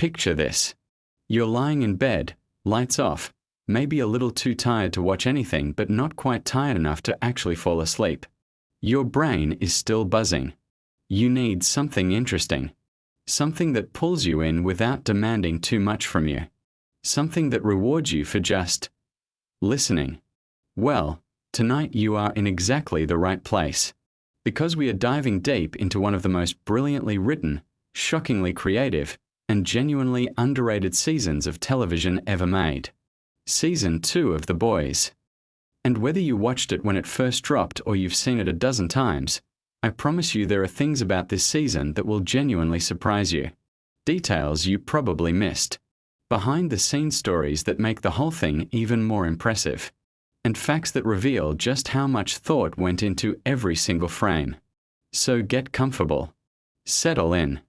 Picture this. You're lying in bed, lights off, maybe a little too tired to watch anything but not quite tired enough to actually fall asleep. Your brain is still buzzing. You need something interesting. Something that pulls you in without demanding too much from you. Something that rewards you for just listening. Well, tonight you are in exactly the right place. Because we are diving deep into one of the most brilliantly written, shockingly creative, and genuinely underrated seasons of television ever made. Season 2 of The Boys. And whether you watched it when it first dropped or you've seen it a dozen times, I promise you there are things about this season that will genuinely surprise you. Details you probably missed. Behind-the-scenes stories that make the whole thing even more impressive. And facts that reveal just how much thought went into every single frame. So get comfortable. Settle in.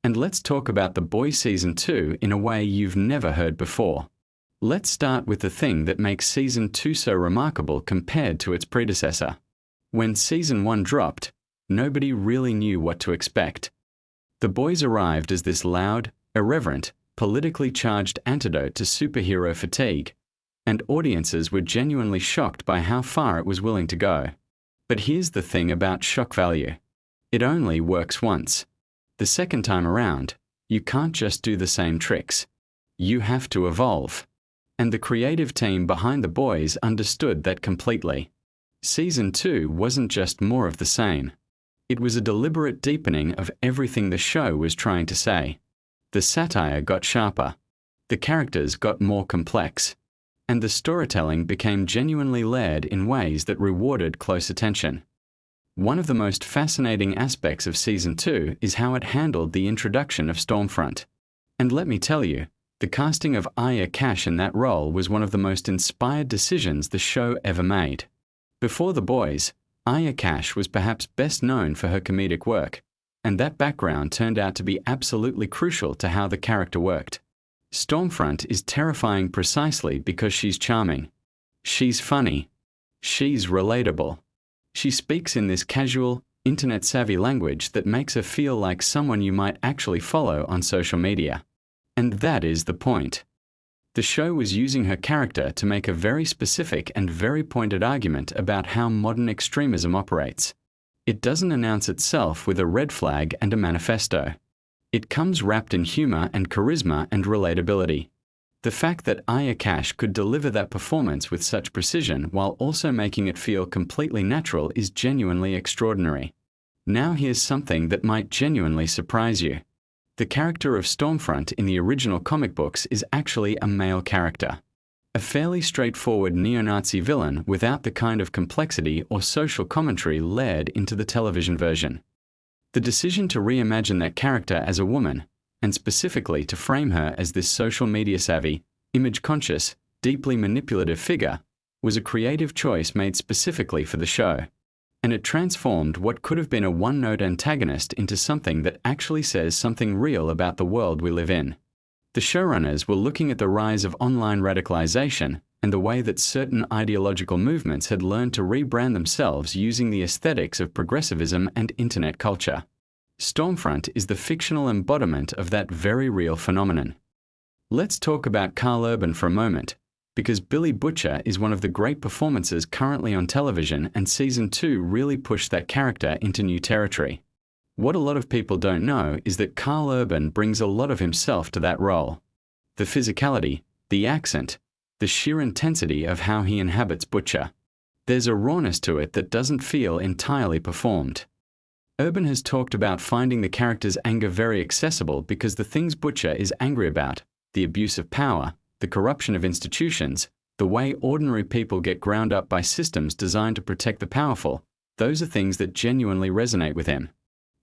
And let's talk about The Boys Season 2 in a way you've never heard before. Let's start with the thing that makes Season 2 so remarkable compared to its predecessor. When Season 1 dropped, nobody really knew what to expect. The Boys arrived as this loud, irreverent, politically charged antidote to superhero fatigue, and audiences were genuinely shocked by how far it was willing to go. But here's the thing about shock value. It only works once. The second time around, you can't just do the same tricks. You have to evolve. And the creative team behind The Boys understood that completely. Season 2 wasn't just more of the same. It was a deliberate deepening of everything the show was trying to say. The satire got sharper. The characters got more complex. And the storytelling became genuinely layered in ways that rewarded close attention. One of the most fascinating aspects of Season 2 is how it handled the introduction of Stormfront. And let me tell you, the casting of Aya Cash in that role was one of the most inspired decisions the show ever made. Before The Boys, Aya Cash was perhaps best known for her comedic work, and that background turned out to be absolutely crucial to how the character worked. Stormfront is terrifying precisely because she's charming. She's funny. She's relatable. She speaks in this casual, internet-savvy language that makes her feel like someone you might actually follow on social media. And that is the point. The show was using her character to make a very specific and very pointed argument about how modern extremism operates. It doesn't announce itself with a red flag and a manifesto. It comes wrapped in humor and charisma and relatability. The fact that Aya Cash could deliver that performance with such precision while also making it feel completely natural is genuinely extraordinary. Now here's something that might genuinely surprise you. The character of Stormfront in the original comic books is actually a male character. A fairly straightforward neo-Nazi villain without the kind of complexity or social commentary layered into the television version. The decision to reimagine that character as a woman, and specifically to frame her as this social media savvy, image-conscious, deeply manipulative figure, was a creative choice made specifically for the show. And it transformed what could have been a one-note antagonist into something that actually says something real about the world we live in. The showrunners were looking at the rise of online radicalization and the way that certain ideological movements had learned to rebrand themselves using the aesthetics of progressivism and internet culture. Stormfront is the fictional embodiment of that very real phenomenon. Let's talk about Karl Urban for a moment, because Billy Butcher is one of the great performances currently on television, and Season 2 really pushed that character into new territory. What a lot of people don't know is that Karl Urban brings a lot of himself to that role. The physicality, the accent, the sheer intensity of how he inhabits Butcher. There's a rawness to it that doesn't feel entirely performed. Urban has talked about finding the character's anger very accessible because the things Butcher is angry about, the abuse of power, the corruption of institutions, the way ordinary people get ground up by systems designed to protect the powerful, those are things that genuinely resonate with him.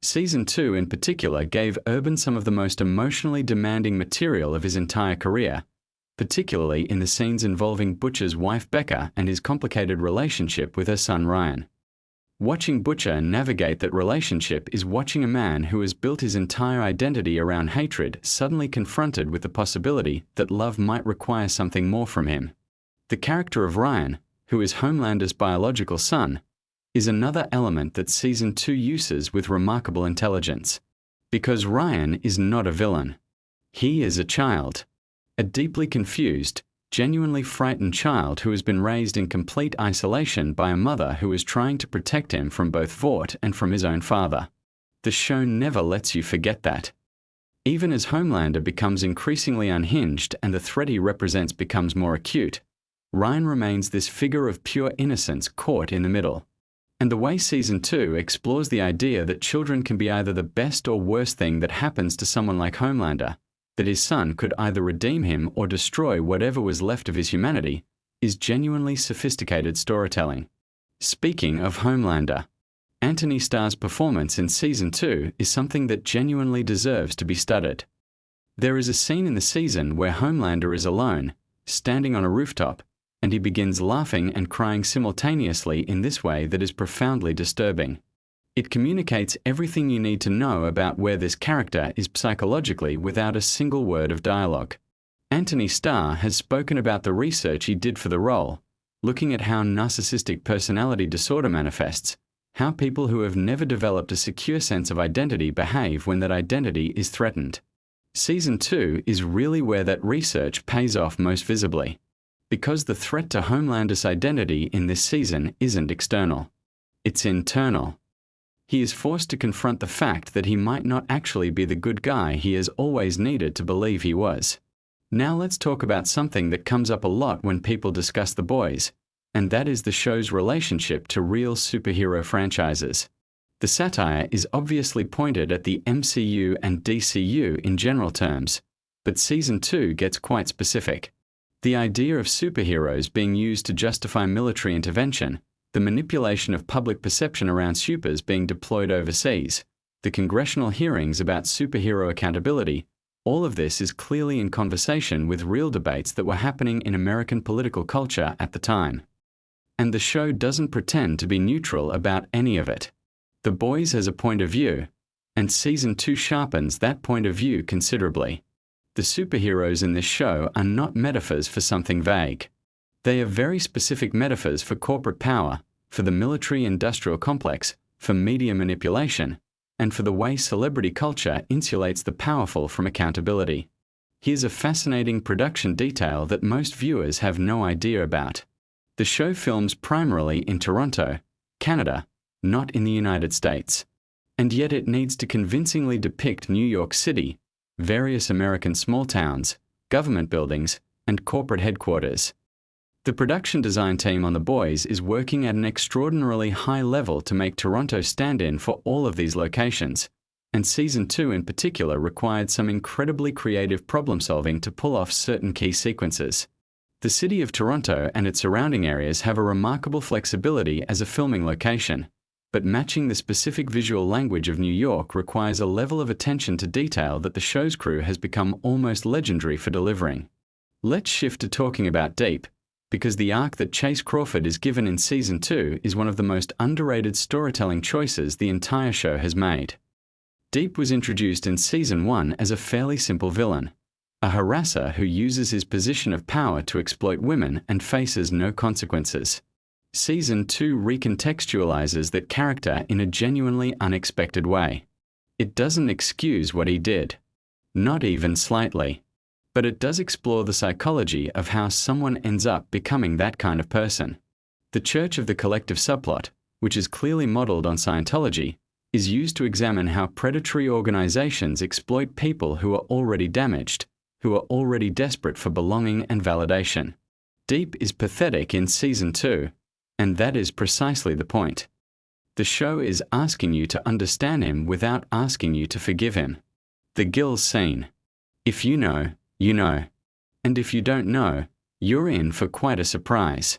Season 2 in particular gave Urban some of the most emotionally demanding material of his entire career, particularly in the scenes involving Butcher's wife Becca and his complicated relationship with her son Ryan. Watching Butcher navigate that relationship is watching a man who has built his entire identity around hatred suddenly confronted with the possibility that love might require something more from him. The character of Ryan, who is Homelander's biological son, is another element that Season 2 uses with remarkable intelligence. Because Ryan is not a villain. He is a child. A deeply confused, genuinely frightened child who has been raised in complete isolation by a mother who is trying to protect him from both Vought and from his own father. The show never lets you forget that. Even as Homelander becomes increasingly unhinged and the threat he represents becomes more acute, Ryan remains this figure of pure innocence caught in the middle. And the way Season 2 explores the idea that children can be either the best or worst thing that happens to someone like Homelander, that his son could either redeem him or destroy whatever was left of his humanity, is genuinely sophisticated storytelling. Speaking of Homelander, Antony Starr's performance in Season 2 is something that genuinely deserves to be studied. There is a scene in the season where Homelander is alone, standing on a rooftop, and he begins laughing and crying simultaneously in this way that is profoundly disturbing. It communicates everything you need to know about where this character is psychologically without a single word of dialogue. Antony Starr has spoken about the research he did for the role, looking at how narcissistic personality disorder manifests, how people who have never developed a secure sense of identity behave when that identity is threatened. Season 2 is really where that research pays off most visibly, because the threat to Homelander's identity in this season isn't external. It's internal. He is forced to confront the fact that he might not actually be the good guy he has always needed to believe he was. Now let's talk about something that comes up a lot when people discuss The Boys, and that is the show's relationship to real superhero franchises. The satire is obviously pointed at the MCU and DCU in general terms, but Season 2 gets quite specific. The idea of superheroes being used to justify military intervention, the manipulation of public perception around supers being deployed overseas, the congressional hearings about superhero accountability, all of this is clearly in conversation with real debates that were happening in American political culture at the time. And the show doesn't pretend to be neutral about any of it. The Boys has a point of view, and Season 2 sharpens that point of view considerably. The superheroes in this show are not metaphors for something vague. They are very specific metaphors for corporate power, for the military-industrial complex, for media manipulation, and for the way celebrity culture insulates the powerful from accountability. Here's a fascinating production detail that most viewers have no idea about. The show films primarily in Toronto, Canada, not in the United States. And yet it needs to convincingly depict New York City, various American small towns, government buildings, and corporate headquarters. The production design team on The Boys is working at an extraordinarily high level to make Toronto stand in for all of these locations, and Season 2 in particular required some incredibly creative problem-solving to pull off certain key sequences. The city of Toronto and its surrounding areas have a remarkable flexibility as a filming location, but matching the specific visual language of New York requires a level of attention to detail that the show's crew has become almost legendary for delivering. Let's shift to talking about Deep, because the arc that Chase Crawford is given in Season 2 is one of the most underrated storytelling choices the entire show has made. Deep was introduced in Season 1 as a fairly simple villain, a harasser who uses his position of power to exploit women and faces no consequences. Season 2 recontextualizes that character in a genuinely unexpected way. It doesn't excuse what he did, not even slightly, but it does explore the psychology of how someone ends up becoming that kind of person. The Church of the Collective subplot, which is clearly modeled on Scientology, is used to examine how predatory organizations exploit people who are already damaged, who are already desperate for belonging and validation. Deep is pathetic in Season 2, and that is precisely the point. The show is asking you to understand him without asking you to forgive him. The Gills scene. If you know, you know. And if you don't know, you're in for quite a surprise.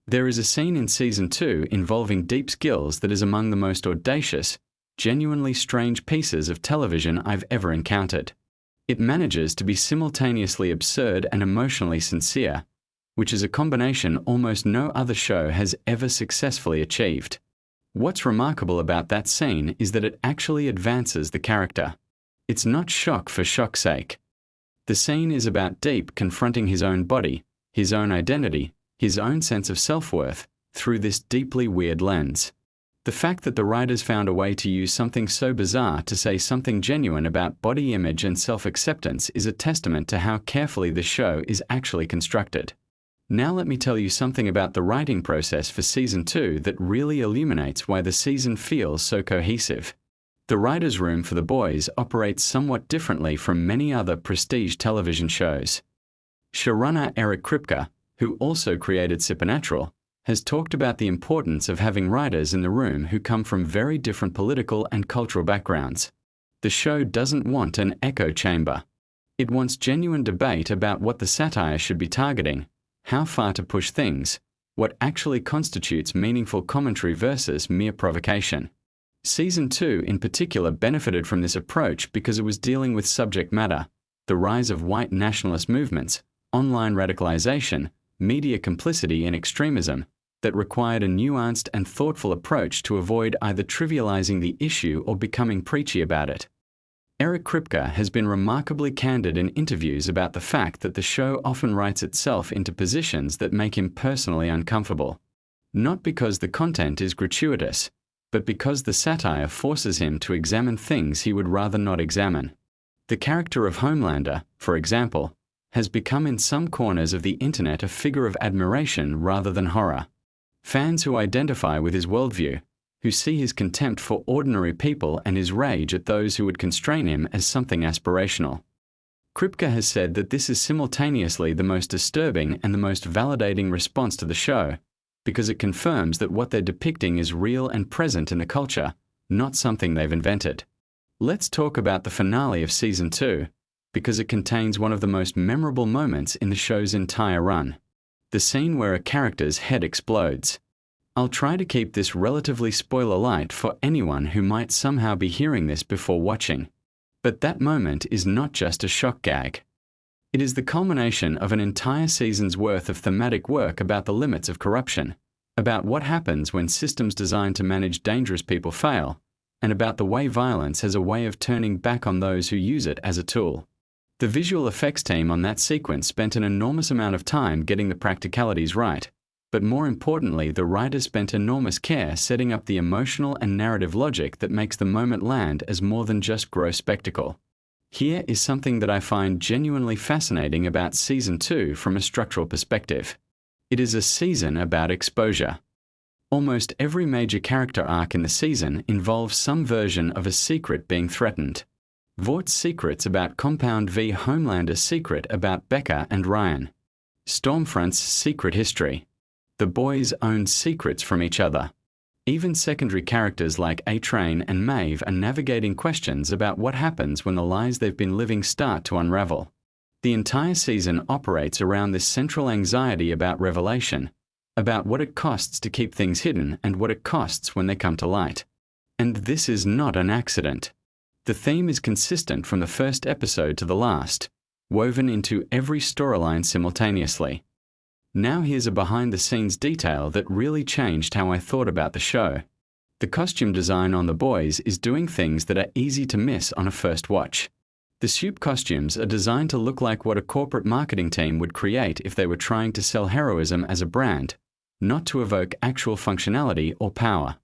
There is a scene in Season 2 involving Deep's Gills that is among the most audacious, genuinely strange pieces of television I've ever encountered. It manages to be simultaneously absurd and emotionally sincere, which is a combination almost no other show has ever successfully achieved. What's remarkable about that scene is that it actually advances the character. It's not shock for shock's sake. The scene is about Deep confronting his own body, his own identity, his own sense of self-worth, through this deeply weird lens. The fact that the writers found a way to use something so bizarre to say something genuine about body image and self-acceptance is a testament to how carefully the show is actually constructed. Now let me tell you something about the writing process for Season 2 that really illuminates why the season feels so cohesive. The writer's room for The Boys operates somewhat differently from many other prestige television shows. Showrunner Eric Kripke, who also created Supernatural, has talked about the importance of having writers in the room who come from very different political and cultural backgrounds. The show doesn't want an echo chamber. It wants genuine debate about what the satire should be targeting, how far to push things, what actually constitutes meaningful commentary versus mere provocation. Season 2 in particular benefited from this approach because it was dealing with subject matter, the rise of white nationalist movements, online radicalization, media complicity and extremism, that required a nuanced and thoughtful approach to avoid either trivializing the issue or becoming preachy about it. Eric Kripke has been remarkably candid in interviews about the fact that the show often writes itself into positions that make him personally uncomfortable. Not because the content is gratuitous, but because the satire forces him to examine things he would rather not examine. The character of Homelander, for example, has become in some corners of the internet a figure of admiration rather than horror. Fans who identify with his worldview, who see his contempt for ordinary people and his rage at those who would constrain him as something aspirational. Kripke has said that this is simultaneously the most disturbing and the most validating response to the show, because it confirms that what they're depicting is real and present in the culture, not something they've invented. Let's talk about the finale of Season 2, because it contains one of the most memorable moments in the show's entire run. The scene where a character's head explodes. I'll try to keep this relatively spoiler-light for anyone who might somehow be hearing this before watching. But that moment is not just a shock gag. It is the culmination of an entire season's worth of thematic work about the limits of corruption, about what happens when systems designed to manage dangerous people fail, and about the way violence has a way of turning back on those who use it as a tool. The visual effects team on that sequence spent an enormous amount of time getting the practicalities right, but more importantly, the writers spent enormous care setting up the emotional and narrative logic that makes the moment land as more than just gross spectacle. Here is something that I find genuinely fascinating about Season 2 from a structural perspective. It is a season about exposure. Almost every major character arc in the season involves some version of a secret being threatened. Vort's secrets about Compound V, Homelander's secret about Becca and Ryan, Stormfront's secret history, the boys' own secrets from each other. Even secondary characters like A-Train and Maeve are navigating questions about what happens when the lies they've been living start to unravel. The entire season operates around this central anxiety about revelation, about what it costs to keep things hidden and what it costs when they come to light. And this is not an accident. The theme is consistent from the first episode to the last, woven into every storyline simultaneously. Now here's a behind-the-scenes detail that really changed how I thought about the show. The costume design on The Boys is doing things that are easy to miss on a first watch. The soup costumes are designed to look like what a corporate marketing team would create if they were trying to sell heroism as a brand, not to evoke actual functionality or power.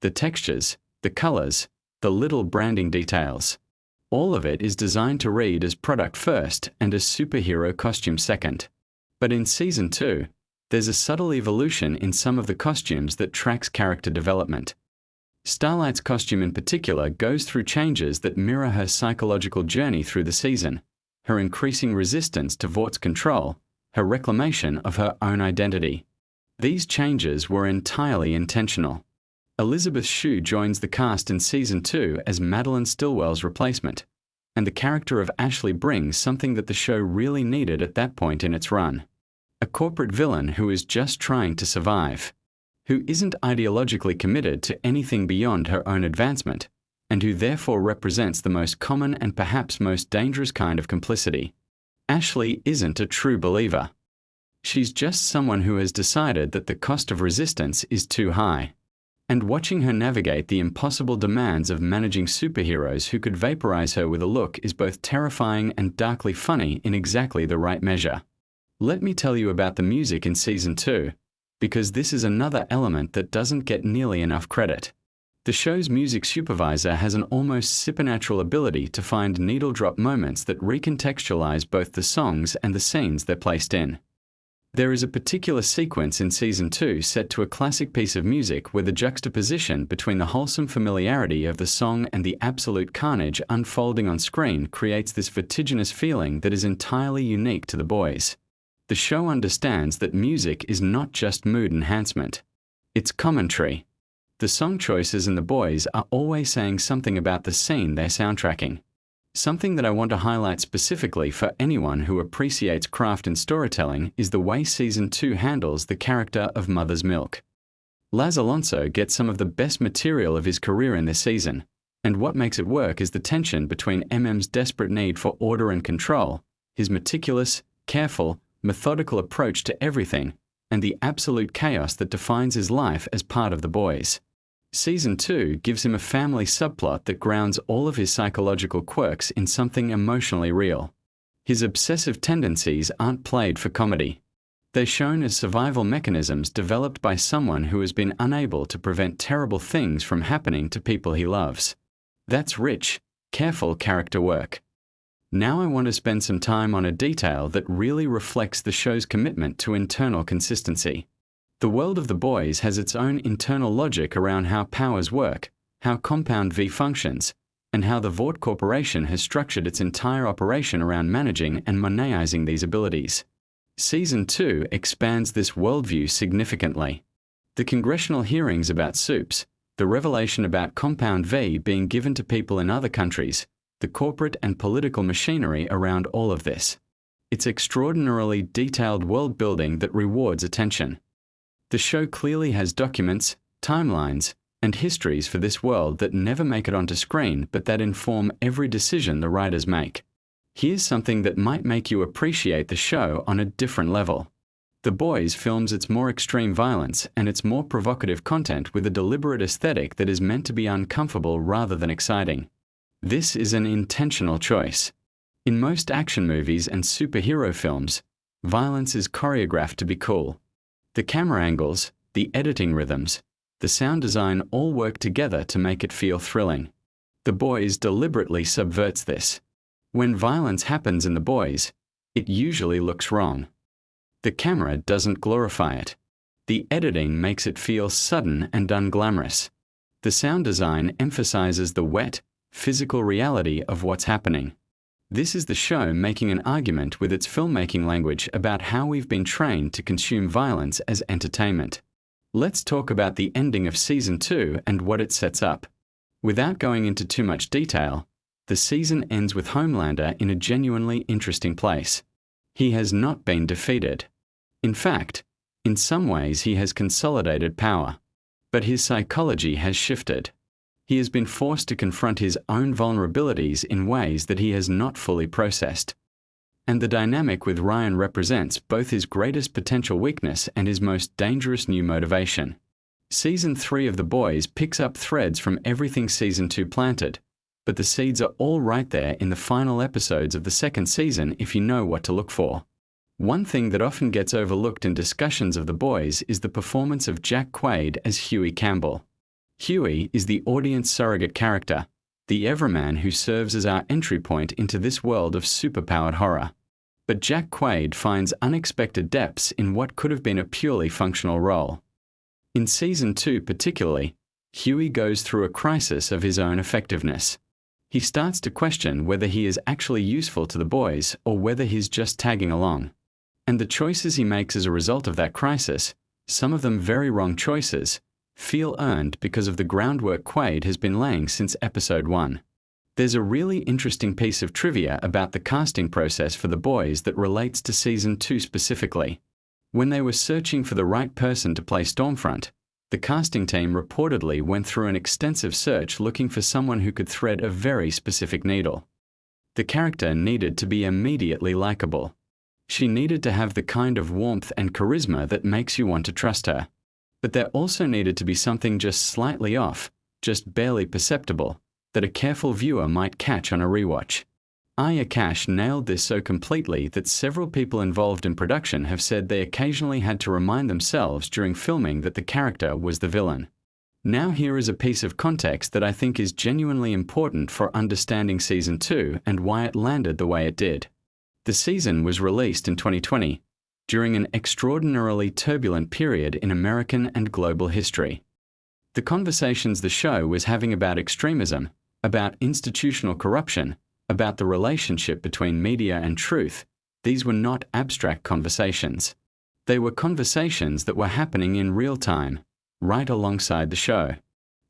The textures, the colors, the little branding details. All of it is designed to read as product first and as superhero costume second. But in Season 2, there's a subtle evolution in some of the costumes that tracks character development. Starlight's costume in particular goes through changes that mirror her psychological journey through the season, her increasing resistance to Vort's control, her reclamation of her own identity. These changes were entirely intentional. Elizabeth Shue joins the cast in Season 2 as Madeline Stillwell's replacement, and the character of Ashley brings something that the show really needed at that point in its run. A corporate villain who is just trying to survive, who isn't ideologically committed to anything beyond her own advancement, and who therefore represents the most common and perhaps most dangerous kind of complicity. Ashley isn't a true believer. She's just someone who has decided that the cost of resistance is too high. And watching her navigate the impossible demands of managing superheroes who could vaporize her with a look is both terrifying and darkly funny in exactly the right measure. Let me tell you about the music in Season 2, because this is another element that doesn't get nearly enough credit. The show's music supervisor has an almost supernatural ability to find needle-drop moments that recontextualize both the songs and the scenes they're placed in. There is a particular sequence in Season 2 set to a classic piece of music where the juxtaposition between the wholesome familiarity of the song and the absolute carnage unfolding on screen creates this vertiginous feeling that is entirely unique to The Boys. The show understands that music is not just mood enhancement. It's commentary. The song choices in The Boys are always saying something about the scene they're soundtracking. Something that I want to highlight specifically for anyone who appreciates craft in storytelling is the way Season 2 handles the character of Mother's Milk. Laz Alonso gets some of the best material of his career in this season, and what makes it work is the tension between MM's desperate need for order and control, his meticulous, careful, methodical approach to everything, and the absolute chaos that defines his life as part of The Boys. Season 2 gives him a family subplot that grounds all of his psychological quirks in something emotionally real. His obsessive tendencies aren't played for comedy. They're shown as survival mechanisms developed by someone who has been unable to prevent terrible things from happening to people he loves. That's rich, careful character work. Now I want to spend some time on a detail that really reflects the show's commitment to internal consistency. The world of The Boys has its own internal logic around how powers work, how Compound V functions, and how the Vought Corporation has structured its entire operation around managing and moneizing these abilities. Season 2 expands this worldview significantly. The congressional hearings about soups, the revelation about Compound V being given to people in other countries, the corporate and political machinery around all of this. It's extraordinarily detailed world building that rewards attention. The show clearly has documents, timelines, and histories for this world that never make it onto screen but that inform every decision the writers make. Here's something that might make you appreciate the show on a different level. The Boys films its more extreme violence and its more provocative content with a deliberate aesthetic that is meant to be uncomfortable rather than exciting. This is an intentional choice. In most action movies and superhero films, violence is choreographed to be cool. The camera angles, the editing rhythms, the sound design all work together to make it feel thrilling. The Boys deliberately subverts this. When violence happens in The Boys, it usually looks wrong. The camera doesn't glorify it. The editing makes it feel sudden and unglamorous. The sound design emphasizes the wet, physical reality of what's happening. This is the show making an argument with its filmmaking language about how we've been trained to consume violence as entertainment. Let's talk about the ending of Season 2 and what it sets up. Without going into too much detail, the season ends with Homelander in a genuinely interesting place. He has not been defeated. In fact, in some ways he has consolidated power. But his psychology has shifted. He has been forced to confront his own vulnerabilities in ways that he has not fully processed. And the dynamic with Ryan represents both his greatest potential weakness and his most dangerous new motivation. Season 3 of The Boys picks up threads from everything Season 2 planted, but the seeds are all right there in the final episodes of the second season if you know what to look for. One thing that often gets overlooked in discussions of The Boys is the performance of Jack Quaid as Huey Campbell. Huey is the audience surrogate character, the everyman who serves as our entry point into this world of superpowered horror. But Jack Quaid finds unexpected depths in what could have been a purely functional role. In Season 2 particularly, Huey goes through a crisis of his own effectiveness. He starts to question whether he is actually useful to the boys or whether he's just tagging along. And the choices he makes as a result of that crisis, some of them very wrong choices, feel earned because of the groundwork Quaid has been laying since episode 1. There's a really interesting piece of trivia about the casting process for The Boys that relates to Season 2 specifically. When they were searching for the right person to play Stormfront, the casting team reportedly went through an extensive search looking for someone who could thread a very specific needle. The character needed to be immediately likable. She needed to have the kind of warmth and charisma that makes you want to trust her. But there also needed to be something just slightly off, just barely perceptible, that a careful viewer might catch on a rewatch. Aya Cash nailed this so completely that several people involved in production have said they occasionally had to remind themselves during filming that the character was the villain. Now here is a piece of context that I think is genuinely important for understanding Season 2 and why it landed the way it did. The season was released in 2020, during an extraordinarily turbulent period in American and global history. The conversations the show was having about extremism, about institutional corruption, about the relationship between media and truth, these were not abstract conversations. They were conversations that were happening in real time, right alongside the show.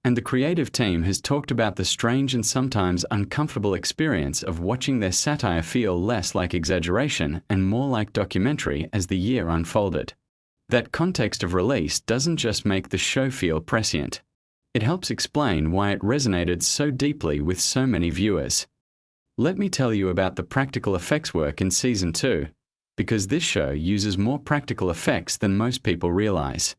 And the creative team has talked about the strange and sometimes uncomfortable experience of watching their satire feel less like exaggeration and more like documentary as the year unfolded. That context of release doesn't just make the show feel prescient. It helps explain why it resonated so deeply with so many viewers. Let me tell you about the practical effects work in Season 2, because this show uses more practical effects than most people realize.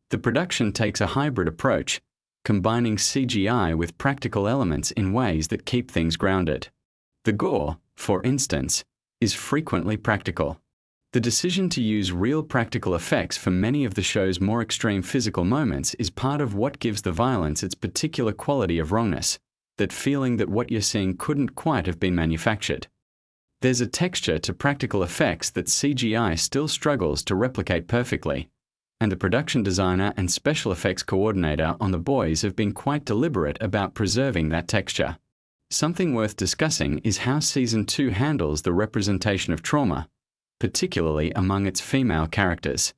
The production takes a hybrid approach, combining CGI with practical elements in ways that keep things grounded. The gore, for instance, is frequently practical. The decision to use real practical effects for many of the show's more extreme physical moments is part of what gives the violence its particular quality of wrongness, that feeling that what you're seeing couldn't quite have been manufactured. There's a texture to practical effects that CGI still struggles to replicate perfectly, and the production designer and special effects coordinator on The Boys have been quite deliberate about preserving that texture. Something worth discussing is how Season 2 handles the representation of trauma, particularly among its female characters.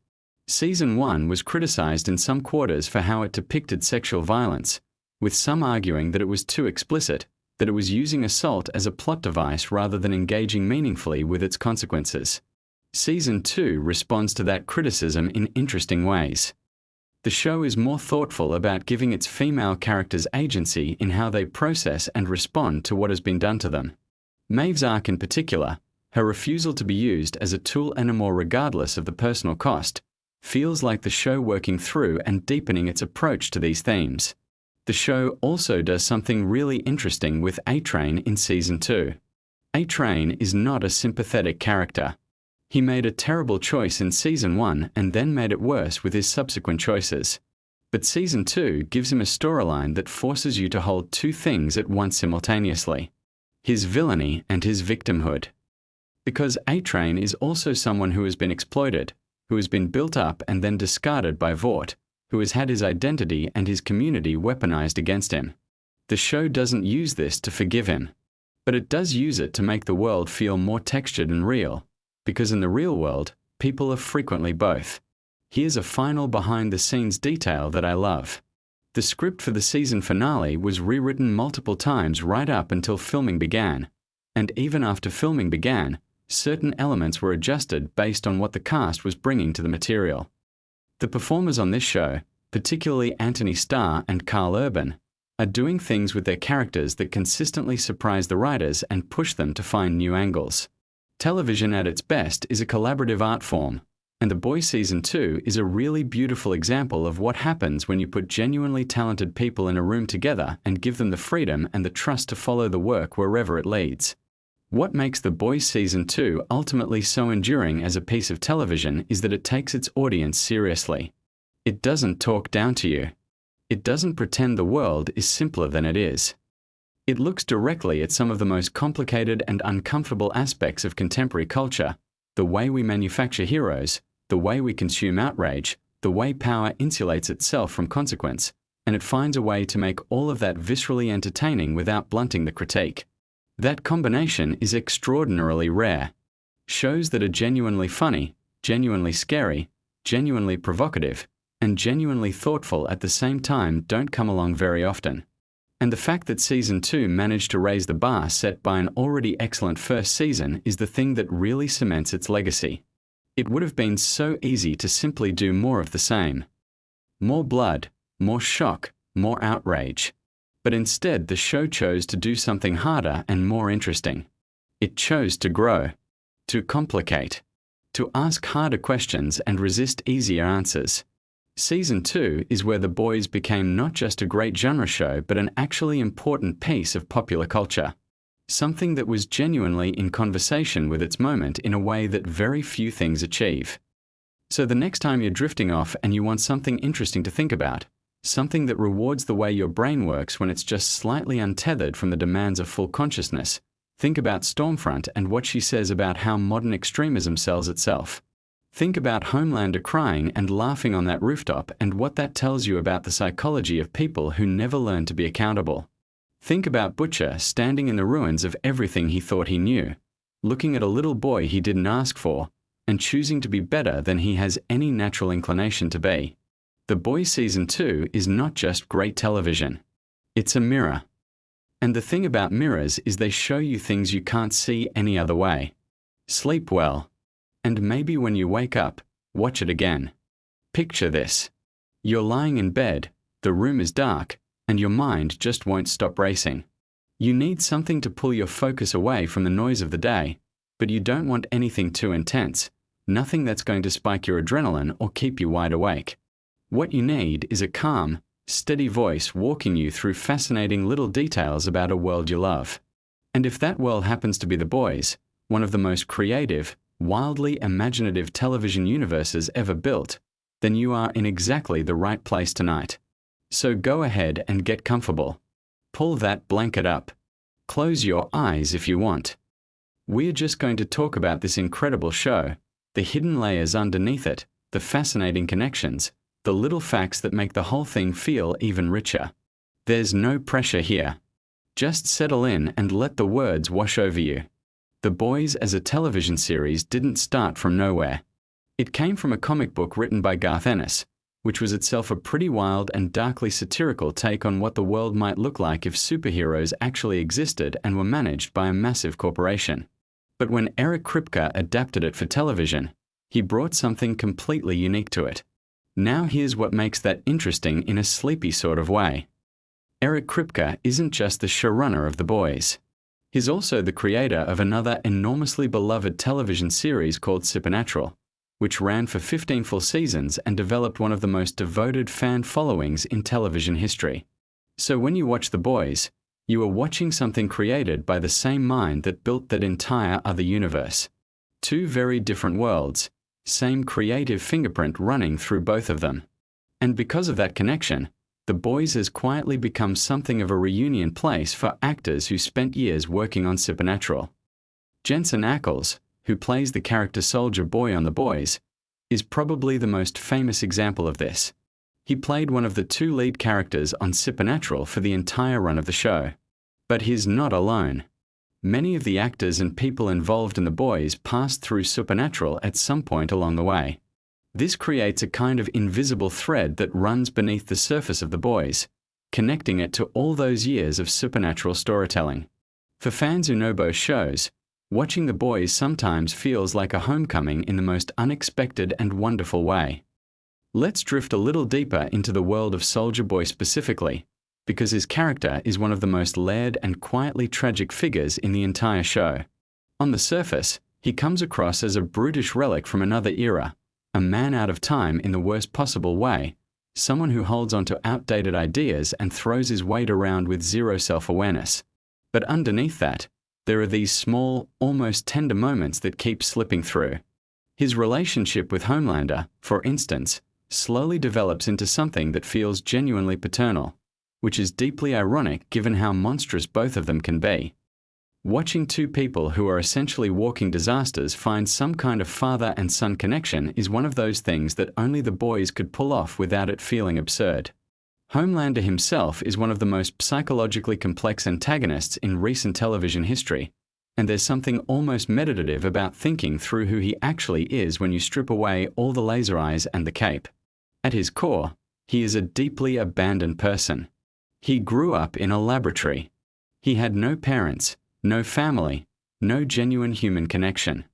Season 1 was criticized in some quarters for how it depicted sexual violence, with some arguing that it was too explicit, that it was using assault as a plot device rather than engaging meaningfully with its consequences. Season 2 responds to that criticism in interesting ways. The show is more thoughtful about giving its female characters agency in how they process and respond to what has been done to them. Maeve's arc in particular, her refusal to be used as a tool anymore regardless of the personal cost, feels like the show working through and deepening its approach to these themes. The show also does something really interesting with A-Train in Season 2. A-Train is not a sympathetic character. He made a terrible choice in Season 1 and then made it worse with his subsequent choices. But Season 2 gives him a storyline that forces you to hold two things at once simultaneously: his villainy and his victimhood. Because A-Train is also someone who has been exploited, who has been built up and then discarded by Vought, who has had his identity and his community weaponized against him. The show doesn't use this to forgive him, but it does use it to make the world feel more textured and real, because in the real world, people are frequently both. Here's a final behind-the-scenes detail that I love. The script for the season finale was rewritten multiple times right up until filming began, and even after filming began, certain elements were adjusted based on what the cast was bringing to the material. The performers on this show, particularly Anthony Starr and Carl Urban, are doing things with their characters that consistently surprise the writers and push them to find new angles. Television at its best is a collaborative art form, and The Boys Season 2 is a really beautiful example of what happens when you put genuinely talented people in a room together and give them the freedom and the trust to follow the work wherever it leads. What makes The Boys Season 2 ultimately so enduring as a piece of television is that it takes its audience seriously. It doesn't talk down to you. It doesn't pretend the world is simpler than it is. It looks directly at some of the most complicated and uncomfortable aspects of contemporary culture: the way we manufacture heroes, the way we consume outrage, the way power insulates itself from consequence, and it finds a way to make all of that viscerally entertaining without blunting the critique. That combination is extraordinarily rare. Shows that are genuinely funny, genuinely scary, genuinely provocative, and genuinely thoughtful at the same time don't come along very often. And the fact that Season 2 managed to raise the bar set by an already excellent first season is the thing that really cements its legacy. It would have been so easy to simply do more of the same. More blood, more shock, more outrage. But instead, the show chose to do something harder and more interesting. It chose to grow, to complicate, to ask harder questions and resist easier answers. Season 2 is where The Boys became not just a great genre show, but an actually important piece of popular culture. Something that was genuinely in conversation with its moment in a way that very few things achieve. So the next time you're drifting off and you want something interesting to think about, something that rewards the way your brain works when it's just slightly untethered from the demands of full consciousness. Think about Stormfront and what she says about how modern extremism sells itself. Think about Homelander crying and laughing on that rooftop and what that tells you about the psychology of people who never learn to be accountable. Think about Butcher standing in the ruins of everything he thought he knew, looking at a little boy he didn't ask for, and choosing to be better than he has any natural inclination to be. The Boys Season 2 is not just great television. It's a mirror. And the thing about mirrors is they show you things you can't see any other way. Sleep well. And maybe when you wake up, watch it again. Picture this. You're lying in bed, the room is dark, and your mind just won't stop racing. You need something to pull your focus away from the noise of the day, but you don't want anything too intense, nothing that's going to spike your adrenaline or keep you wide awake. What you need is a calm, steady voice walking you through fascinating little details about a world you love. And if that world happens to be The Boys, one of the most creative, wildly imaginative television universes ever built, then you are in exactly the right place tonight. So go ahead and get comfortable. Pull that blanket up. Close your eyes if you want. We're just going to talk about this incredible show, the hidden layers underneath it, the fascinating connections, the little facts that make the whole thing feel even richer. There's no pressure here. Just settle in and let the words wash over you. The Boys as a television series didn't start from nowhere. It came from a comic book written by Garth Ennis, which was itself a pretty wild and darkly satirical take on what the world might look like if superheroes actually existed and were managed by a massive corporation. But when Eric Kripke adapted it for television, he brought something completely unique to it. Now here's what makes that interesting in a sleepy sort of way. Eric Kripke isn't just the showrunner of The Boys. He's also the creator of another enormously beloved television series called Supernatural, which ran for 15 full seasons and developed one of the most devoted fan followings in television history. So when you watch The Boys, you are watching something created by the same mind that built that entire other universe. Two very different worlds, same creative fingerprint running through both of them. And because of that connection, The Boys has quietly become something of a reunion place for actors who spent years working on Supernatural. Jensen Ackles, who plays the character Soldier Boy on The Boys, is probably the most famous example of this. He played one of the two lead characters on Supernatural for the entire run of the show. But he's not alone. Many of the actors and people involved in The Boys passed through Supernatural at some point along the way. This creates a kind of invisible thread that runs beneath the surface of The Boys, connecting it to all those years of supernatural storytelling. For fans who know both shows, watching The Boys sometimes feels like a homecoming in the most unexpected and wonderful way. Let's drift a little deeper into the world of Soldier Boy specifically, because his character is one of the most layered and quietly tragic figures in the entire show. On the surface, he comes across as a brutish relic from another era, a man out of time in the worst possible way, someone who holds on to outdated ideas and throws his weight around with zero self-awareness. But underneath that, there are these small, almost tender moments that keep slipping through. His relationship with Homelander, for instance, slowly develops into something that feels genuinely paternal, which is deeply ironic given how monstrous both of them can be. Watching two people who are essentially walking disasters find some kind of father and son connection is one of those things that only The Boys could pull off without it feeling absurd. Homelander himself is one of the most psychologically complex antagonists in recent television history, and there's something almost meditative about thinking through who he actually is when you strip away all the laser eyes and the cape. At his core, he is a deeply abandoned person. He grew up in a laboratory. He had no parents, no family, no genuine human connection.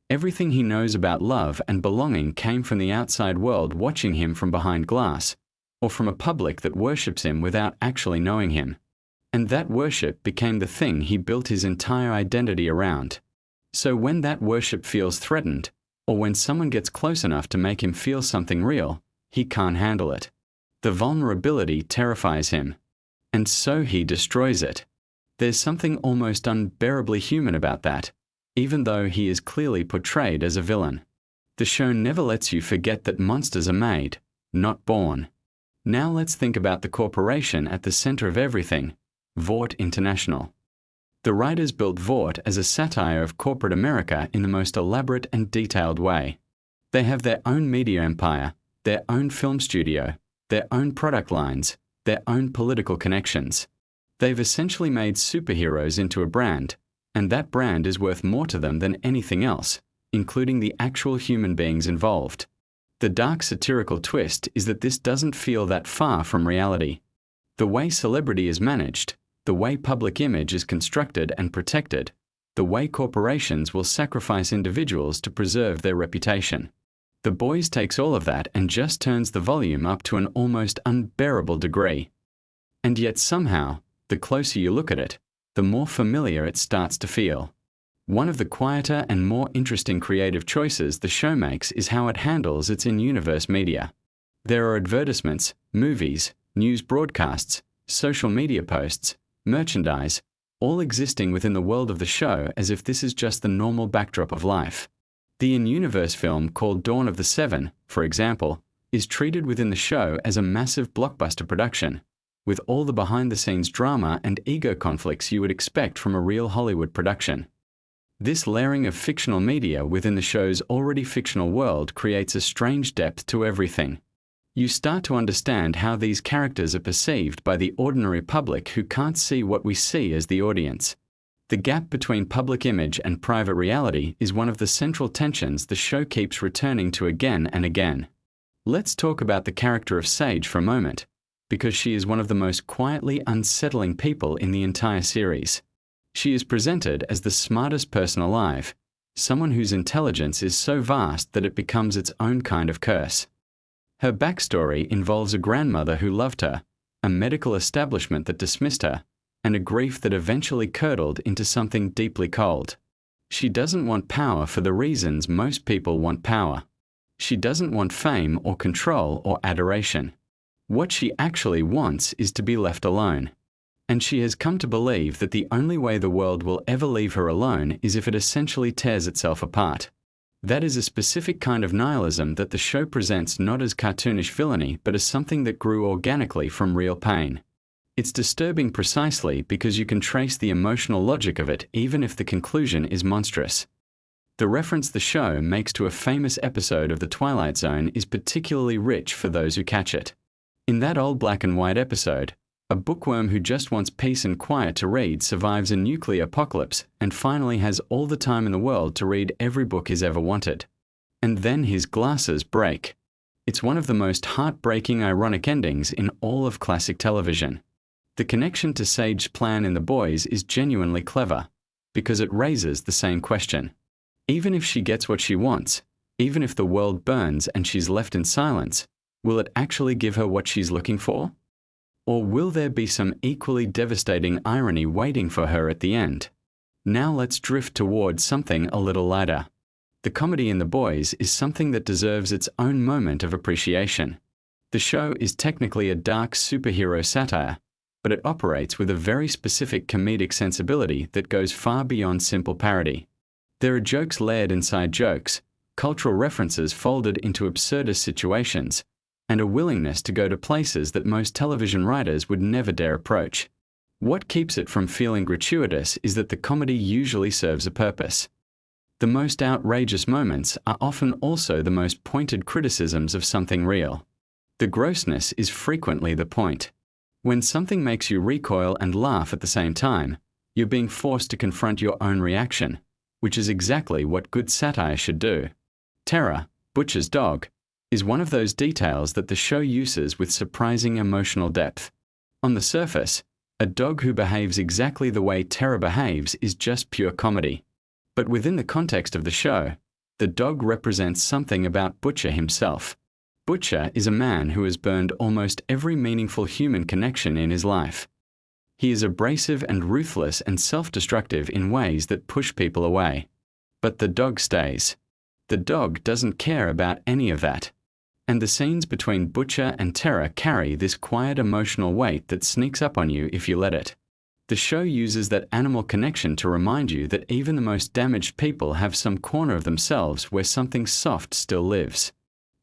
Everything he knows about love and belonging came from the outside world watching him from behind glass, or from a public that worships him without actually knowing him. And that worship became the thing he built his entire identity around. So when that worship feels threatened, or when someone gets close enough to make him feel something real, he can't handle it. The vulnerability terrifies him. And so he destroys it. There's something almost unbearably human about that, even though he is clearly portrayed as a villain. The show never lets you forget that monsters are made, not born. Now let's think about the corporation at the center of everything, Vought International. The writers built Vought as a satire of corporate America in the most elaborate and detailed way. They have their own media empire, their own film studio, their own product lines, their own political connections. They've essentially made superheroes into a brand, and that brand is worth more to them than anything else, including the actual human beings involved. The dark satirical twist is that this doesn't feel that far from reality. The way celebrity is managed, the way public image is constructed and protected, the way corporations will sacrifice individuals to preserve their reputation. The Boys takes all of that and just turns the volume up to an almost unbearable degree. And yet somehow, the closer you look at it, the more familiar it starts to feel. One of the quieter and more interesting creative choices the show makes is how it handles its in-universe media. There are advertisements, movies, news broadcasts, social media posts, merchandise, all existing within the world of the show as if this is just the normal backdrop of life. The in-universe film called Dawn of the Seven, for example, is treated within the show as a massive blockbuster production, with all the behind-the-scenes drama and ego conflicts you would expect from a real Hollywood production. This layering of fictional media within the show's already fictional world creates a strange depth to everything. You start to understand how these characters are perceived by the ordinary public who can't see what we see as the audience. The gap between public image and private reality is one of the central tensions the show keeps returning to again and again. Let's talk about the character of Sage for a moment, because she is one of the most quietly unsettling people in the entire series. She is presented as the smartest person alive, someone whose intelligence is so vast that it becomes its own kind of curse. Her backstory involves a grandmother who loved her, a medical establishment that dismissed her, and a grief that eventually curdled into something deeply cold. She doesn't want power for the reasons most people want power. She doesn't want fame or control or adoration. What she actually wants is to be left alone. And she has come to believe that the only way the world will ever leave her alone is if it essentially tears itself apart. That is a specific kind of nihilism that the show presents not as cartoonish villainy but as something that grew organically from real pain. It's disturbing precisely because you can trace the emotional logic of it even if the conclusion is monstrous. The reference the show makes to a famous episode of The Twilight Zone is particularly rich for those who catch it. In that old black and white episode, a bookworm who just wants peace and quiet to read survives a nuclear apocalypse and finally has all the time in the world to read every book he's ever wanted. And then his glasses break. It's one of the most heartbreaking ironic endings in all of classic television. The connection to Sage's plan in The Boys is genuinely clever, because it raises the same question. Even if she gets what she wants, even if the world burns and she's left in silence, will it actually give her what she's looking for? Or will there be some equally devastating irony waiting for her at the end? Now let's drift towards something a little lighter. The comedy in The Boys is something that deserves its own moment of appreciation. The show is technically a dark superhero satire, but it operates with a very specific comedic sensibility that goes far beyond simple parody. There are jokes layered inside jokes, cultural references folded into absurdist situations, and a willingness to go to places that most television writers would never dare approach. What keeps it from feeling gratuitous is that the comedy usually serves a purpose. The most outrageous moments are often also the most pointed criticisms of something real. The grossness is frequently the point. When something makes you recoil and laugh at the same time, you're being forced to confront your own reaction, which is exactly what good satire should do. Terra, Butcher's dog, is one of those details that the show uses with surprising emotional depth. On the surface, a dog who behaves exactly the way Terra behaves is just pure comedy. But within the context of the show, the dog represents something about Butcher himself. Butcher is a man who has burned almost every meaningful human connection in his life. He is abrasive and ruthless and self-destructive in ways that push people away. But the dog stays. The dog doesn't care about any of that. And the scenes between Butcher and Terra carry this quiet emotional weight that sneaks up on you if you let it. The show uses that animal connection to remind you that even the most damaged people have some corner of themselves where something soft still lives.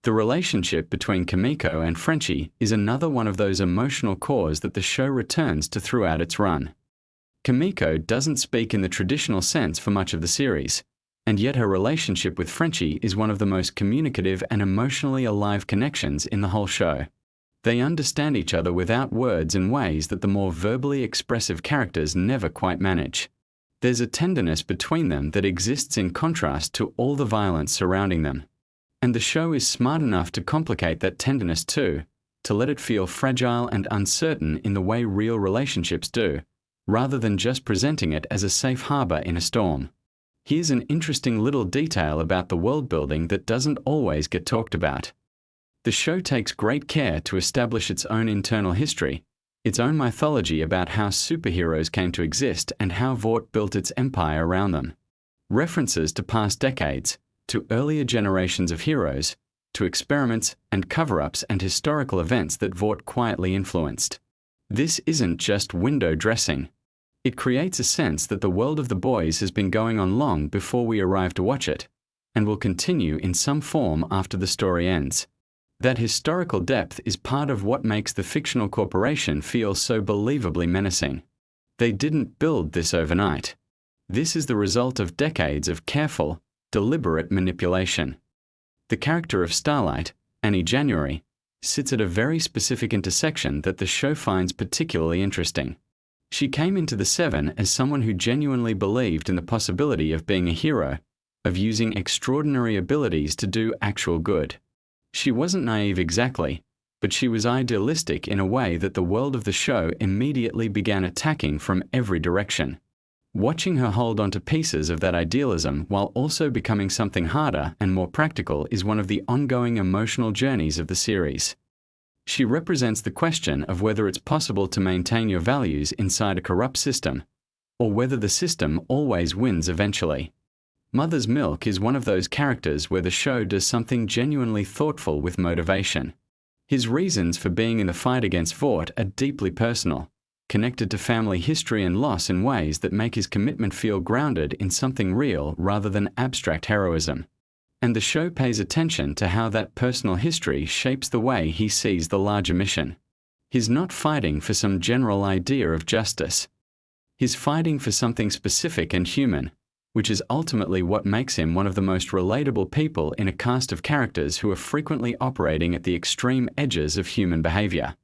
The relationship between Kimiko and Frenchie is another one of those emotional cores that the show returns to throughout its run. Kimiko doesn't speak in the traditional sense for much of the series, and yet her relationship with Frenchie is one of the most communicative and emotionally alive connections in the whole show. They understand each other without words in ways that the more verbally expressive characters never quite manage. There's a tenderness between them that exists in contrast to all the violence surrounding them. And the show is smart enough to complicate that tenderness too, to let it feel fragile and uncertain in the way real relationships do, rather than just presenting it as a safe harbor in a storm. Here's an interesting little detail about the world building that doesn't always get talked about. The show takes great care to establish its own internal history, its own mythology about how superheroes came to exist and how Vought built its empire around them. References to past decades, to earlier generations of heroes, to experiments and cover-ups and historical events that Vought quietly influenced. This isn't just window dressing. It creates a sense that the world of the boys has been going on long before we arrive to watch it, and will continue in some form after the story ends. That historical depth is part of what makes the fictional corporation feel so believably menacing. They didn't build this overnight. This is the result of decades of careful, deliberate manipulation. The character of Starlight, Annie January, sits at a very specific intersection that the show finds particularly interesting. She came into the Seven as someone who genuinely believed in the possibility of being a hero, of using extraordinary abilities to do actual good. She wasn't naive exactly, but she was idealistic in a way that the world of the show immediately began attacking from every direction. Watching her hold onto pieces of that idealism while also becoming something harder and more practical is one of the ongoing emotional journeys of the series. She represents the question of whether it's possible to maintain your values inside a corrupt system, or whether the system always wins eventually. Mother's Milk is one of those characters where the show does something genuinely thoughtful with motivation. His reasons for being in the fight against Vought are deeply personal, connected to family history and loss in ways that make his commitment feel grounded in something real rather than abstract heroism. And the show pays attention to how that personal history shapes the way he sees the larger mission. He's not fighting for some general idea of justice. He's fighting for something specific and human, which is ultimately what makes him one of the most relatable people in a cast of characters who are frequently operating at the extreme edges of human behavior.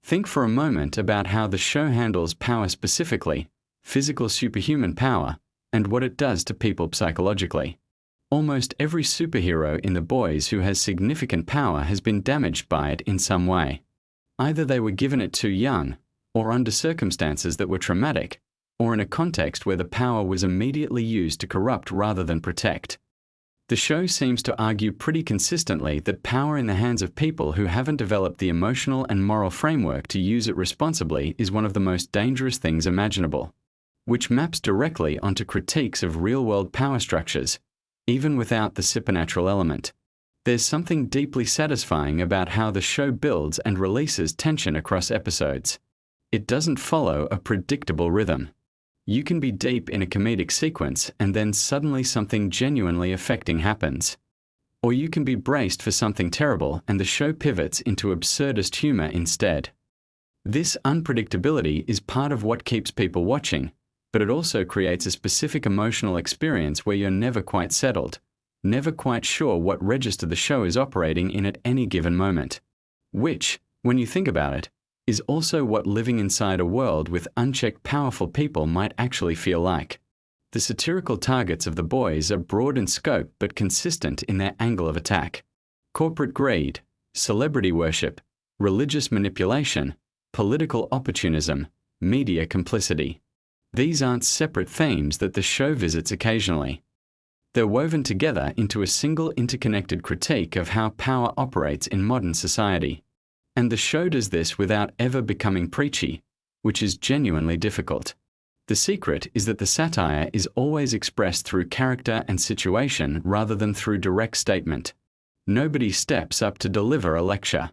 Think for a moment about how the show handles power specifically, physical superhuman power, and what it does to people psychologically. Almost every superhero in The Boys who has significant power has been damaged by it in some way. Either they were given it too young, or under circumstances that were traumatic, or in a context where the power was immediately used to corrupt rather than protect. The show seems to argue pretty consistently that power in the hands of people who haven't developed the emotional and moral framework to use it responsibly is one of the most dangerous things imaginable, which maps directly onto critiques of real-world power structures, even without the supernatural element. There's something deeply satisfying about how the show builds and releases tension across episodes. It doesn't follow a predictable rhythm. You can be deep in a comedic sequence and then suddenly something genuinely affecting happens. Or you can be braced for something terrible and the show pivots into absurdist humor instead. This unpredictability is part of what keeps people watching, but it also creates a specific emotional experience where you're never quite settled, never quite sure what register the show is operating in at any given moment. Which, when you think about it, is also what living inside a world with unchecked powerful people might actually feel like. The satirical targets of The Boys are broad in scope but consistent in their angle of attack. Corporate greed, celebrity worship, religious manipulation, political opportunism, media complicity. These aren't separate themes that the show visits occasionally. They're woven together into a single interconnected critique of how power operates in modern society. And the show does this without ever becoming preachy, which is genuinely difficult. The secret is that the satire is always expressed through character and situation rather than through direct statement. Nobody steps up to deliver a lecture.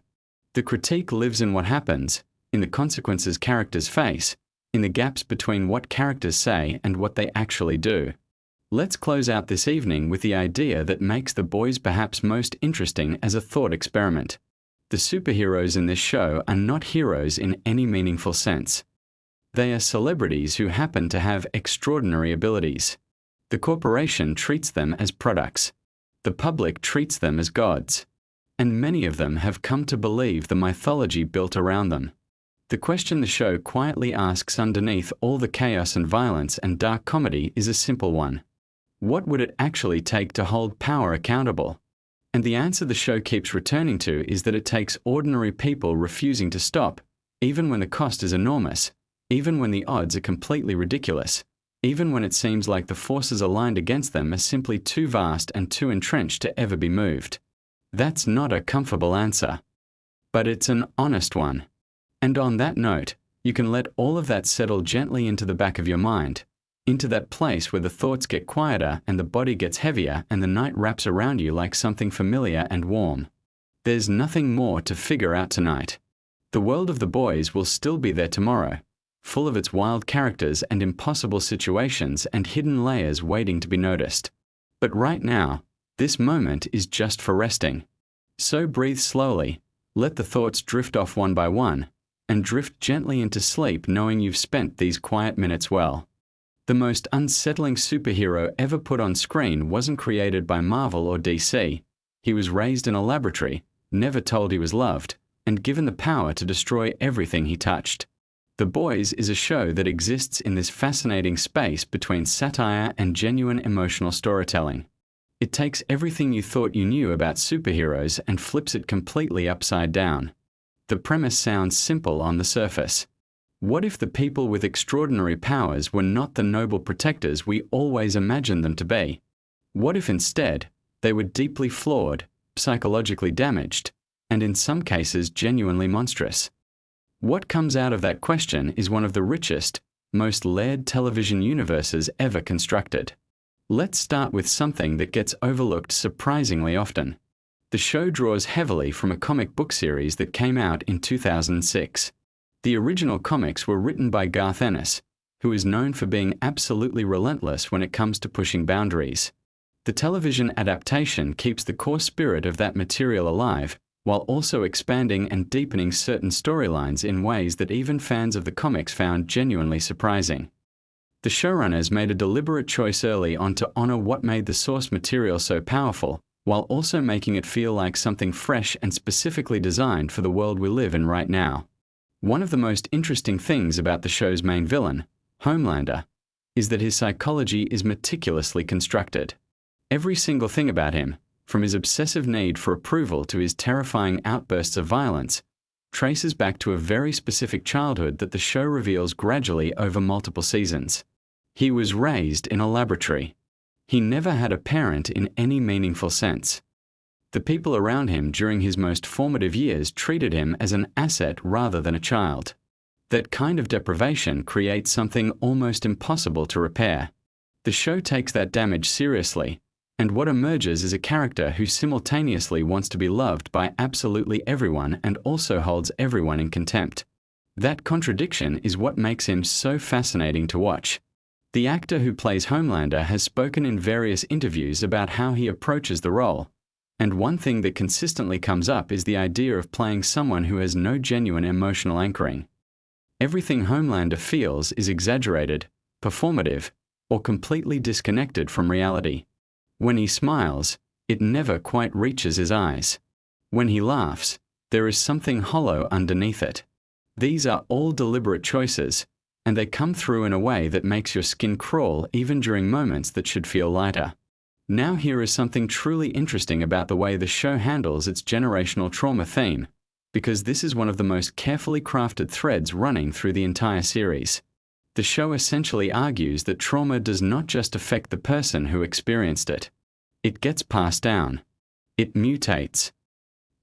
The critique lives in what happens, in the consequences characters face, in the gaps between what characters say and what they actually do. Let's close out this evening with the idea that makes the boys perhaps most interesting as a thought experiment. The superheroes in this show are not heroes in any meaningful sense. They are celebrities who happen to have extraordinary abilities. The corporation treats them as products. The public treats them as gods. And many of them have come to believe the mythology built around them. The question the show quietly asks underneath all the chaos and violence and dark comedy is a simple one. What would it actually take to hold power accountable? And the answer the show keeps returning to is that it takes ordinary people refusing to stop, even when the cost is enormous, even when the odds are completely ridiculous, even when it seems like the forces aligned against them are simply too vast and too entrenched to ever be moved. That's not a comfortable answer. But it's an honest one. And on that note, you can let all of that settle gently into the back of your mind, into that place where the thoughts get quieter and the body gets heavier and the night wraps around you like something familiar and warm. There's nothing more to figure out tonight. The world of the boys will still be there tomorrow, full of its wild characters and impossible situations and hidden layers waiting to be noticed. But right now, this moment is just for resting. So breathe slowly, let the thoughts drift off one by one, and drift gently into sleep knowing you've spent these quiet minutes well. The most unsettling superhero ever put on screen wasn't created by Marvel or DC. He was raised in a laboratory, never told he was loved, and given the power to destroy everything he touched. The Boys is a show that exists in this fascinating space between satire and genuine emotional storytelling. It takes everything you thought you knew about superheroes and flips it completely upside down. The premise sounds simple on the surface. What if the people with extraordinary powers were not the noble protectors we always imagined them to be? What if instead, they were deeply flawed, psychologically damaged, and in some cases genuinely monstrous? What comes out of that question is one of the richest, most layered television universes ever constructed. Let's start with something that gets overlooked surprisingly often. The show draws heavily from a comic book series that came out in 2006. The original comics were written by Garth Ennis, who is known for being absolutely relentless when it comes to pushing boundaries. The television adaptation keeps the core spirit of that material alive, while also expanding and deepening certain storylines in ways that even fans of the comics found genuinely surprising. The showrunners made a deliberate choice early on to honor what made the source material so powerful, while also making it feel like something fresh and specifically designed for the world we live in right now. One of the most interesting things about the show's main villain, Homelander, is that his psychology is meticulously constructed. Every single thing about him, from his obsessive need for approval to his terrifying outbursts of violence, traces back to a very specific childhood that the show reveals gradually over multiple seasons. He was raised in a laboratory. He never had a parent in any meaningful sense. The people around him during his most formative years treated him as an asset rather than a child. That kind of deprivation creates something almost impossible to repair. The show takes that damage seriously, and what emerges is a character who simultaneously wants to be loved by absolutely everyone and also holds everyone in contempt. That contradiction is what makes him so fascinating to watch. The actor who plays Homelander has spoken in various interviews about how he approaches the role, and one thing that consistently comes up is the idea of playing someone who has no genuine emotional anchoring. Everything Homelander feels is exaggerated, performative, or completely disconnected from reality. When he smiles, it never quite reaches his eyes. When he laughs, there is something hollow underneath it. These are all deliberate choices, and they come through in a way that makes your skin crawl even during moments that should feel lighter. Now here is something truly interesting about the way the show handles its generational trauma theme, because this is one of the most carefully crafted threads running through the entire series. The show essentially argues that trauma does not just affect the person who experienced it. It gets passed down. It mutates.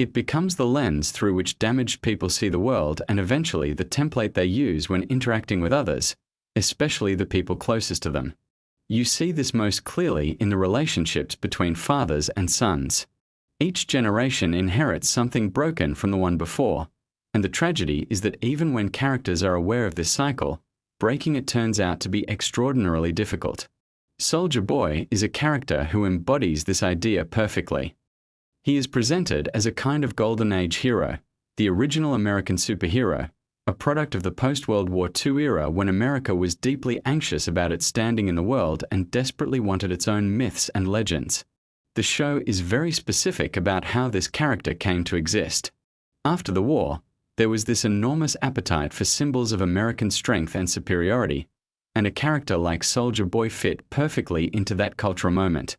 It becomes the lens through which damaged people see the world and eventually the template they use when interacting with others, especially the people closest to them. You see this most clearly in the relationships between fathers and sons. Each generation inherits something broken from the one before, and the tragedy is that even when characters are aware of this cycle, breaking it turns out to be extraordinarily difficult. Soldier Boy is a character who embodies this idea perfectly. He is presented as a kind of Golden Age hero, the original American superhero, a product of the post-World War II era when America was deeply anxious about its standing in the world and desperately wanted its own myths and legends. The show is very specific about how this character came to exist. After the war, there was this enormous appetite for symbols of American strength and superiority, and a character like Soldier Boy fit perfectly into that cultural moment.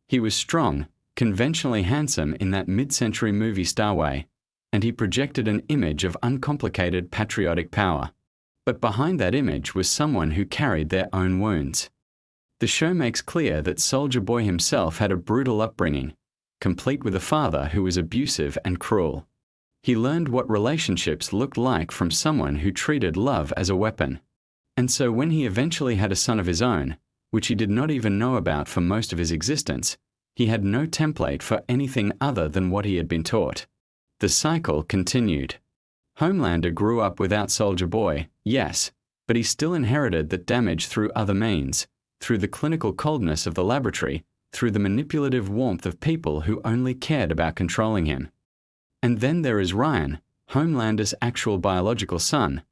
He was strong, conventionally handsome in that mid-century movie star way, and he projected an image of uncomplicated patriotic power. But behind that image was someone who carried their own wounds. The show makes clear that Soldier Boy himself had a brutal upbringing, complete with a father who was abusive and cruel. He learned what relationships looked like from someone who treated love as a weapon. And so when he eventually had a son of his own, which he did not even know about for most of his existence, he had no template for anything other than what he had been taught. The cycle continued. Homelander grew up without Soldier Boy, yes, but he still inherited that damage through other means, through the clinical coldness of the laboratory, through the manipulative warmth of people who only cared about controlling him. And then there is Ryan, Homelander's actual biological son,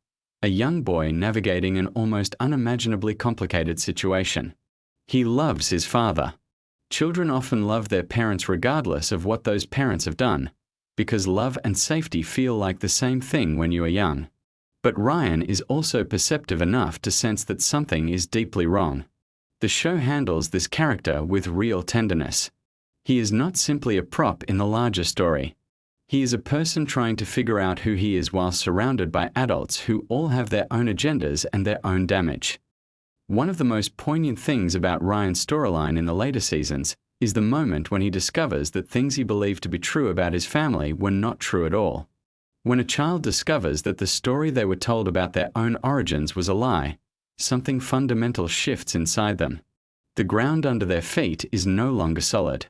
a young boy navigating an almost unimaginably complicated situation. He loves his father. Children often love their parents regardless of what those parents have done, because love and safety feel like the same thing when you are young. But Ryan is also perceptive enough to sense that something is deeply wrong. The show handles this character with real tenderness. He is not simply a prop in the larger story. He is a person trying to figure out who he is while surrounded by adults who all have their own agendas and their own damage. One of the most poignant things about Ryan's storyline in the later seasons is the moment when he discovers that things he believed to be true about his family were not true at all. When a child discovers that the story they were told about their own origins was a lie, something fundamental shifts inside them. The ground under their feet is no longer solid.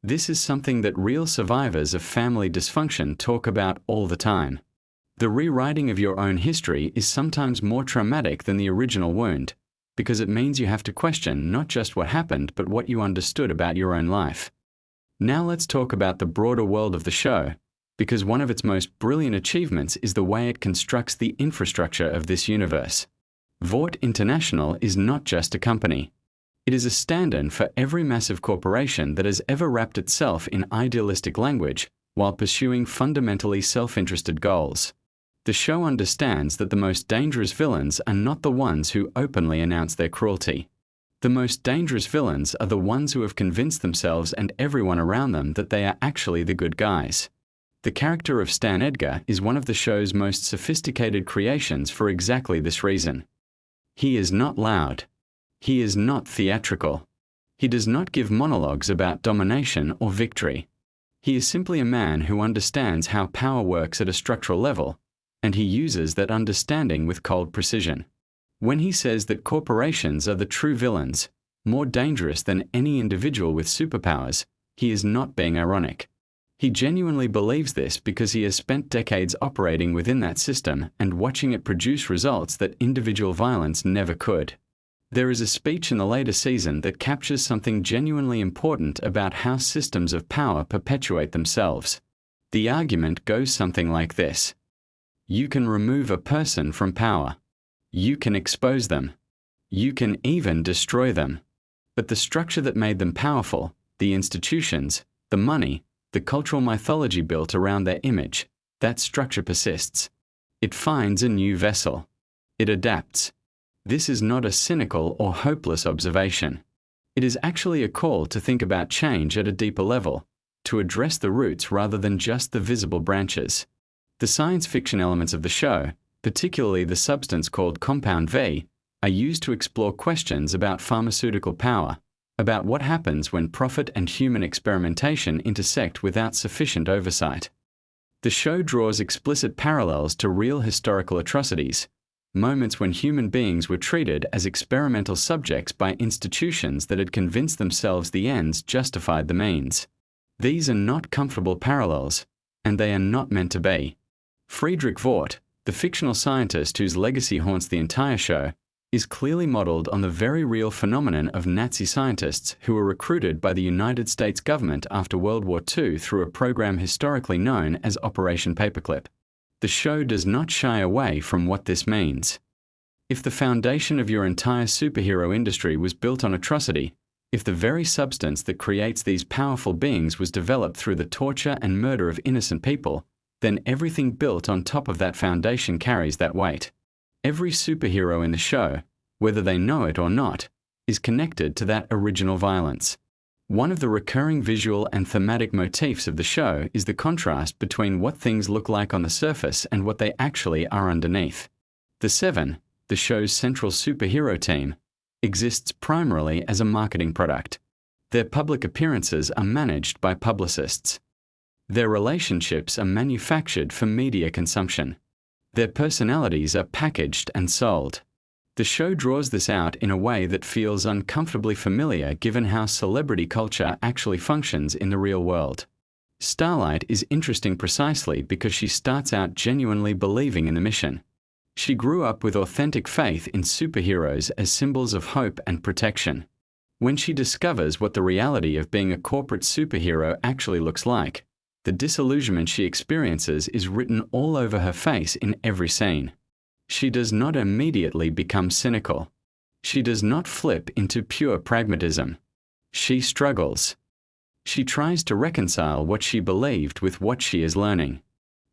This is something that real survivors of family dysfunction talk about all the time. The rewriting of your own history is sometimes more traumatic than the original wound, because it means you have to question not just what happened, but what you understood about your own life. Now let's talk about the broader world of the show, because one of its most brilliant achievements is the way it constructs the infrastructure of this universe. Vought International is not just a company. It is a stand-in for every massive corporation that has ever wrapped itself in idealistic language while pursuing fundamentally self-interested goals. The show understands that the most dangerous villains are not the ones who openly announce their cruelty. The most dangerous villains are the ones who have convinced themselves and everyone around them that they are actually the good guys. The character of Stan Edgar is one of the show's most sophisticated creations for exactly this reason. He is not loud. He is not theatrical. He does not give monologues about domination or victory. He is simply a man who understands how power works at a structural level, and he uses that understanding with cold precision. When he says that corporations are the true villains, more dangerous than any individual with superpowers, he is not being ironic. He genuinely believes this because he has spent decades operating within that system and watching it produce results that individual violence never could. There is a speech in the later season that captures something genuinely important about how systems of power perpetuate themselves. The argument goes something like this. You can remove a person from power. You can expose them. You can even destroy them. But the structure that made them powerful, the institutions, the money, the cultural mythology built around their image, that structure persists. It finds a new vessel. It adapts. This is not a cynical or hopeless observation. It is actually a call to think about change at a deeper level, to address the roots rather than just the visible branches. The science fiction elements of the show, particularly the substance called Compound V, are used to explore questions about pharmaceutical power, about what happens when profit and human experimentation intersect without sufficient oversight. The show draws explicit parallels to real historical atrocities, moments when human beings were treated as experimental subjects by institutions that had convinced themselves the ends justified the means. These are not comfortable parallels, and they are not meant to be. Friedrich Vought, the fictional scientist whose legacy haunts the entire show, is clearly modeled on the very real phenomenon of Nazi scientists who were recruited by the United States government after World War II through a program historically known as Operation Paperclip. The show does not shy away from what this means. If the foundation of your entire superhero industry was built on atrocity, if the very substance that creates these powerful beings was developed through the torture and murder of innocent people, then everything built on top of that foundation carries that weight. Every superhero in the show, whether they know it or not, is connected to that original violence. One of the recurring visual and thematic motifs of the show is the contrast between what things look like on the surface and what they actually are underneath. The Seven, the show's central superhero team, exists primarily as a marketing product. Their public appearances are managed by publicists. Their relationships are manufactured for media consumption. Their personalities are packaged and sold. The show draws this out in a way that feels uncomfortably familiar given how celebrity culture actually functions in the real world. Starlight is interesting precisely because she starts out genuinely believing in the mission. She grew up with authentic faith in superheroes as symbols of hope and protection. When she discovers what the reality of being a corporate superhero actually looks like, the disillusionment she experiences is written all over her face in every scene. She does not immediately become cynical. She does not flip into pure pragmatism. She struggles. She tries to reconcile what she believed with what she is learning.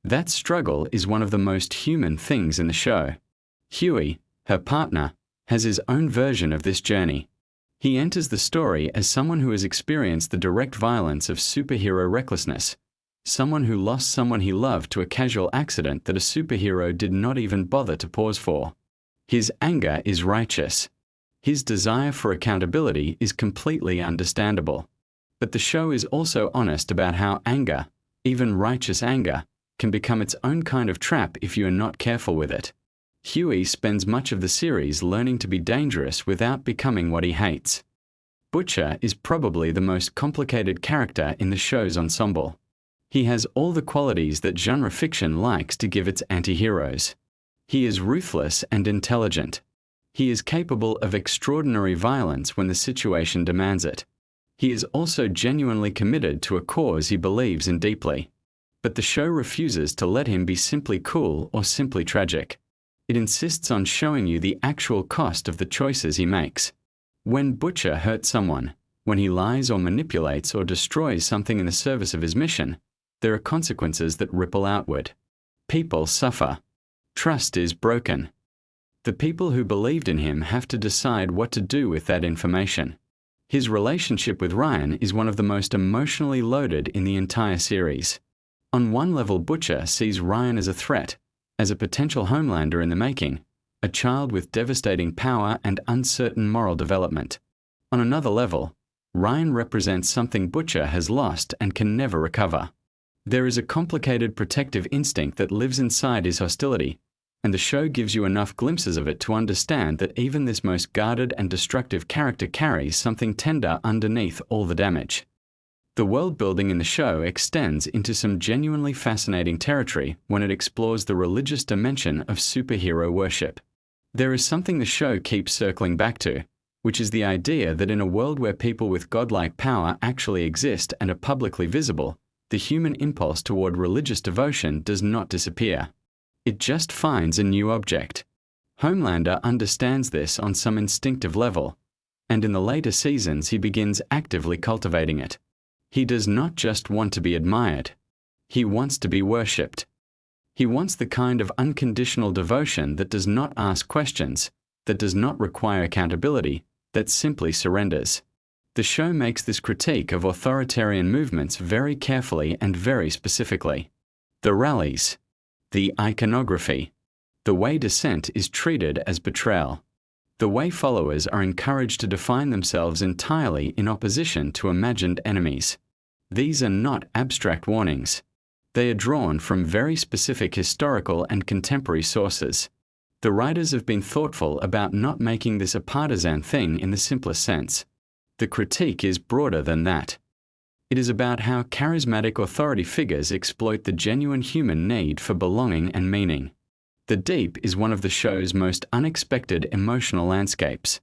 That struggle is one of the most human things in the show. Huey, her partner, has his own version of this journey. He enters the story as someone who has experienced the direct violence of superhero recklessness, someone who lost someone he loved to a casual accident that a superhero did not even bother to pause for. His anger is righteous. His desire for accountability is completely understandable. But the show is also honest about how anger, even righteous anger, can become its own kind of trap if you are not careful with it. Huey spends much of the series learning to be dangerous without becoming what he hates. Butcher is probably the most complicated character in the show's ensemble. He has all the qualities that genre fiction likes to give its anti-heroes. He is ruthless and intelligent. He is capable of extraordinary violence when the situation demands it. He is also genuinely committed to a cause he believes in deeply. But the show refuses to let him be simply cool or simply tragic. It insists on showing you the actual cost of the choices he makes. When Butcher hurts someone, when he lies or manipulates or destroys something in the service of his mission, there are consequences that ripple outward. People suffer. Trust is broken. The people who believed in him have to decide what to do with that information. His relationship with Ryan is one of the most emotionally loaded in the entire series. On one level, Butcher sees Ryan as a threat, as a potential Homelander in the making, a child with devastating power and uncertain moral development. On another level, Ryan represents something Butcher has lost and can never recover. There is a complicated protective instinct that lives inside his hostility, and the show gives you enough glimpses of it to understand that even this most guarded and destructive character carries something tender underneath all the damage. The world building in the show extends into some genuinely fascinating territory when it explores the religious dimension of superhero worship. There is something the show keeps circling back to, which is the idea that in a world where people with godlike power actually exist and are publicly visible, the human impulse toward religious devotion does not disappear. It just finds a new object. Homelander understands this on some instinctive level, and in the later seasons he begins actively cultivating it. He does not just want to be admired. He wants to be worshipped. He wants the kind of unconditional devotion that does not ask questions, that does not require accountability, that simply surrenders. The show makes this critique of authoritarian movements very carefully and very specifically. The rallies, the iconography, the way dissent is treated as betrayal, the way followers are encouraged to define themselves entirely in opposition to imagined enemies. These are not abstract warnings. They are drawn from very specific historical and contemporary sources. The writers have been thoughtful about not making this a partisan thing in the simplest sense. The critique is broader than that. It is about how charismatic authority figures exploit the genuine human need for belonging and meaning. The Deep is one of the show's most unexpected emotional landscapes.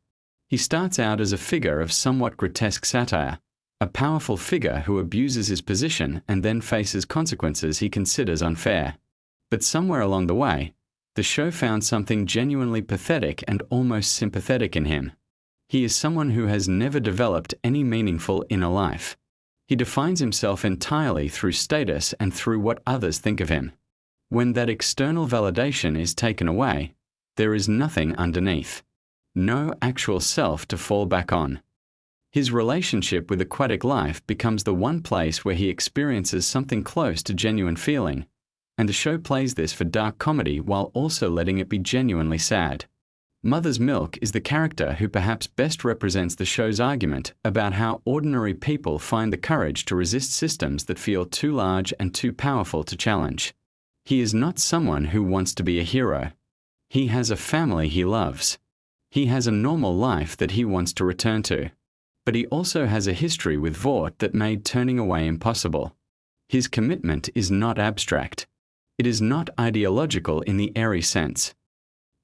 He starts out as a figure of somewhat grotesque satire, a powerful figure who abuses his position and then faces consequences he considers unfair. But somewhere along the way, the show found something genuinely pathetic and almost sympathetic in him. He is someone who has never developed any meaningful inner life. He defines himself entirely through status and through what others think of him. When that external validation is taken away, there is nothing underneath. No actual self to fall back on. His relationship with aquatic life becomes the one place where he experiences something close to genuine feeling, and the show plays this for dark comedy while also letting it be genuinely sad. Mother's Milk is the character who perhaps best represents the show's argument about how ordinary people find the courage to resist systems that feel too large and too powerful to challenge. He is not someone who wants to be a hero. He has a family he loves. He has a normal life that he wants to return to. But he also has a history with Vought that made turning away impossible. His commitment is not abstract. It is not ideological in the airy sense.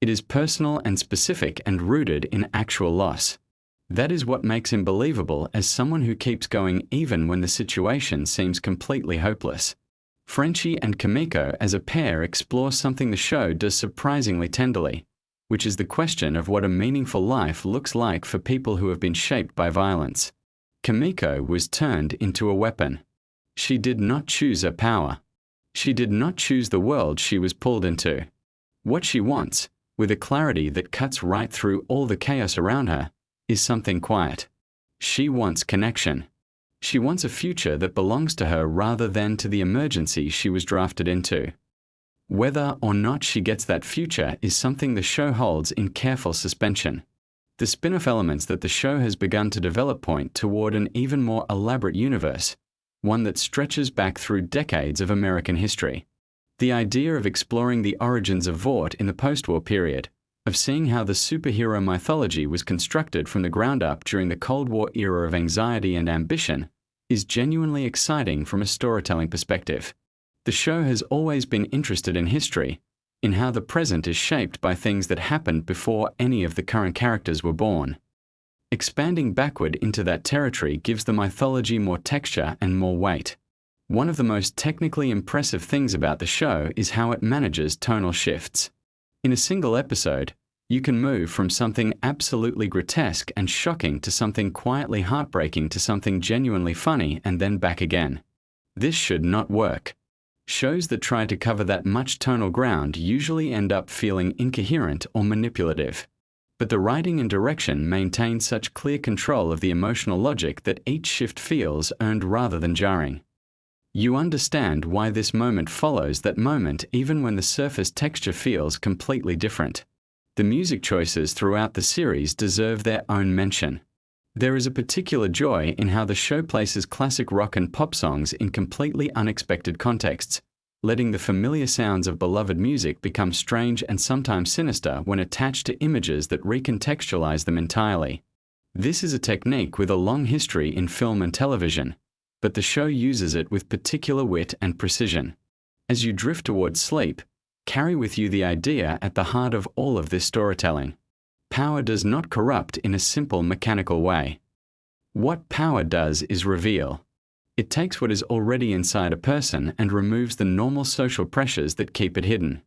It is personal and specific and rooted in actual loss. That is what makes him believable as someone who keeps going even when the situation seems completely hopeless. Frenchie and Kimiko as a pair explore something the show does surprisingly tenderly, which is the question of what a meaningful life looks like for people who have been shaped by violence. Kimiko was turned into a weapon. She did not choose her power. She did not choose the world she was pulled into. What she wants, with a clarity that cuts right through all the chaos around her, is something quiet. She wants connection. She wants a future that belongs to her rather than to the emergency she was drafted into. Whether or not she gets that future is something the show holds in careful suspension. The spin-off elements that the show has begun to develop point toward an even more elaborate universe, one that stretches back through decades of American history. The idea of exploring the origins of Vought in the post-war period, of seeing how the superhero mythology was constructed from the ground up during the Cold War era of anxiety and ambition, is genuinely exciting from a storytelling perspective. The show has always been interested in history, in how the present is shaped by things that happened before any of the current characters were born. Expanding backward into that territory gives the mythology more texture and more weight. One of the most technically impressive things about the show is how it manages tonal shifts. In a single episode, you can move from something absolutely grotesque and shocking to something quietly heartbreaking to something genuinely funny and then back again. This should not work. Shows that try to cover that much tonal ground usually end up feeling incoherent or manipulative. But the writing and direction maintain such clear control of the emotional logic that each shift feels earned rather than jarring. You understand why this moment follows that moment even when the surface texture feels completely different. The music choices throughout the series deserve their own mention. There is a particular joy in how the show places classic rock and pop songs in completely unexpected contexts, letting the familiar sounds of beloved music become strange and sometimes sinister when attached to images that recontextualize them entirely. This is a technique with a long history in film and television, but the show uses it with particular wit and precision. As you drift towards sleep, carry with you the idea at the heart of all of this storytelling. Power does not corrupt in a simple mechanical way. What power does is reveal. It takes what is already inside a person and removes the normal social pressures that keep it hidden.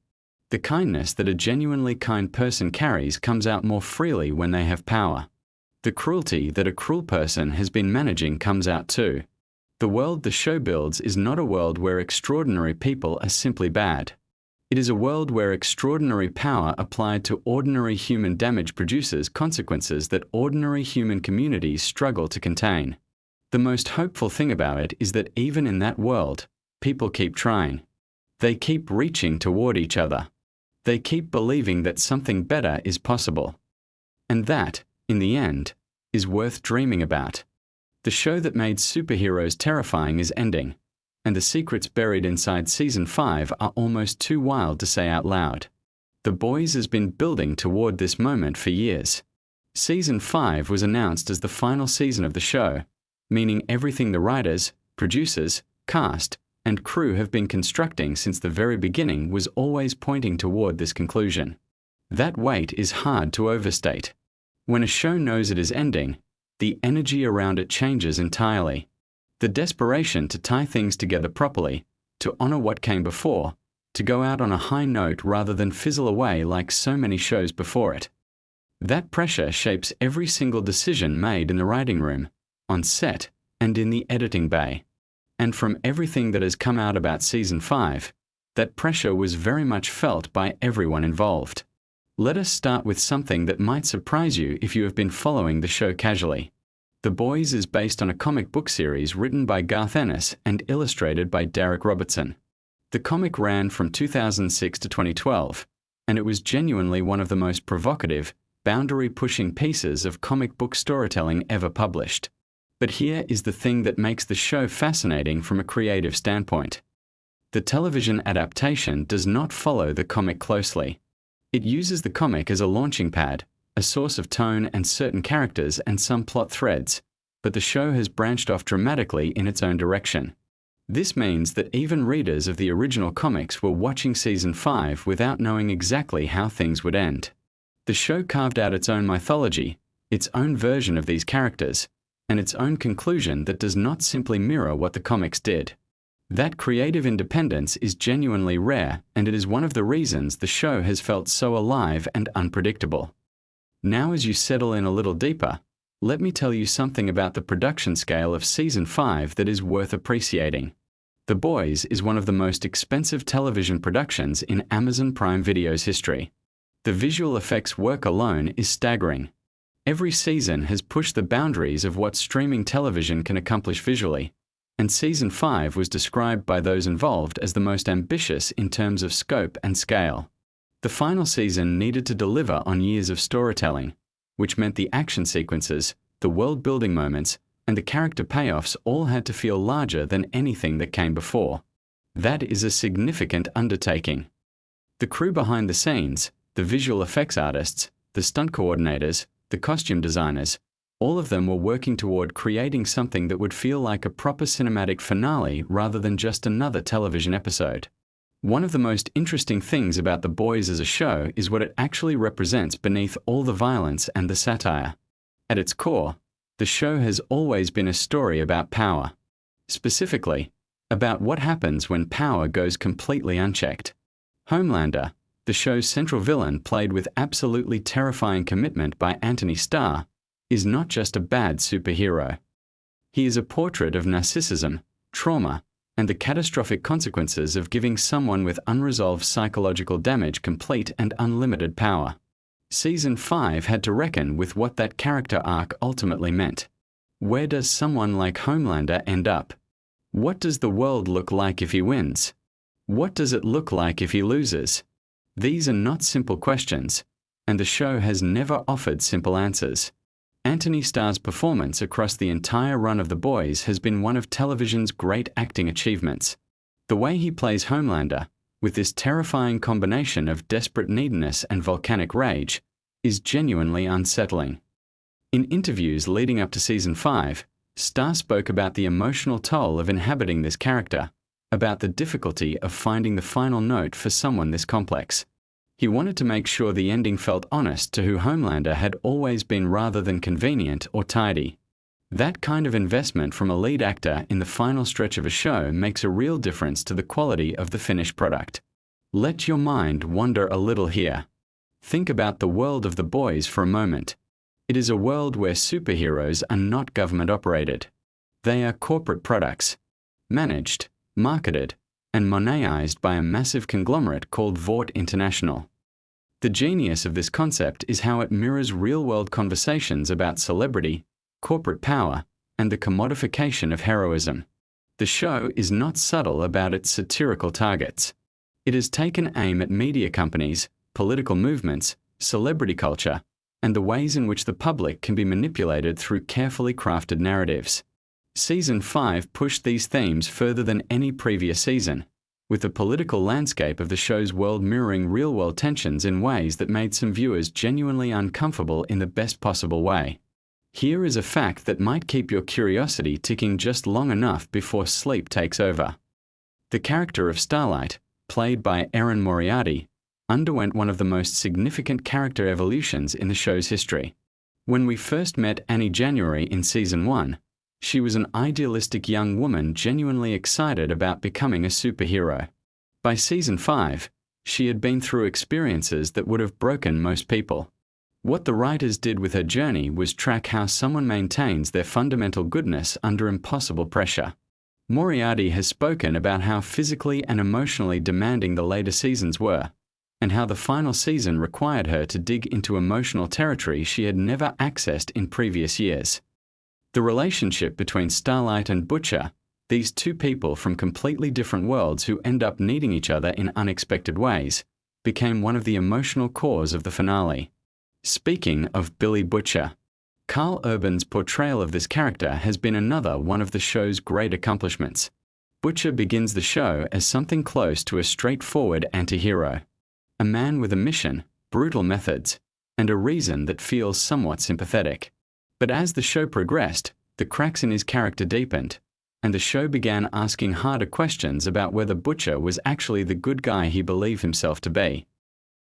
The kindness that a genuinely kind person carries comes out more freely when they have power. The cruelty that a cruel person has been managing comes out too. The world the show builds is not a world where extraordinary people are simply bad. It is a world where extraordinary power applied to ordinary human damage produces consequences that ordinary human communities struggle to contain. The most hopeful thing about it is that even in that world, people keep trying. They keep reaching toward each other. They keep believing that something better is possible. And that, in the end, is worth dreaming about. The show that made superheroes terrifying is ending, and the secrets buried inside Season 5 are almost too wild to say out loud. The Boys has been building toward this moment for years. Season 5 was announced as the final season of the show, meaning everything the writers, producers, cast, and crew have been constructing since the very beginning was always pointing toward this conclusion. That weight is hard to overstate. When a show knows it is ending, the energy around it changes entirely. The desperation to tie things together properly, to honor what came before, to go out on a high note rather than fizzle away like so many shows before it. That pressure shapes every single decision made in the writing room, on set, and in the editing bay. And from everything that has come out about Season 5, that pressure was very much felt by everyone involved. Let us start with something that might surprise you if you have been following the show casually. The Boys is based on a comic book series written by Garth Ennis and illustrated by Derek Robertson. The comic ran from 2006 to 2012, and it was genuinely one of the most provocative, boundary-pushing pieces of comic book storytelling ever published. But here is the thing that makes the show fascinating from a creative standpoint. The television adaptation does not follow the comic closely. It uses the comic as a launching pad, a source of tone and certain characters and some plot threads, but the show has branched off dramatically in its own direction. This means that even readers of the original comics were watching Season 5 without knowing exactly how things would end. The show carved out its own mythology, its own version of these characters, and its own conclusion that does not simply mirror what the comics did. That creative independence is genuinely rare, and it is one of the reasons the show has felt so alive and unpredictable. Now, as you settle in a little deeper, let me tell you something about the production scale of Season 5 that is worth appreciating. The Boys is one of the most expensive television productions in Amazon Prime Video's history. The visual effects work alone is staggering. Every season has pushed the boundaries of what streaming television can accomplish visually, and Season 5 was described by those involved as the most ambitious in terms of scope and scale. The final season needed to deliver on years of storytelling, which meant the action sequences, the world-building moments, and the character payoffs all had to feel larger than anything that came before. That is a significant undertaking. The crew behind the scenes, the visual effects artists, the stunt coordinators, the costume designers, all of them were working toward creating something that would feel like a proper cinematic finale rather than just another television episode. One of the most interesting things about The Boys as a show is what it actually represents beneath all the violence and the satire. At its core, the show has always been a story about power. Specifically, about what happens when power goes completely unchecked. Homelander, the show's central villain played with absolutely terrifying commitment by Anthony Starr, is not just a bad superhero. He is a portrait of narcissism, trauma, and the catastrophic consequences of giving someone with unresolved psychological damage complete and unlimited power. Season 5 had to reckon with what that character arc ultimately meant. Where does someone like Homelander end up? What does the world look like if he wins? What does it look like if he loses? These are not simple questions, and the show has never offered simple answers. Anthony Starr's performance across the entire run of The Boys has been one of television's great acting achievements. The way he plays Homelander, with this terrifying combination of desperate neediness and volcanic rage, is genuinely unsettling. In interviews leading up to Season 5, Starr spoke about the emotional toll of inhabiting this character, about the difficulty of finding the final note for someone this complex. He wanted to make sure the ending felt honest to who Homelander had always been rather than convenient or tidy. That kind of investment from a lead actor in the final stretch of a show makes a real difference to the quality of the finished product. Let your mind wander a little here. Think about the world of The Boys for a moment. It is a world where superheroes are not government operated. They are corporate products, managed, marketed, and monetized by a massive conglomerate called Vought International. The genius of this concept is how it mirrors real-world conversations about celebrity, corporate power, and the commodification of heroism. The show is not subtle about its satirical targets. It has taken aim at media companies, political movements, celebrity culture, and the ways in which the public can be manipulated through carefully crafted narratives. Season 5 pushed these themes further than any previous season, with the political landscape of the show's world mirroring real-world tensions in ways that made some viewers genuinely uncomfortable in the best possible way. Here is a fact that might keep your curiosity ticking just long enough before sleep takes over. The character of Starlight, played by Erin Moriarty, underwent one of the most significant character evolutions in the show's history. When we first met Annie January in Season 1, she was an idealistic young woman genuinely excited about becoming a superhero. By Season 5, she had been through experiences that would have broken most people. What the writers did with her journey was track how someone maintains their fundamental goodness under impossible pressure. Moriarty has spoken about how physically and emotionally demanding the later seasons were, and how the final season required her to dig into emotional territory she had never accessed in previous years. The relationship between Starlight and Butcher, these two people from completely different worlds who end up needing each other in unexpected ways, became one of the emotional cores of the finale. Speaking of Billy Butcher, Karl Urban's portrayal of this character has been another one of the show's great accomplishments. Butcher begins the show as something close to a straightforward anti-hero. A man with a mission, brutal methods, and a reason that feels somewhat sympathetic. But as the show progressed, the cracks in his character deepened, and the show began asking harder questions about whether Butcher was actually the good guy he believed himself to be.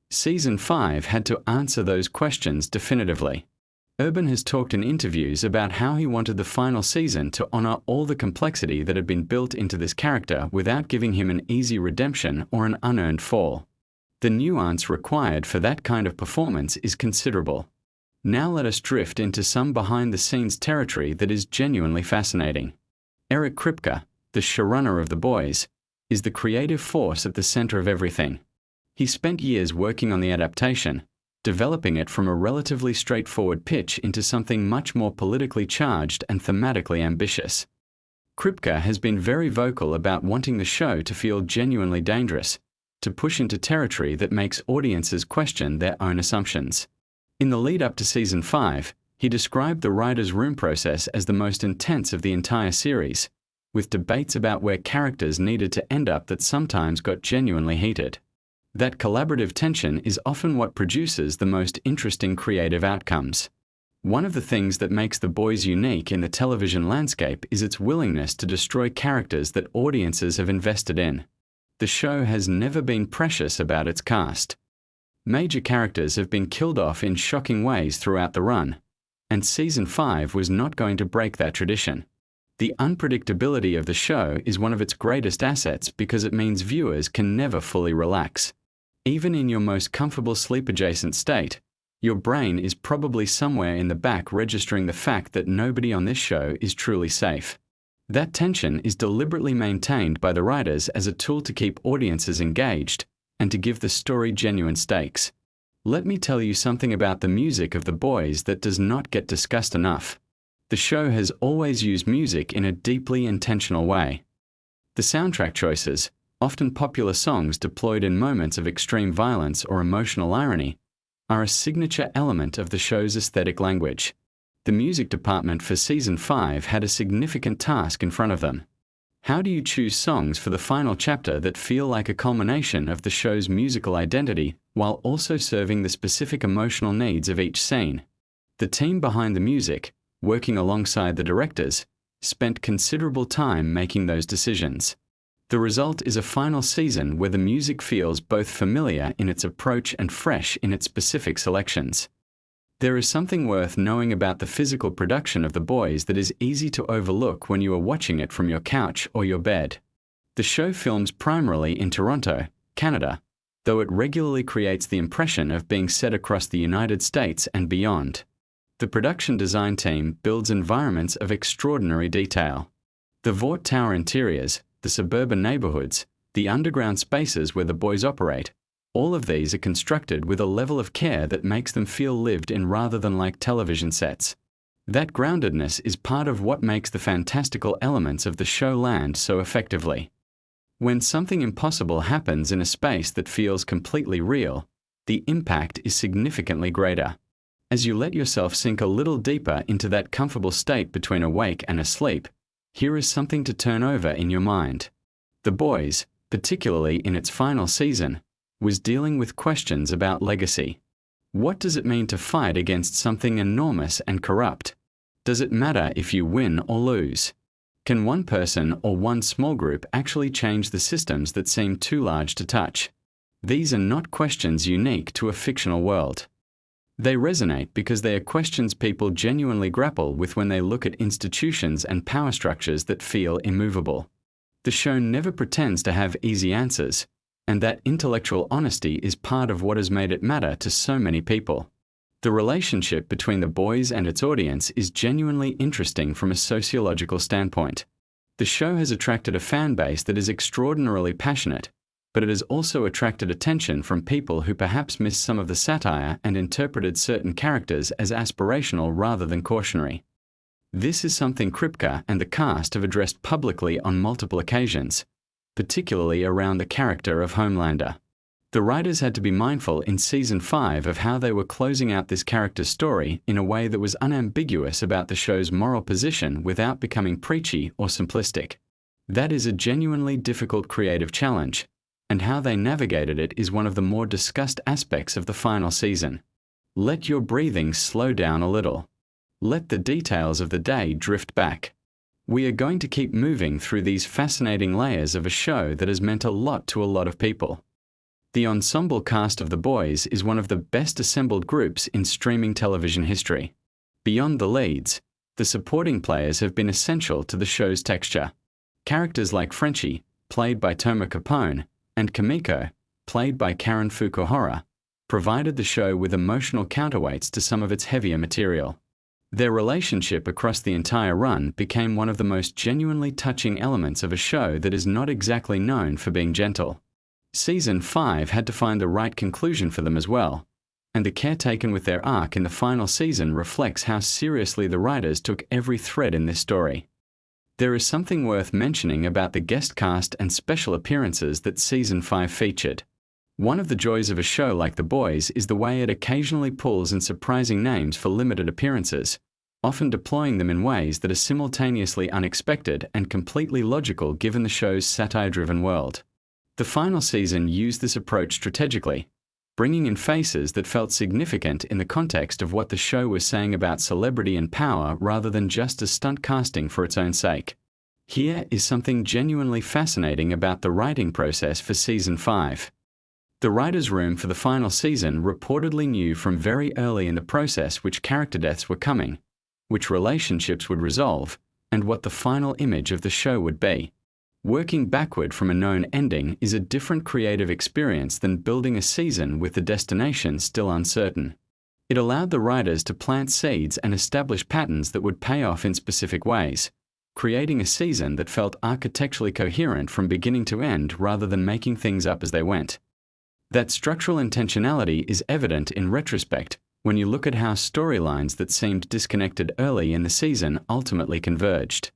Season 5 had to answer those questions definitively. Urban has talked in interviews about how he wanted the final season to honor all the complexity that had been built into this character without giving him an easy redemption or an unearned fall. The nuance required for that kind of performance is considerable. Now let us drift into some behind-the-scenes territory that is genuinely fascinating. Eric Kripke, the showrunner of The Boys, is the creative force at the center of everything. He spent years working on the adaptation, developing it from a relatively straightforward pitch into something much more politically charged and thematically ambitious. Kripke has been very vocal about wanting the show to feel genuinely dangerous, to push into territory that makes audiences question their own assumptions. In the lead-up to Season 5, he described the writer's room process as the most intense of the entire series, with debates about where characters needed to end up that sometimes got genuinely heated. That collaborative tension is often what produces the most interesting creative outcomes. One of the things that makes The Boys unique in the television landscape is its willingness to destroy characters that audiences have invested in. The show has never been precious about its cast. Major characters have been killed off in shocking ways throughout the run, and Season 5 was not going to break that tradition. The unpredictability of the show is one of its greatest assets because it means viewers can never fully relax. Even in your most comfortable sleep-adjacent state, your brain is probably somewhere in the back registering the fact that nobody on this show is truly safe. That tension is deliberately maintained by the writers as a tool to keep audiences engaged and to give the story genuine stakes. Let me tell you something about the music of The Boys that does not get discussed enough. The show has always used music in a deeply intentional way. The soundtrack choices, often popular songs deployed in moments of extreme violence or emotional irony, are a signature element of the show's aesthetic language. The music department for Season 5 had a significant task in front of them. How do you choose songs for the final chapter that feel like a culmination of the show's musical identity while also serving the specific emotional needs of each scene? The team behind the music, working alongside the directors, spent considerable time making those decisions. The result is a final season where the music feels both familiar in its approach and fresh in its specific selections. There is something worth knowing about the physical production of The Boys that is easy to overlook when you are watching it from your couch or your bed. The show films primarily in Toronto, Canada, though it regularly creates the impression of being set across the United States and beyond. The production design team builds environments of extraordinary detail. The Vought Tower interiors, the suburban neighborhoods, the underground spaces where the boys operate, all of these are constructed with a level of care that makes them feel lived in rather than like television sets. That groundedness is part of what makes the fantastical elements of the show land so effectively. When something impossible happens in a space that feels completely real, the impact is significantly greater. As you let yourself sink a little deeper into that comfortable state between awake and asleep, here is something to turn over in your mind. The Boys, particularly in its final season, was dealing with questions about legacy. What does it mean to fight against something enormous and corrupt? Does it matter if you win or lose? Can one person or one small group actually change the systems that seem too large to touch? These are not questions unique to a fictional world. They resonate because they are questions people genuinely grapple with when they look at institutions and power structures that feel immovable. The show never pretends to have easy answers, and that intellectual honesty is part of what has made it matter to so many people. The relationship between the boys and its audience is genuinely interesting from a sociological standpoint. The show has attracted a fan base that is extraordinarily passionate, but it has also attracted attention from people who perhaps missed some of the satire and interpreted certain characters as aspirational rather than cautionary. This is something Kripke and the cast have addressed publicly on multiple occasions, particularly around the character of Homelander. The writers had to be mindful in Season 5 of how they were closing out this character's story in a way that was unambiguous about the show's moral position without becoming preachy or simplistic. That is a genuinely difficult creative challenge, and how they navigated it is one of the more discussed aspects of the final season. Let your breathing slow down a little. Let the details of the day drift back. We are going to keep moving through these fascinating layers of a show that has meant a lot to a lot of people. The ensemble cast of The Boys is one of the best assembled groups in streaming television history. Beyond the leads, the supporting players have been essential to the show's texture. Characters like Frenchie, played by Toma Capone, and Kimiko, played by Karen Fukuhara, provided the show with emotional counterweights to some of its heavier material. Their relationship across the entire run became one of the most genuinely touching elements of a show that is not exactly known for being gentle. Season 5 had to find the right conclusion for them as well, and the care taken with their arc in the final season reflects how seriously the writers took every thread in this story. There is something worth mentioning about the guest cast and special appearances that Season 5 featured. One of the joys of a show like The Boys is the way it occasionally pulls in surprising names for limited appearances, often deploying them in ways that are simultaneously unexpected and completely logical given the show's satire-driven world. The final season used this approach strategically, bringing in faces that felt significant in the context of what the show was saying about celebrity and power rather than just as stunt casting for its own sake. Here is something genuinely fascinating about the writing process for Season 5. The writers' room for the final season reportedly knew from very early in the process which character deaths were coming, which relationships would resolve, and what the final image of the show would be. Working backward from a known ending is a different creative experience than building a season with the destination still uncertain. It allowed the writers to plant seeds and establish patterns that would pay off in specific ways, creating a season that felt architecturally coherent from beginning to end rather than making things up as they went. That structural intentionality is evident in retrospect when you look at how storylines that seemed disconnected early in the season ultimately converged.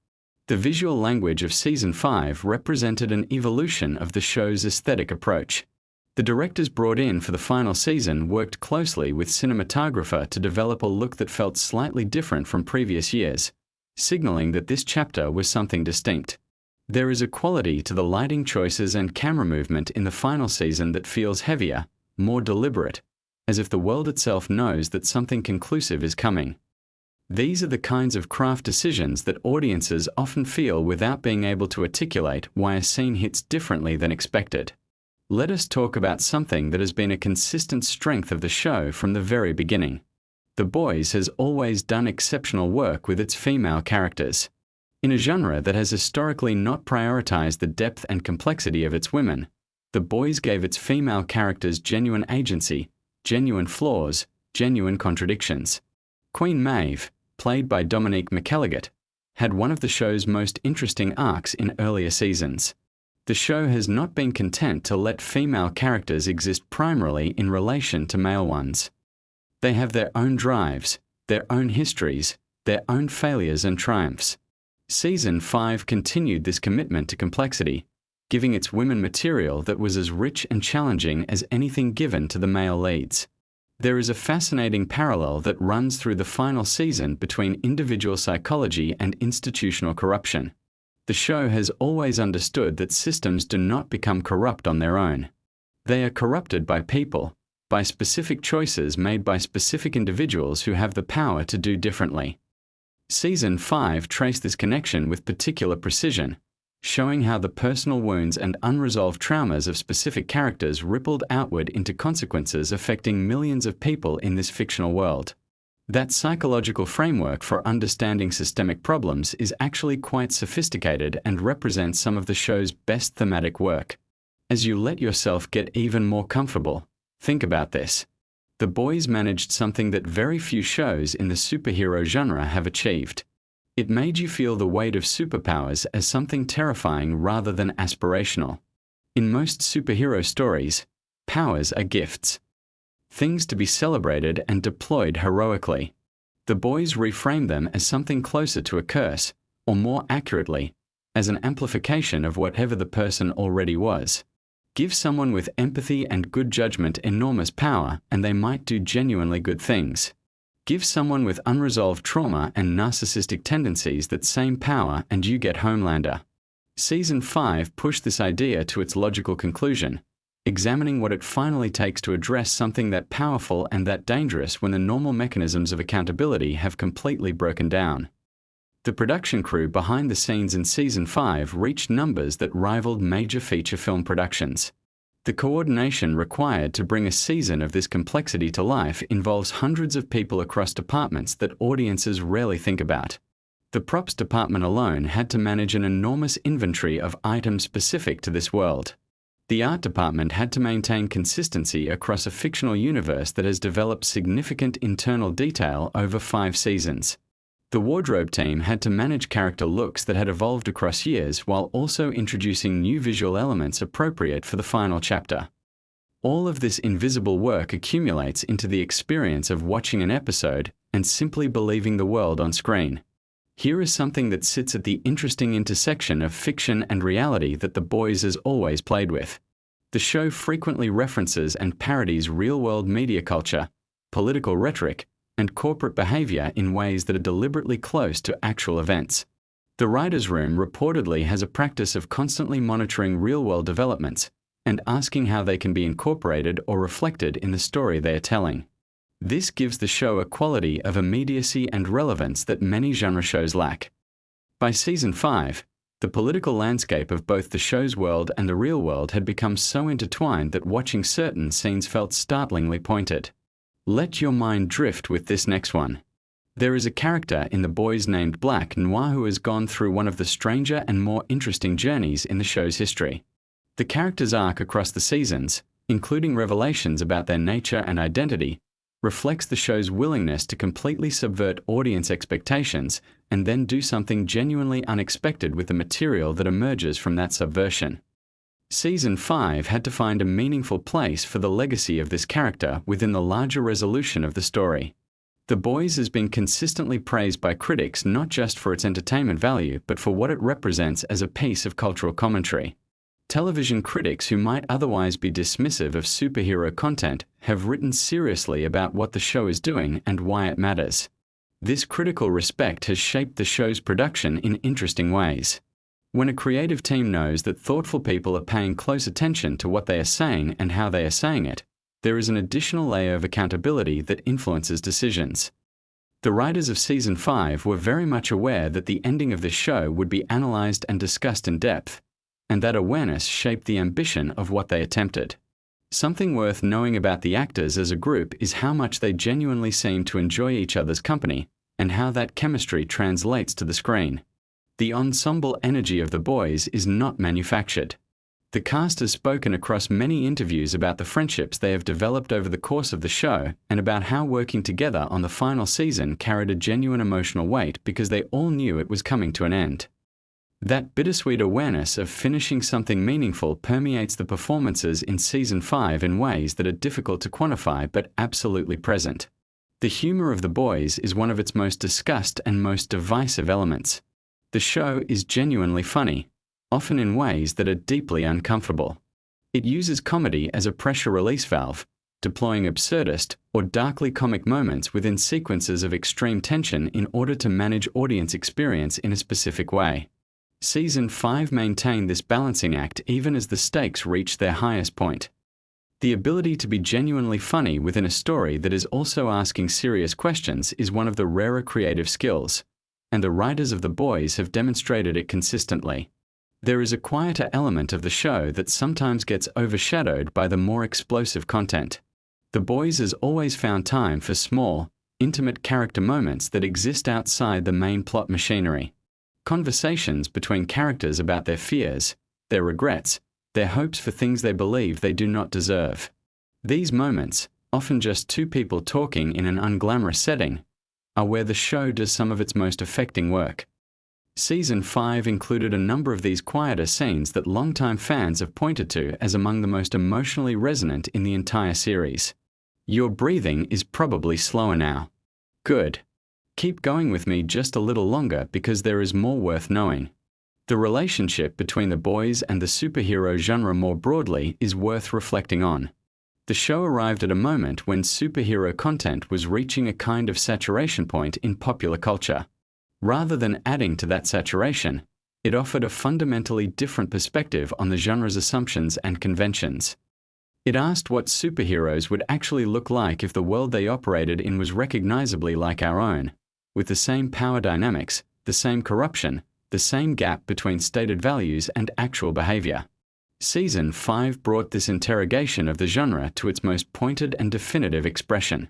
The visual language of Season 5 represented an evolution of the show's aesthetic approach. The directors brought in for the final season worked closely with cinematographer to develop a look that felt slightly different from previous years, signaling that this chapter was something distinct. There is a quality to the lighting choices and camera movement in the final season that feels heavier, more deliberate, as if the world itself knows that something conclusive is coming. These are the kinds of craft decisions that audiences often feel without being able to articulate why a scene hits differently than expected. Let us talk about something that has been a consistent strength of the show from the very beginning. The Boys has always done exceptional work with its female characters. In a genre that has historically not prioritized the depth and complexity of its women, The Boys gave its female characters genuine agency, genuine flaws, genuine contradictions. Queen Maeve, played by Dominique McElligott, had one of the show's most interesting arcs in earlier seasons. The show has not been content to let female characters exist primarily in relation to male ones. They have their own drives, their own histories, their own failures and triumphs. Season 5 continued this commitment to complexity, giving its women material that was as rich and challenging as anything given to the male leads. There is a fascinating parallel that runs through the final season between individual psychology and institutional corruption. The show has always understood that systems do not become corrupt on their own. They are corrupted by people, by specific choices made by specific individuals who have the power to do differently. Season 5 traced this connection with particular precision, showing how the personal wounds and unresolved traumas of specific characters rippled outward into consequences affecting millions of people in this fictional world. That psychological framework for understanding systemic problems is actually quite sophisticated and represents some of the show's best thematic work. As you let yourself get even more comfortable, think about this. The Boys managed something that very few shows in the superhero genre have achieved. It made you feel the weight of superpowers as something terrifying rather than aspirational. In most superhero stories, powers are gifts, things to be celebrated and deployed heroically. The Boys reframe them as something closer to a curse, or more accurately, as an amplification of whatever the person already was. Give someone with empathy and good judgment enormous power, and they might do genuinely good things. Give someone with unresolved trauma and narcissistic tendencies that same power, and you get Homelander. Season 5 pushed this idea to its logical conclusion, examining what it finally takes to address something that powerful and that dangerous when the normal mechanisms of accountability have completely broken down. The production crew behind the scenes in Season 5 reached numbers that rivaled major feature film productions. The coordination required to bring a season of this complexity to life involves hundreds of people across departments that audiences rarely think about. The props department alone had to manage an enormous inventory of items specific to this world. The art department had to maintain consistency across a fictional universe that has developed significant internal detail over 5 seasons. The wardrobe team had to manage character looks that had evolved across years while also introducing new visual elements appropriate for the final chapter. All of this invisible work accumulates into the experience of watching an episode and simply believing the world on screen. Here is something that sits at the interesting intersection of fiction and reality that The Boys has always played with. The show frequently references and parodies real-world media culture, political rhetoric, and corporate behavior in ways that are deliberately close to actual events. The writer's room reportedly has a practice of constantly monitoring real-world developments and asking how they can be incorporated or reflected in the story they are telling. This gives the show a quality of immediacy and relevance that many genre shows lack. By Season 5, the political landscape of both the show's world and the real world had become so intertwined that watching certain scenes felt startlingly pointed. Let your mind drift with this next one. There is a character in The Boys named Black Noir who has gone through one of the stranger and more interesting journeys in the show's history. The character's arc across the seasons, including revelations about their nature and identity, reflects the show's willingness to completely subvert audience expectations and then do something genuinely unexpected with the material that emerges from that subversion. Season 5 had to find a meaningful place for the legacy of this character within the larger resolution of the story. The Boys has been consistently praised by critics not just for its entertainment value but for what it represents as a piece of cultural commentary. Television critics who might otherwise be dismissive of superhero content have written seriously about what the show is doing and why it matters. This critical respect has shaped the show's production in interesting ways. When a creative team knows that thoughtful people are paying close attention to what they are saying and how they are saying it, there is an additional layer of accountability that influences decisions. The writers of Season 5 were very much aware that the ending of this show would be analyzed and discussed in depth, and that awareness shaped the ambition of what they attempted. Something worth knowing about the actors as a group is how much they genuinely seem to enjoy each other's company and how that chemistry translates to the screen. The ensemble energy of The Boys is not manufactured. The cast has spoken across many interviews about the friendships they have developed over the course of the show and about how working together on the final season carried a genuine emotional weight because they all knew it was coming to an end. That bittersweet awareness of finishing something meaningful permeates the performances in Season 5 in ways that are difficult to quantify but absolutely present. The humor of The Boys is one of its most discussed and most divisive elements. The show is genuinely funny, often in ways that are deeply uncomfortable. It uses comedy as a pressure release valve, deploying absurdist or darkly comic moments within sequences of extreme tension in order to manage audience experience in a specific way. Season 5 maintained this balancing act even as the stakes reached their highest point. The ability to be genuinely funny within a story that is also asking serious questions is one of the rarer creative skills, and the writers of The Boys have demonstrated it consistently. There is a quieter element of the show that sometimes gets overshadowed by the more explosive content. The Boys has always found time for small, intimate character moments that exist outside the main plot machinery. Conversations between characters about their fears, their regrets, their hopes for things they believe they do not deserve. These moments, often just two people talking in an unglamorous setting, are where the show does some of its most affecting work. Season 5 included a number of these quieter scenes that longtime fans have pointed to as among the most emotionally resonant in the entire series. Your breathing is probably slower now. Good. Keep going with me just a little longer because there is more worth knowing. The relationship between the boys and the superhero genre more broadly is worth reflecting on. The show arrived at a moment when superhero content was reaching a kind of saturation point in popular culture. Rather than adding to that saturation, it offered a fundamentally different perspective on the genre's assumptions and conventions. It asked what superheroes would actually look like if the world they operated in was recognizably like our own, with the same power dynamics, the same corruption, the same gap between stated values and actual behavior. Season 5 brought this interrogation of the genre to its most pointed and definitive expression.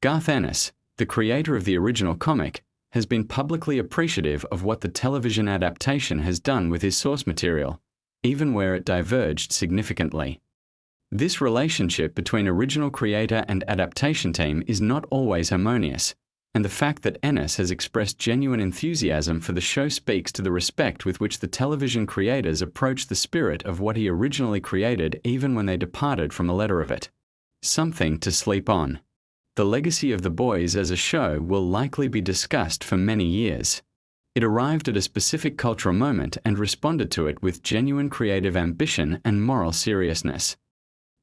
Garth Ennis, the creator of the original comic, has been publicly appreciative of what the television adaptation has done with his source material, even where it diverged significantly. This relationship between original creator and adaptation team is not always harmonious, and the fact that Ennis has expressed genuine enthusiasm for the show speaks to the respect with which the television creators approached the spirit of what he originally created even when they departed from a letter of it. Something to sleep on. The legacy of The Boys as a show will likely be discussed for many years. It arrived at a specific cultural moment and responded to it with genuine creative ambition and moral seriousness.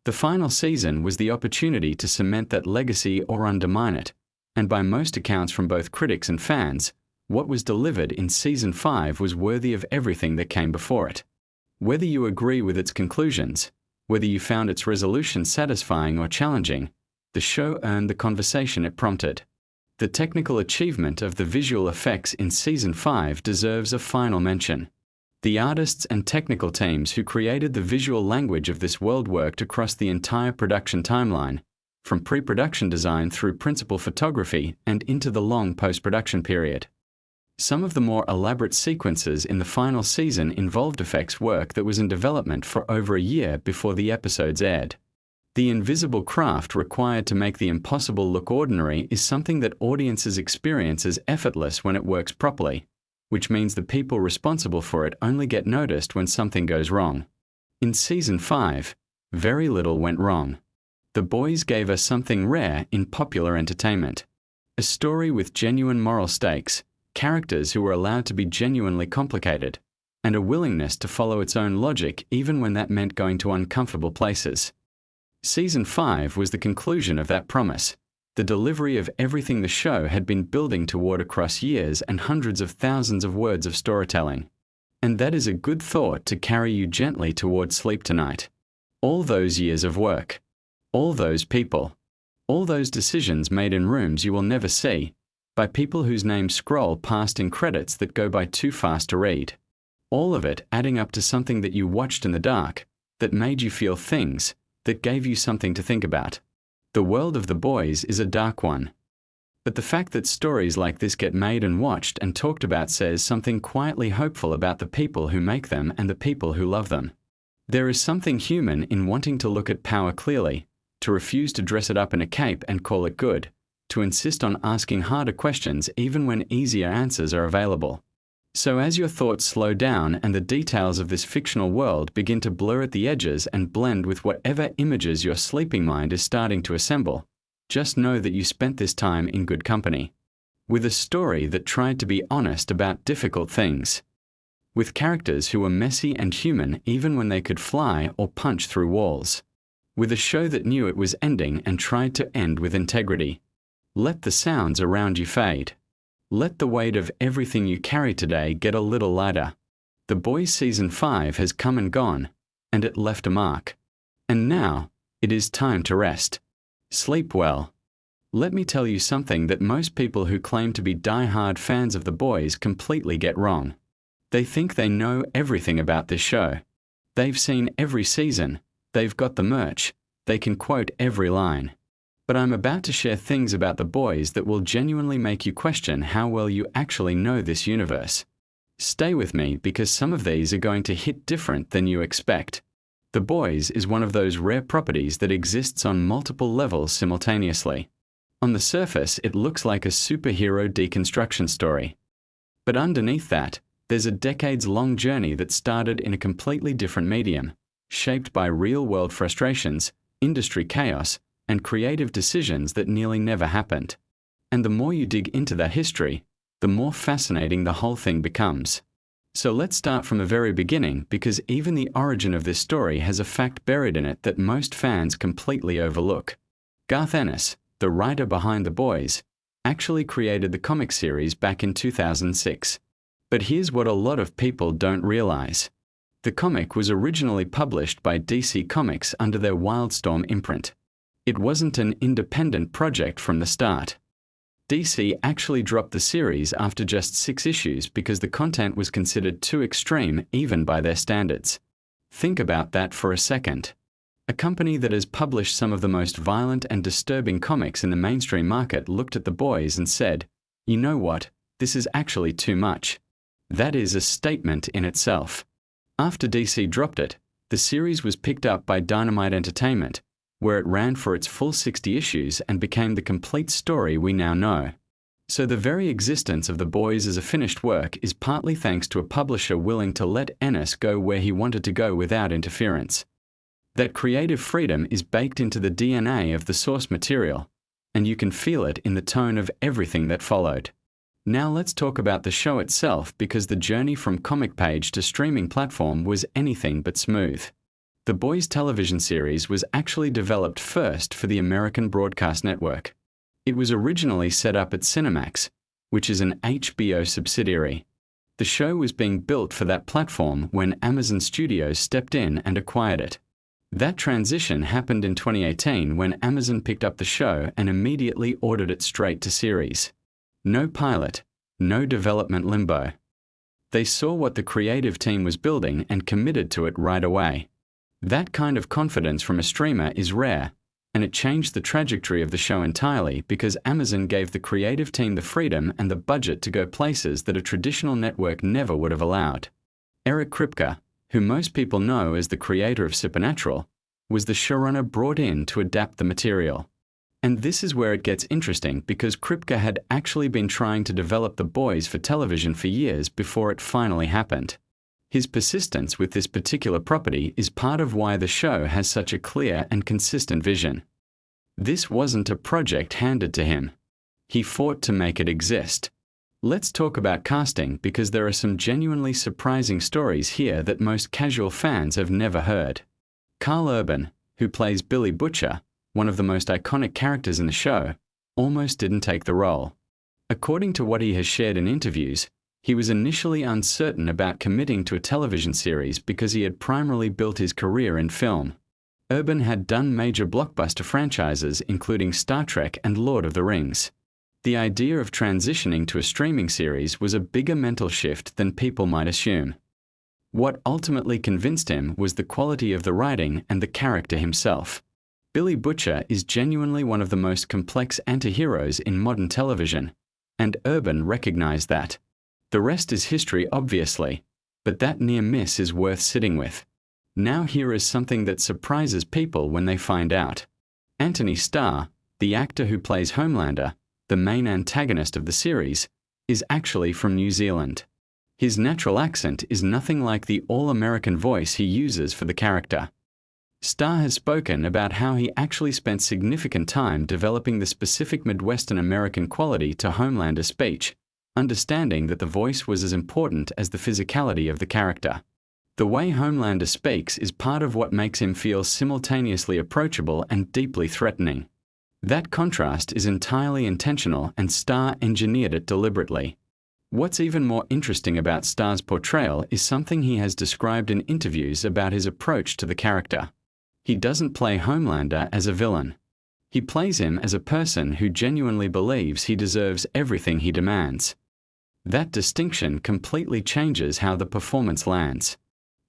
The final season was the opportunity to cement that legacy or undermine it, and by most accounts from both critics and fans, what was delivered in Season 5 was worthy of everything that came before it. Whether you agree with its conclusions, whether you found its resolution satisfying or challenging, the show earned the conversation it prompted. The technical achievement of the visual effects in Season 5 deserves a final mention. The artists and technical teams who created the visual language of this world worked across the entire production timeline, from pre-production design through principal photography and into the long post-production period. Some of the more elaborate sequences in the final season involved effects work that was in development for over a year before the episodes aired. The invisible craft required to make the impossible look ordinary is something that audiences experience as effortless when it works properly, which means the people responsible for it only get noticed when something goes wrong. In Season 5, very little went wrong. The Boys gave us something rare in popular entertainment. A story with genuine moral stakes, characters who were allowed to be genuinely complicated, and a willingness to follow its own logic even when that meant going to uncomfortable places. Season 5 was the conclusion of that promise, the delivery of everything the show had been building toward across years and hundreds of thousands of words of storytelling. And that is a good thought to carry you gently toward sleep tonight. All those years of work, all those people, all those decisions made in rooms you will never see, by people whose names scroll past in credits that go by too fast to read. All of it adding up to something that you watched in the dark, that made you feel things, that gave you something to think about. The world of The Boys is a dark one. But the fact that stories like this get made and watched and talked about says something quietly hopeful about the people who make them and the people who love them. There is something human in wanting to look at power clearly, to refuse to dress it up in a cape and call it good, to insist on asking harder questions even when easier answers are available. So as your thoughts slow down and the details of this fictional world begin to blur at the edges and blend with whatever images your sleeping mind is starting to assemble, just know that you spent this time in good company. With a story that tried to be honest about difficult things. With characters who were messy and human even when they could fly or punch through walls. With a show that knew it was ending and tried to end with integrity. Let the sounds around you fade. Let the weight of everything you carry today get a little lighter. The Boys Season 5 has come and gone, and it left a mark. And now, it is time to rest. Sleep well. Let me tell you something that most people who claim to be die-hard fans of The Boys completely get wrong. They think they know everything about this show. They've seen every season, they've got the merch, they can quote every line. But I'm about to share things about The Boys that will genuinely make you question how well you actually know this universe. Stay with me because some of these are going to hit different than you expect. The Boys is one of those rare properties that exists on multiple levels simultaneously. On the surface, it looks like a superhero deconstruction story. But underneath that, there's a decades-long journey that started in a completely different medium, shaped by real-world frustrations, industry chaos, and creative decisions that nearly never happened. And the more you dig into that history, the more fascinating the whole thing becomes. So let's start from the very beginning, because even the origin of this story has a fact buried in it that most fans completely overlook. Garth Ennis, the writer behind The Boys, actually created the comic series back in 2006. But here's what a lot of people don't realize. The comic was originally published by DC Comics under their Wildstorm imprint. It wasn't an independent project from the start. DC actually dropped the series after just 6 issues because the content was considered too extreme even by their standards. Think about that for a second. A company that has published some of the most violent and disturbing comics in the mainstream market looked at The Boys and said, "You know what? This is actually too much." That is a statement in itself. After DC dropped it, the series was picked up by Dynamite Entertainment, where it ran for its full 60 issues and became the complete story we now know. So the very existence of The Boys as a finished work is partly thanks to a publisher willing to let Ennis go where he wanted to go without interference. That creative freedom is baked into the DNA of the source material, and you can feel it in the tone of everything that followed. Now let's talk about the show itself, because the journey from comic page to streaming platform was anything but smooth. The Boys television series was actually developed first for the American Broadcast Network. It was originally set up at Cinemax, which is an HBO subsidiary. The show was being built for that platform when Amazon Studios stepped in and acquired it. That transition happened in 2018 when Amazon picked up the show and immediately ordered it straight to series. No pilot, no development limbo. They saw what the creative team was building and committed to it right away. That kind of confidence from a streamer is rare, and it changed the trajectory of the show entirely because Amazon gave the creative team the freedom and the budget to go places that a traditional network never would have allowed. Eric Kripke, who most people know as the creator of Supernatural, was the showrunner brought in to adapt the material. And this is where it gets interesting, because Kripke had actually been trying to develop The Boys for television for years before it finally happened. His persistence with this particular property is part of why the show has such a clear and consistent vision. This wasn't a project handed to him. He fought to make it exist. Let's talk about casting, because there are some genuinely surprising stories here that most casual fans have never heard. Karl Urban, who plays Billy Butcher, one of the most iconic characters in the show, almost didn't take the role. According to what he has shared in interviews, he was initially uncertain about committing to a television series because he had primarily built his career in film. Urban had done major blockbuster franchises including Star Trek and Lord of the Rings. The idea of transitioning to a streaming series was a bigger mental shift than people might assume. What ultimately convinced him was the quality of the writing and the character himself. Billy Butcher is genuinely one of the most complex anti-heroes in modern television, and Urban recognized that. The rest is history, obviously, but that near miss is worth sitting with. Now here is something that surprises people when they find out. Anthony Starr, the actor who plays Homelander, the main antagonist of the series, is actually from New Zealand. His natural accent is nothing like the all-American voice he uses for the character. Starr has spoken about how he actually spent significant time developing the specific Midwestern American quality to Homelander's speech, understanding that the voice was as important as the physicality of the character. The way Homelander speaks is part of what makes him feel simultaneously approachable and deeply threatening. That contrast is entirely intentional, and Starr engineered it deliberately. What's even more interesting about Starr's portrayal is something he has described in interviews about his approach to the character. He doesn't play Homelander as a villain. He plays him as a person who genuinely believes he deserves everything he demands. That distinction completely changes how the performance lands.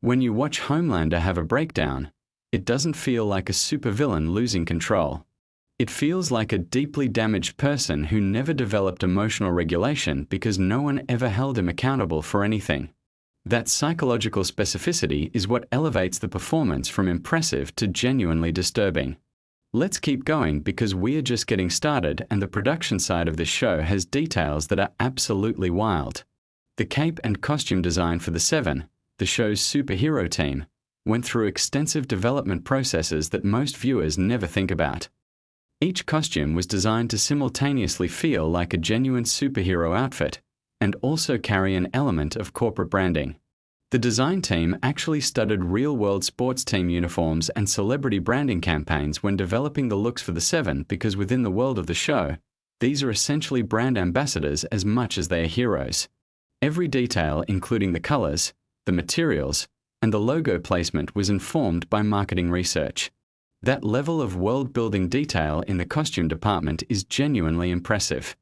When you watch Homelander have a breakdown, it doesn't feel like a supervillain losing control. It feels like a deeply damaged person who never developed emotional regulation because no one ever held him accountable for anything. That psychological specificity is what elevates the performance from impressive to genuinely disturbing. Let's keep going because we're just getting started and the production side of this show has details that are absolutely wild. The cape and costume design for the Seven, the show's superhero team, went through extensive development processes that most viewers never think about. Each costume was designed to simultaneously feel like a genuine superhero outfit and also carry an element of corporate branding. The design team actually studied real-world sports team uniforms and celebrity branding campaigns when developing the looks for the Seven because within the world of the show, these are essentially brand ambassadors as much as they are heroes. Every detail, including the colors, the materials, and the logo placement was informed by marketing research. That level of world-building detail in the costume department is genuinely impressive.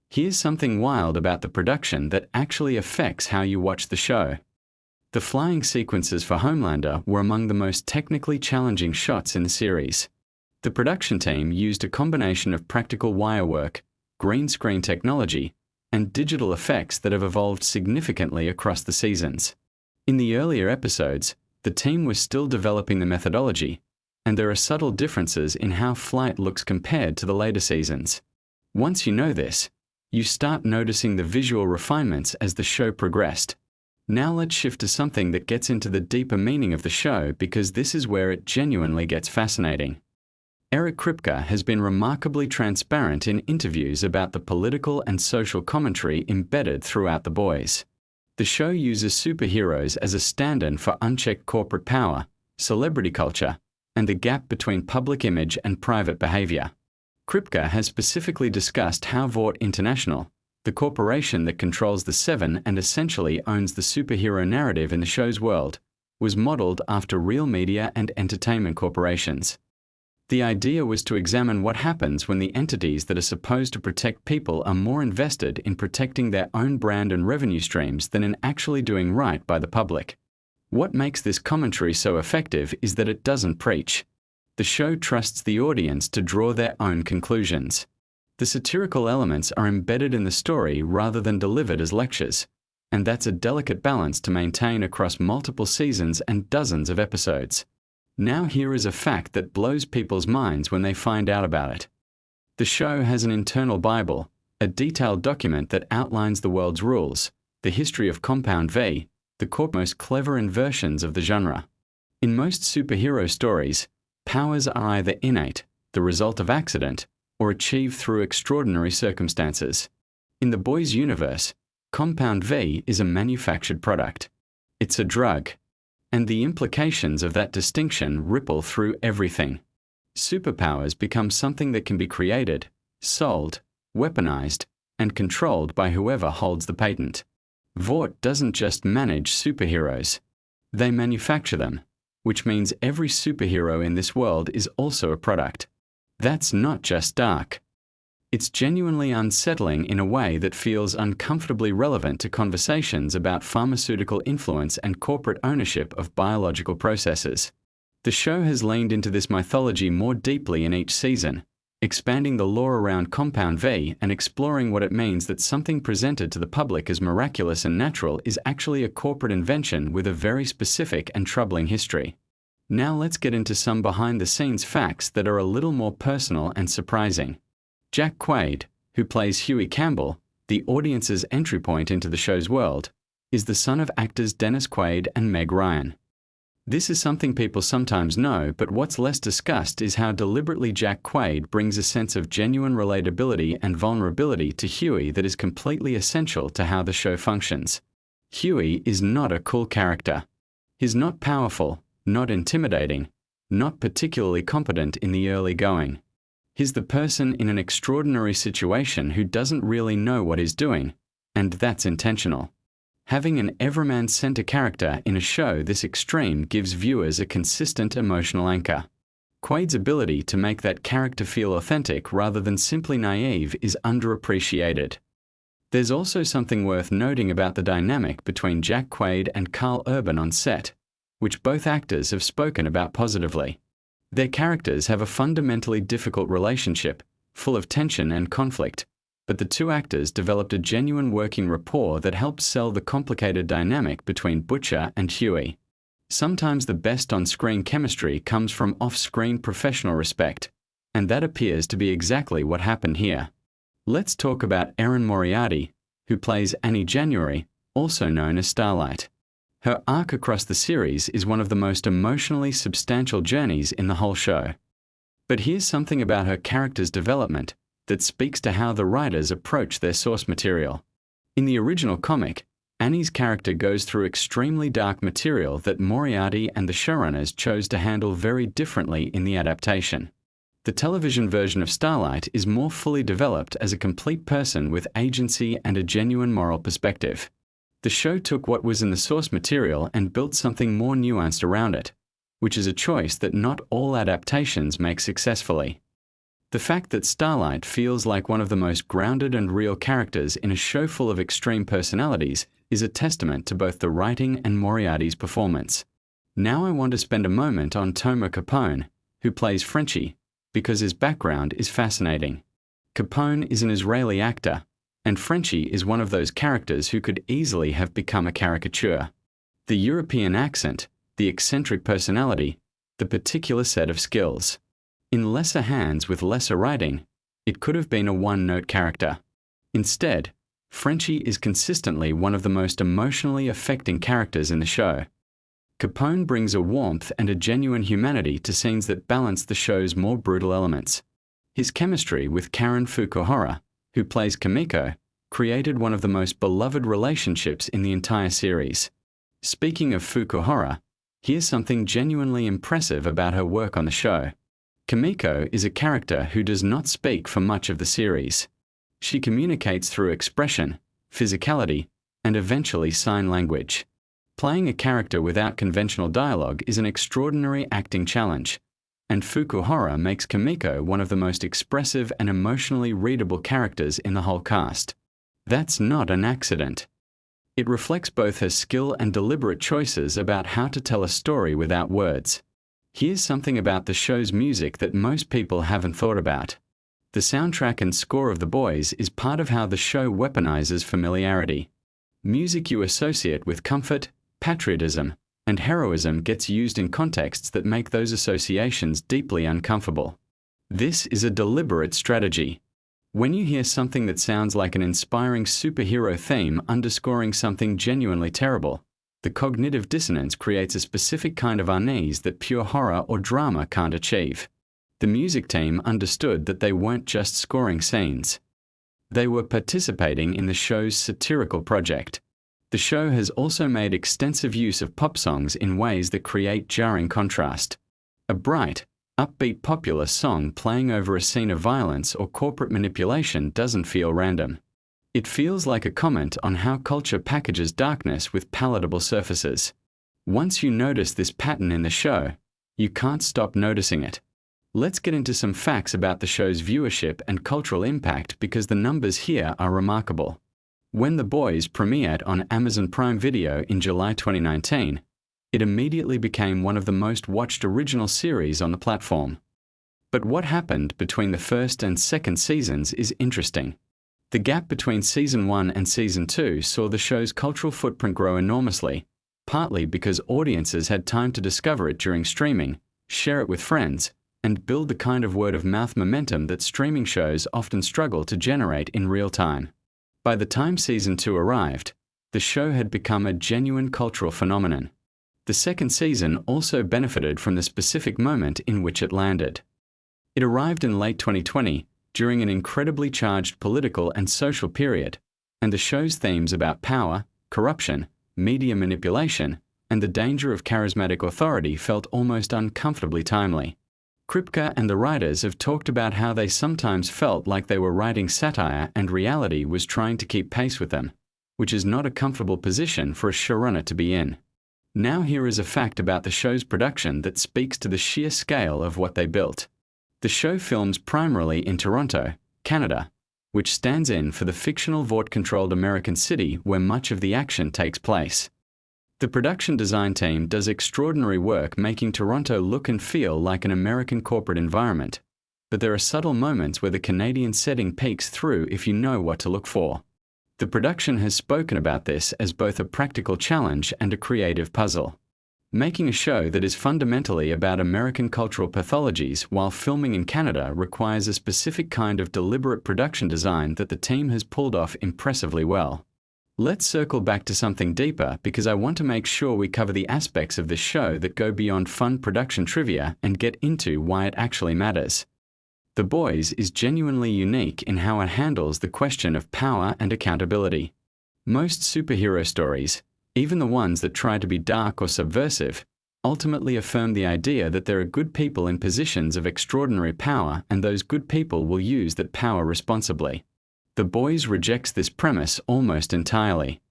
Here's something wild about the production that actually affects how you watch the show. The flying sequences for Homelander were among the most technically challenging shots in the series. The production team used a combination of practical wire work, green screen technology, and digital effects that have evolved significantly across the seasons. In the earlier episodes, the team was still developing the methodology, and there are subtle differences in how flight looks compared to the later seasons. Once you know this, you start noticing the visual refinements as the show progressed. Now let's shift to something that gets into the deeper meaning of the show because this is where it genuinely gets fascinating. Eric Kripke has been remarkably transparent in interviews about the political and social commentary embedded throughout The Boys. The show uses superheroes as a stand-in for unchecked corporate power, celebrity culture, and the gap between public image and private behavior. Kripke has specifically discussed how Vought International, the corporation that controls the Seven and essentially owns the superhero narrative in the show's world, was modeled after real media and entertainment corporations. The idea was to examine what happens when the entities that are supposed to protect people are more invested in protecting their own brand and revenue streams than in actually doing right by the public. What makes this commentary so effective is that it doesn't preach. The show trusts the audience to draw their own conclusions. The satirical elements are embedded in the story rather than delivered as lectures, and that's a delicate balance to maintain across multiple seasons and dozens of episodes. Now here is a fact that blows people's minds when they find out about it. The show has an internal Bible, a detailed document that outlines the world's rules, the history of Compound V, the most clever inversions of the genre. In most superhero stories, powers are either innate, the result of accident, or achieved through extraordinary circumstances. In the Boys universe, Compound V is a manufactured product. It's a drug. And the implications of that distinction ripple through everything. Superpowers become something that can be created, sold, weaponized, and controlled by whoever holds the patent. Vought doesn't just manage superheroes. They manufacture them, which means every superhero in this world is also a product. That's not just dark. It's genuinely unsettling in a way that feels uncomfortably relevant to conversations about pharmaceutical influence and corporate ownership of biological processes. The show has leaned into this mythology more deeply in each season, expanding the lore around Compound V and exploring what it means that something presented to the public as miraculous and natural is actually a corporate invention with a very specific and troubling history. Now let's get into some behind-the-scenes facts that are a little more personal and surprising. Jack Quaid, who plays Huey Campbell, the audience's entry point into the show's world, is the son of actors Dennis Quaid and Meg Ryan. This is something people sometimes know, but what's less discussed is how deliberately Jack Quaid brings a sense of genuine relatability and vulnerability to Huey that is completely essential to how the show functions. Huey is not a cool character. He's not powerful, not intimidating, not particularly competent in the early going. He's the person in an extraordinary situation who doesn't really know what he's doing, and that's intentional. Having an everyman center character in a show this extreme gives viewers a consistent emotional anchor. Quaid's ability to make that character feel authentic rather than simply naive is underappreciated. There's also something worth noting about the dynamic between Jack Quaid and Karl Urban on set, which both actors have spoken about positively. Their characters have a fundamentally difficult relationship, full of tension and conflict, but the two actors developed a genuine working rapport that helps sell the complicated dynamic between Butcher and Huey. Sometimes the best on-screen chemistry comes from off-screen professional respect, and that appears to be exactly what happened here. Let's talk about Erin Moriarty, who plays Annie January, also known as Starlight. Her arc across the series is one of the most emotionally substantial journeys in the whole show. But here's something about her character's development that speaks to how the writers approach their source material. In the original comic, Annie's character goes through extremely dark material that Moriarty and the showrunners chose to handle very differently in the adaptation. The television version of Starlight is more fully developed as a complete person with agency and a genuine moral perspective. The show took what was in the source material and built something more nuanced around it, which is a choice that not all adaptations make successfully. The fact that Starlight feels like one of the most grounded and real characters in a show full of extreme personalities is a testament to both the writing and Moriarty's performance. Now I want to spend a moment on Tomer Capone, who plays Frenchie, because his background is fascinating. Capone is an Israeli actor, and Frenchie is one of those characters who could easily have become a caricature. The European accent, the eccentric personality, the particular set of skills. In lesser hands with lesser writing, it could have been a one-note character. Instead, Frenchie is consistently one of the most emotionally affecting characters in the show. Capone brings a warmth and a genuine humanity to scenes that balance the show's more brutal elements. His chemistry with Karen Fukuhara, who plays Kimiko, created one of the most beloved relationships in the entire series. Speaking of Fukuhara, here's something genuinely impressive about her work on the show. Kimiko is a character who does not speak for much of the series. She communicates through expression, physicality, and eventually sign language. Playing a character without conventional dialogue is an extraordinary acting challenge, and Fukuhara makes Kimiko one of the most expressive and emotionally readable characters in the whole cast. That's not an accident. It reflects both her skill and deliberate choices about how to tell a story without words. Here's something about the show's music that most people haven't thought about. The soundtrack and score of The Boys is part of how the show weaponizes familiarity. Music you associate with comfort, patriotism, and heroism gets used in contexts that make those associations deeply uncomfortable. This is a deliberate strategy. When you hear something that sounds like an inspiring superhero theme underscoring something genuinely terrible, the cognitive dissonance creates a specific kind of unease that pure horror or drama can't achieve. The music team understood that they weren't just scoring scenes. They were participating in the show's satirical project. The show has also made extensive use of pop songs in ways that create jarring contrast. A bright, upbeat popular song playing over a scene of violence or corporate manipulation doesn't feel random. It feels like a comment on how culture packages darkness with palatable surfaces. Once you notice this pattern in the show, you can't stop noticing it. Let's get into some facts about the show's viewership and cultural impact because the numbers here are remarkable. When The Boys premiered on Amazon Prime Video in July 2019, it immediately became one of the most watched original series on the platform. But what happened between the first and second seasons is interesting. The gap between Season 1 and Season 2 saw the show's cultural footprint grow enormously, partly because audiences had time to discover it during streaming, share it with friends, and build the kind of word-of-mouth momentum that streaming shows often struggle to generate in real time. By the time Season 2 arrived, the show had become a genuine cultural phenomenon. The second season also benefited from the specific moment in which it landed. It arrived in late 2020, during an incredibly charged political and social period, and the show's themes about power, corruption, media manipulation, and the danger of charismatic authority felt almost uncomfortably timely. Kripke and the writers have talked about how they sometimes felt like they were writing satire and reality was trying to keep pace with them, which is not a comfortable position for a showrunner to be in. Now here is a fact about the show's production that speaks to the sheer scale of what they built. The show films primarily in Toronto, Canada, which stands in for the fictional Vought-controlled American city where much of the action takes place. The production design team does extraordinary work making Toronto look and feel like an American corporate environment, but there are subtle moments where the Canadian setting peeks through if you know what to look for. The production has spoken about this as both a practical challenge and a creative puzzle. Making a show that is fundamentally about American cultural pathologies while filming in Canada requires a specific kind of deliberate production design that the team has pulled off impressively well. Let's circle back to something deeper because I want to make sure we cover the aspects of this show that go beyond fun production trivia and get into why it actually matters. The Boys is genuinely unique in how it handles the question of power and accountability. Most superhero stories, even the ones that try to be dark or subversive, ultimately affirm the idea that there are good people in positions of extraordinary power and those good people will use that power responsibly. The Boys rejects this premise almost entirely.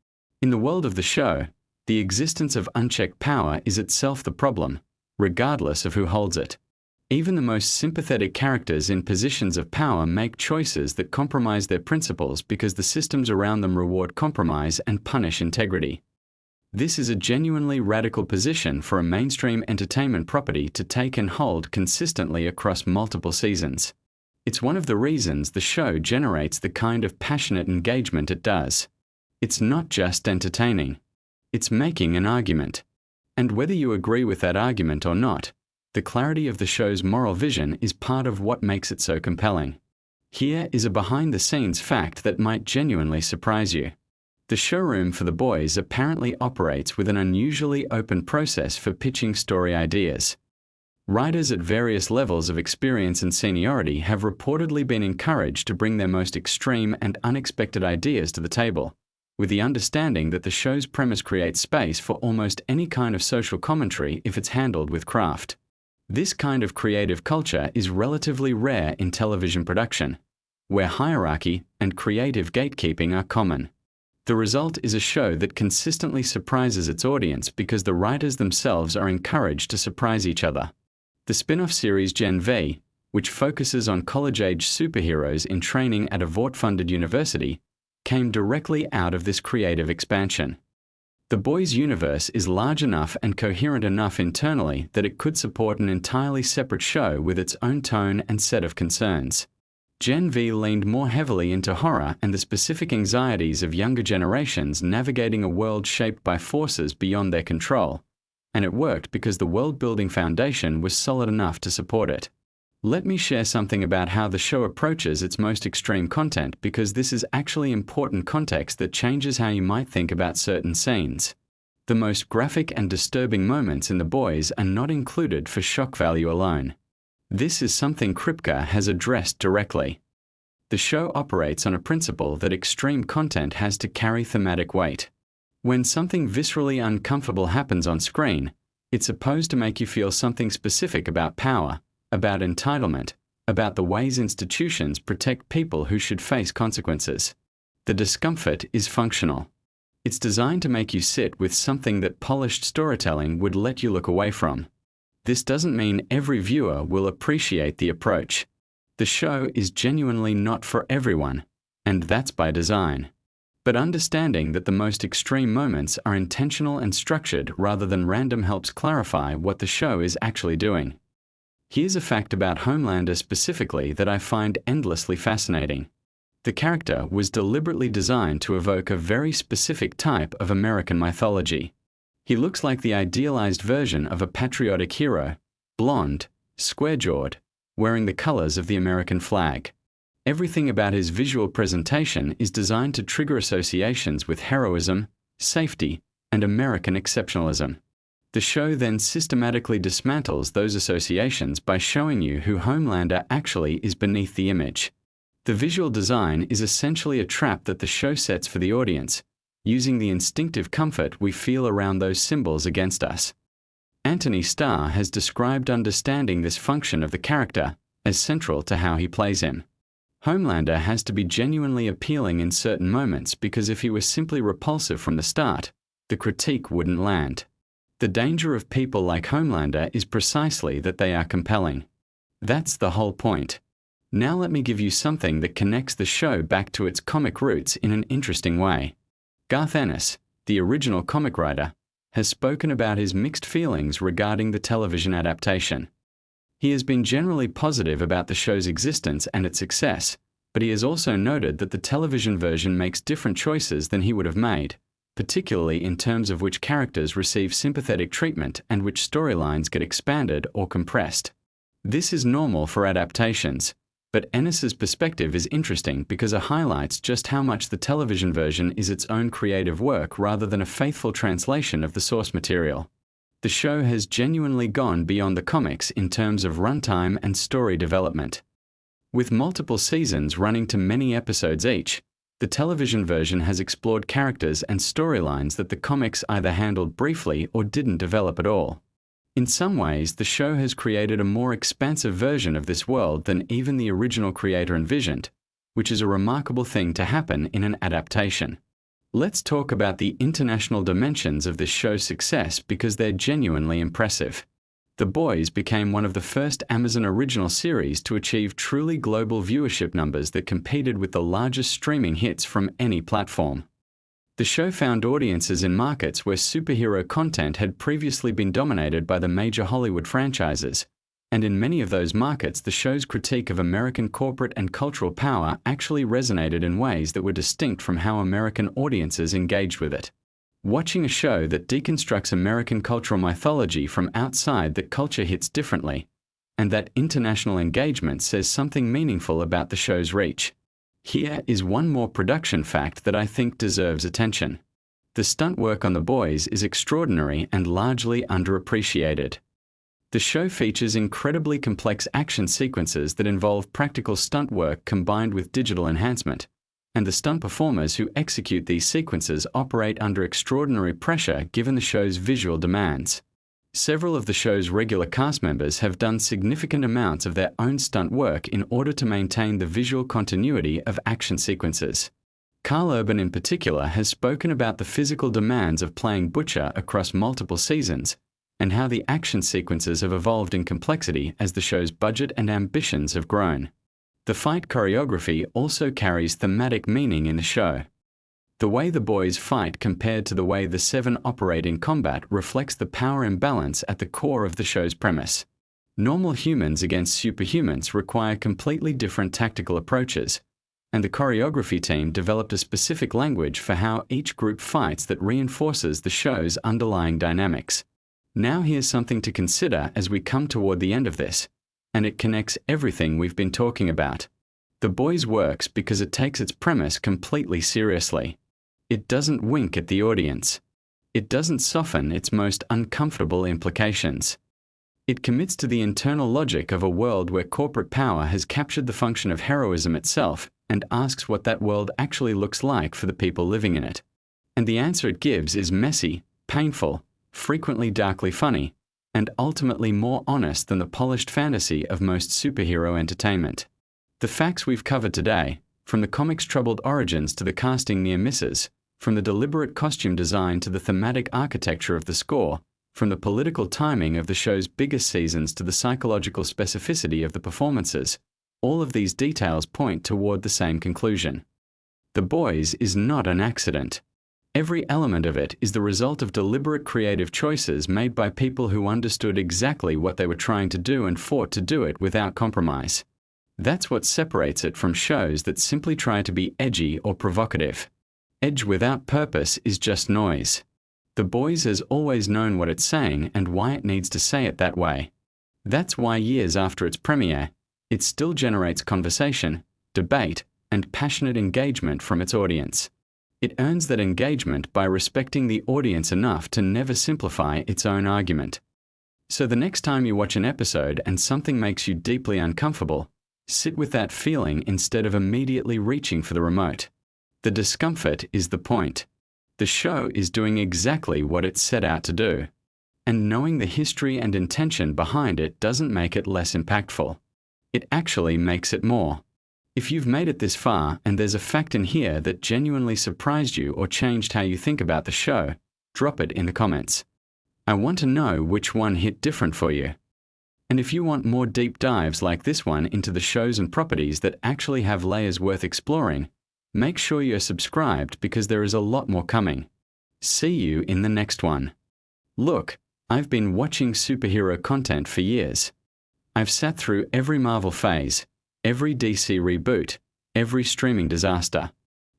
In the world of the show, the existence of unchecked power is itself the problem, regardless of who holds it. Even the most sympathetic characters in positions of power make choices that compromise their principles because the systems around them reward compromise and punish integrity. This is a genuinely radical position for a mainstream entertainment property to take and hold consistently across multiple seasons. It's one of the reasons the show generates the kind of passionate engagement it does. It's not just entertaining. It's making an argument. And whether you agree with that argument or not, the clarity of the show's moral vision is part of what makes it so compelling. Here is a behind-the-scenes fact that might genuinely surprise you. The showroom for The Boys apparently operates with an unusually open process for pitching story ideas. Writers at various levels of experience and seniority have reportedly been encouraged to bring their most extreme and unexpected ideas to the table, with the understanding that the show's premise creates space for almost any kind of social commentary if it's handled with craft. This kind of creative culture is relatively rare in television production, where hierarchy and creative gatekeeping are common. The result is a show that consistently surprises its audience because the writers themselves are encouraged to surprise each other. The spin-off series Gen V, which focuses on college-age superheroes in training at a Vought-funded university, came directly out of this creative expansion. The Boys universe is large enough and coherent enough internally that it could support an entirely separate show with its own tone and set of concerns. Gen V leaned more heavily into horror and the specific anxieties of younger generations navigating a world shaped by forces beyond their control. And it worked because the world-building foundation was solid enough to support it. Let me share something about how the show approaches its most extreme content because this is actually important context that changes how you might think about certain scenes. The most graphic and disturbing moments in The Boys are not included for shock value alone. This is something Kripke has addressed directly. The show operates on a principle that extreme content has to carry thematic weight. When something viscerally uncomfortable happens on screen, it's supposed to make you feel something specific about power, about entitlement, about the ways institutions protect people who should face consequences. The discomfort is functional. It's designed to make you sit with something that polished storytelling would let you look away from. This doesn't mean every viewer will appreciate the approach. The show is genuinely not for everyone, and that's by design. But understanding that the most extreme moments are intentional and structured rather than random helps clarify what the show is actually doing. Here's a fact about Homelander specifically that I find endlessly fascinating. The character was deliberately designed to evoke a very specific type of American mythology. He looks like the idealized version of a patriotic hero, blonde, square-jawed, wearing the colors of the American flag. Everything about his visual presentation is designed to trigger associations with heroism, safety, and American exceptionalism. The show then systematically dismantles those associations by showing you who Homelander actually is beneath the image. The visual design is essentially a trap that the show sets for the audience, using the instinctive comfort we feel around those symbols against us. Anthony Starr has described understanding this function of the character as central to how he plays him. Homelander has to be genuinely appealing in certain moments because if he was simply repulsive from the start, the critique wouldn't land. The danger of people like Homelander is precisely that they are compelling. That's the whole point. Now let me give you something that connects the show back to its comic roots in an interesting way. Garth Ennis, the original comic writer, has spoken about his mixed feelings regarding the television adaptation. He has been generally positive about the show's existence and its success, but he has also noted that the television version makes different choices than he would have made, particularly in terms of which characters receive sympathetic treatment and which storylines get expanded or compressed. This is normal for adaptations, but Ennis's perspective is interesting because it highlights just how much the television version is its own creative work rather than a faithful translation of the source material. The show has genuinely gone beyond the comics in terms of runtime and story development. With multiple seasons running to many episodes each, the television version has explored characters and storylines that the comics either handled briefly or didn't develop at all. In some ways, the show has created a more expansive version of this world than even the original creator envisioned, which is a remarkable thing to happen in an adaptation. Let's talk about the international dimensions of this show's success because they're genuinely impressive. The Boys became one of the first Amazon original series to achieve truly global viewership numbers that competed with the largest streaming hits from any platform. The show found audiences in markets where superhero content had previously been dominated by the major Hollywood franchises, and in many of those markets the show's critique of American corporate and cultural power actually resonated in ways that were distinct from how American audiences engaged with it. Watching a show that deconstructs American cultural mythology from outside that culture hits differently, and that international engagement says something meaningful about the show's reach. Here is one more production fact that I think deserves attention. The stunt work on The Boys is extraordinary and largely underappreciated. The show features incredibly complex action sequences that involve practical stunt work combined with digital enhancement, and the stunt performers who execute these sequences operate under extraordinary pressure given the show's visual demands. Several of the show's regular cast members have done significant amounts of their own stunt work in order to maintain the visual continuity of action sequences. Karl Urban in particular has spoken about the physical demands of playing Butcher across multiple seasons, and how the action sequences have evolved in complexity as the show's budget and ambitions have grown. The fight choreography also carries thematic meaning in the show. The way the Boys fight compared to the way the Seven operate in combat reflects the power imbalance at the core of the show's premise. Normal humans against superhumans require completely different tactical approaches, and the choreography team developed a specific language for how each group fights that reinforces the show's underlying dynamics. Now here's something to consider as we come toward the end of this, and it connects everything we've been talking about. The Boys works because it takes its premise completely seriously. It doesn't wink at the audience. It doesn't soften its most uncomfortable implications. It commits to the internal logic of a world where corporate power has captured the function of heroism itself and asks what that world actually looks like for the people living in it. And the answer it gives is messy, painful, frequently darkly funny, and ultimately more honest than the polished fantasy of most superhero entertainment. The facts we've covered today, from the comic's troubled origins to the casting near misses, from the deliberate costume design to the thematic architecture of the score, from the political timing of the show's biggest seasons to the psychological specificity of the performances, all of these details point toward the same conclusion. The Boys is not an accident. Every element of it is the result of deliberate creative choices made by people who understood exactly what they were trying to do and fought to do it without compromise. That's what separates it from shows that simply try to be edgy or provocative. Edge without purpose is just noise. The Boys has always known what it's saying and why it needs to say it that way. That's why years after its premiere, it still generates conversation, debate, and passionate engagement from its audience. It earns that engagement by respecting the audience enough to never simplify its own argument. So the next time you watch an episode and something makes you deeply uncomfortable, sit with that feeling instead of immediately reaching for the remote. The discomfort is the point. The show is doing exactly what it set out to do. And knowing the history and intention behind it doesn't make it less impactful. It actually makes it more. If you've made it this far and there's a fact in here that genuinely surprised you or changed how you think about the show, drop it in the comments. I want to know which one hit different for you. And if you want more deep dives like this one into the shows and properties that actually have layers worth exploring, make sure you're subscribed because there is a lot more coming. See you in the next one. Look, I've been watching superhero content for years. I've sat through every Marvel phase, every DC reboot, every streaming disaster.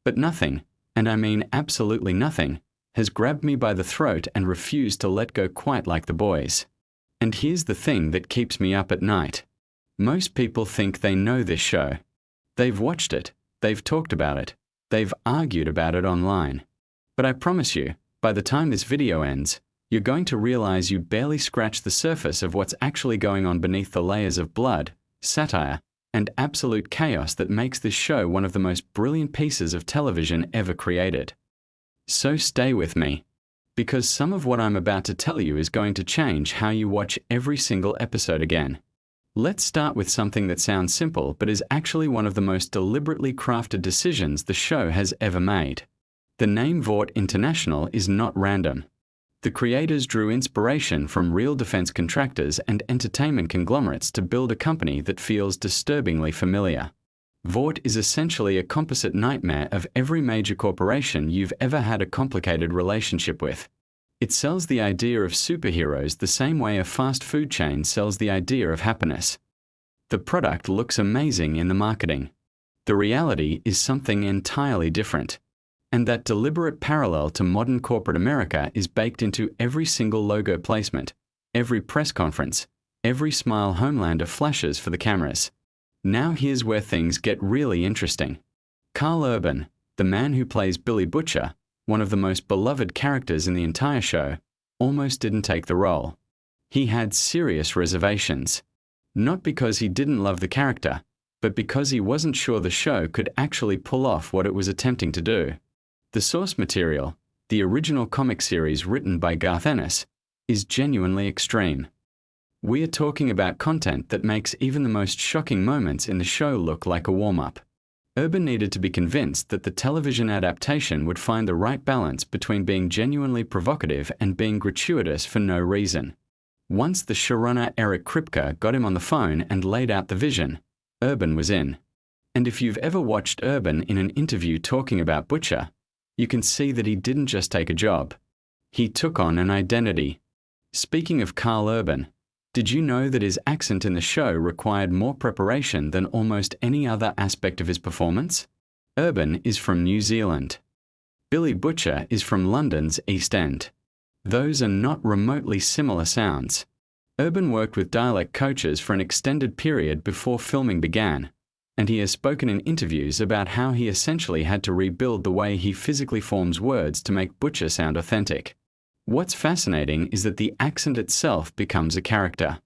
But nothing, and I mean absolutely nothing, has grabbed me by the throat and refused to let go quite like the boys. And here's the thing that keeps me up at night. Most people think they know this show. They've watched it, they've talked about it, they've argued about it online. But I promise you, by the time this video ends, you're going to realize you barely scratched the surface of what's actually going on beneath the layers of blood, satire, and absolute chaos that makes this show one of the most brilliant pieces of television ever created. So stay with me, because some of what I'm about to tell you is going to change how you watch every single episode again. Let's start with something that sounds simple but is actually one of the most deliberately crafted decisions the show has ever made. The name Vought International is not random. The creators drew inspiration from real defense contractors and entertainment conglomerates to build a company that feels disturbingly familiar. Vought is essentially a composite nightmare of every major corporation you've ever had a complicated relationship with. It sells the idea of superheroes the same way a fast food chain sells the idea of happiness. The product looks amazing in the marketing. The reality is something entirely different. And that deliberate parallel to modern corporate America is baked into every single logo placement, every press conference, every smile Homelander flashes for the cameras. Now here's where things get really interesting. Karl Urban, the man who plays Billy Butcher, one of the most beloved characters in the entire show, almost didn't take the role. He had serious reservations. Not because he didn't love the character, but because he wasn't sure the show could actually pull off what it was attempting to do. The source material, the original comic series written by Garth Ennis, is genuinely extreme. We are talking about content that makes even the most shocking moments in the show look like a warm-up. Urban needed to be convinced that the television adaptation would find the right balance between being genuinely provocative and being gratuitous for no reason. Once the showrunner Eric Kripke got him on the phone and laid out the vision, Urban was in. And if you've ever watched Urban in an interview talking about Butcher, you can see that he didn't just take a job. He took on an identity. Speaking of Karl Urban, did you know that his accent in the show required more preparation than almost any other aspect of his performance? Urban is from New Zealand. Billy Butcher is from London's East End. Those are not remotely similar sounds. Urban worked with dialect coaches for an extended period before filming began, and he has spoken in interviews about how he essentially had to rebuild the way he physically forms words to make Butcher sound authentic. What's fascinating is that the accent itself becomes a character.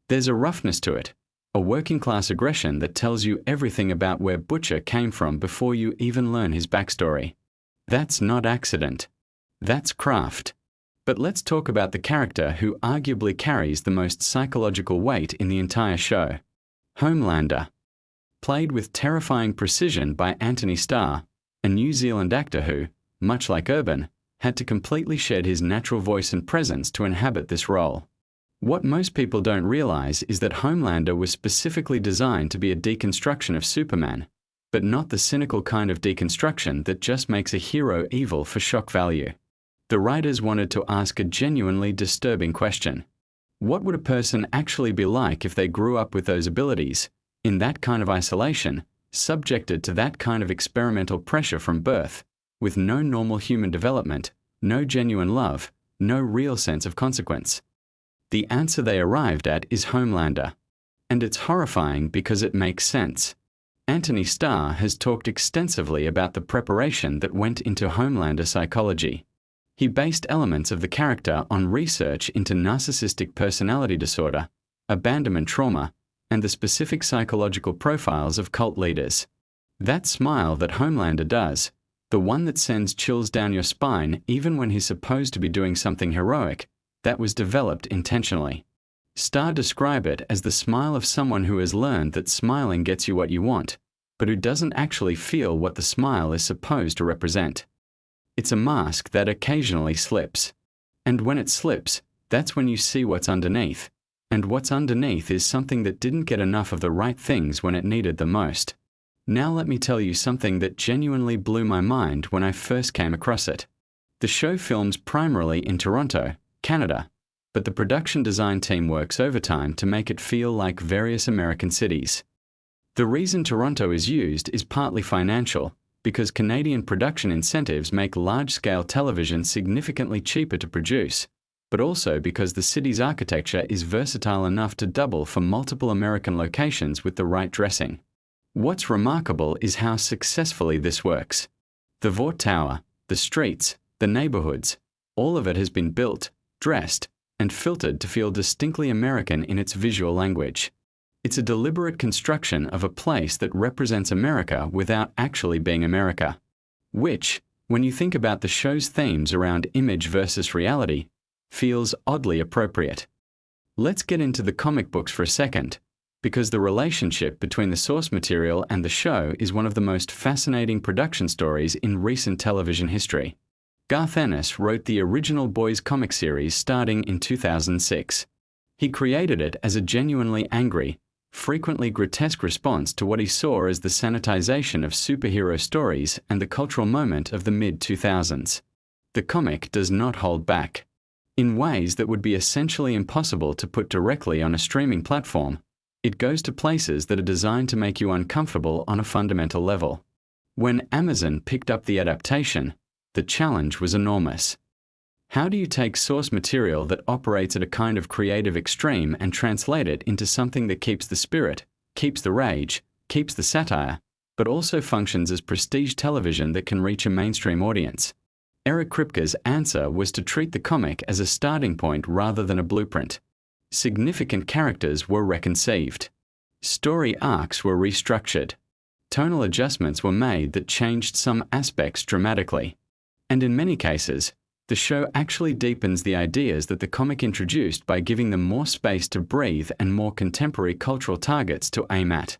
There's a roughness to it, a working-class aggression that tells you everything about where Butcher came from before you even learn his backstory. That's not accident. That's craft. But let's talk about the character who arguably carries the most psychological weight in the entire show. Homelander. Played with terrifying precision by Anthony Starr, a New Zealand actor who, much like Urban, had to completely shed his natural voice and presence to inhabit this role. What most people don't realize is that Homelander was specifically designed to be a deconstruction of Superman, but not the cynical kind of deconstruction that just makes a hero evil for shock value. The writers wanted to ask a genuinely disturbing question. What would a person actually be like if they grew up with those abilities, in that kind of isolation, subjected to that kind of experimental pressure from birth, with no normal human development, no genuine love, no real sense of consequence? The answer they arrived at is Homelander. And it's horrifying because it makes sense. Anthony Starr has talked extensively about the preparation that went into Homelander psychology. He based elements of the character on research into narcissistic personality disorder, abandonment trauma, and the specific psychological profiles of cult leaders. That smile that Homelander does, the one that sends chills down your spine even when he's supposed to be doing something heroic, that was developed intentionally. Starr described it as the smile of someone who has learned that smiling gets you what you want, but who doesn't actually feel what the smile is supposed to represent. It's a mask that occasionally slips. And when it slips, That's when you see what's underneath. And what's underneath is something that didn't get enough of the right things when it needed the most. Now let me tell you something that genuinely blew my mind when I first came across it. The show films primarily in Toronto, Canada, but the production design team works overtime to make it feel like various American cities. The reason Toronto is used is partly financial, because Canadian production incentives make large-scale television significantly cheaper to produce, but also because the city's architecture is versatile enough to double for multiple American locations with the right dressing. What's remarkable is how successfully this works. The Vought Tower, the streets, the neighborhoods, all of it has been built, dressed, and filtered to feel distinctly American in its visual language. It's a deliberate construction of a place that represents America without actually being America. Which, when you think about the show's themes around image versus reality, feels oddly appropriate. Let's get into the comic books for a second, because the relationship between the source material and the show is one of the most fascinating production stories in recent television history. Garth Ennis wrote the original Boys comic series starting in 2006. He created it as a genuinely angry, frequently grotesque response to what he saw as the sanitization of superhero stories and the cultural moment of the mid-2000s. The comic does not hold back. In ways that would be essentially impossible to put directly on a streaming platform, it goes to places that are designed to make you uncomfortable on a fundamental level. When Amazon picked up the adaptation, the challenge was enormous. How do you take source material that operates at a kind of creative extreme and translate it into something that keeps the spirit, keeps the rage, keeps the satire, but also functions as prestige television that can reach a mainstream audience? Eric Kripke's answer was to treat the comic as a starting point rather than a blueprint. Significant characters were reconceived. Story arcs were restructured. Tonal adjustments were made that changed some aspects dramatically. And in many cases, the show actually deepens the ideas that the comic introduced by giving them more space to breathe and more contemporary cultural targets to aim at.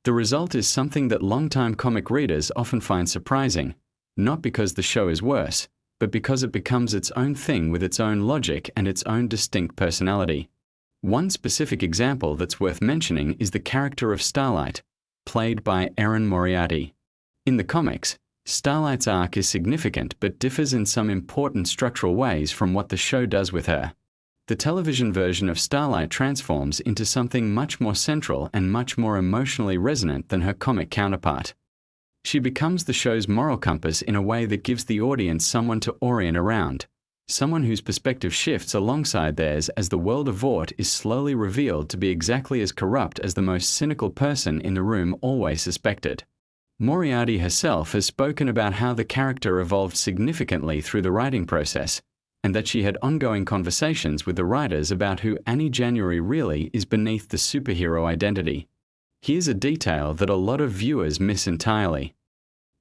The result is something that longtime comic readers often find surprising, not because the show is worse, but because it becomes its own thing with its own logic and its own distinct personality. One specific example that's worth mentioning is the character of Starlight, played by Erin Moriarty. In the comics, Starlight's arc is significant but differs in some important structural ways from what the show does with her. The television version of Starlight transforms into something much more central and much more emotionally resonant than her comic counterpart. She becomes the show's moral compass in a way that gives the audience someone to orient around, someone whose perspective shifts alongside theirs as the world of Vought is slowly revealed to be exactly as corrupt as the most cynical person in the room always suspected. Moriarty herself has spoken about how the character evolved significantly through the writing process, and that she had ongoing conversations with the writers about who Annie January really is beneath the superhero identity. Here's a detail that a lot of viewers miss entirely.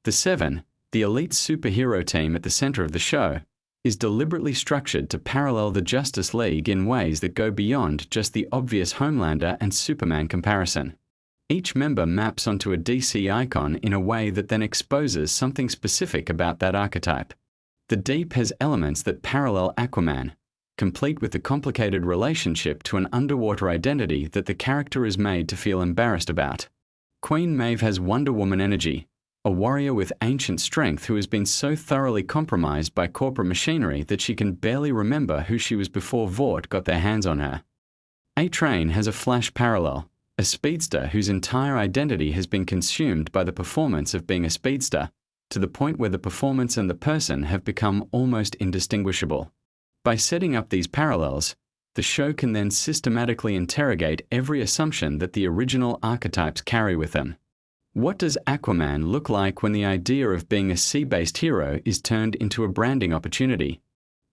The Seven, the elite superhero team at the center of the show, is deliberately structured to parallel the Justice League in ways that go beyond just the obvious Homelander and Superman comparison. Each member maps onto a DC icon in a way that then exposes something specific about that archetype. The Deep has elements that parallel Aquaman, complete with the complicated relationship to an underwater identity that the character is made to feel embarrassed about. Queen Maeve has Wonder Woman energy, a warrior with ancient strength who has been so thoroughly compromised by corporate machinery that she can barely remember who she was before Vought got their hands on her. A-Train has a Flash parallel, a speedster whose entire identity has been consumed by the performance of being a speedster, to the point where the performance and the person have become almost indistinguishable. By setting up these parallels, the show can then systematically interrogate every assumption that the original archetypes carry with them. What does Aquaman look like when the idea of being a sea-based hero is turned into a branding opportunity?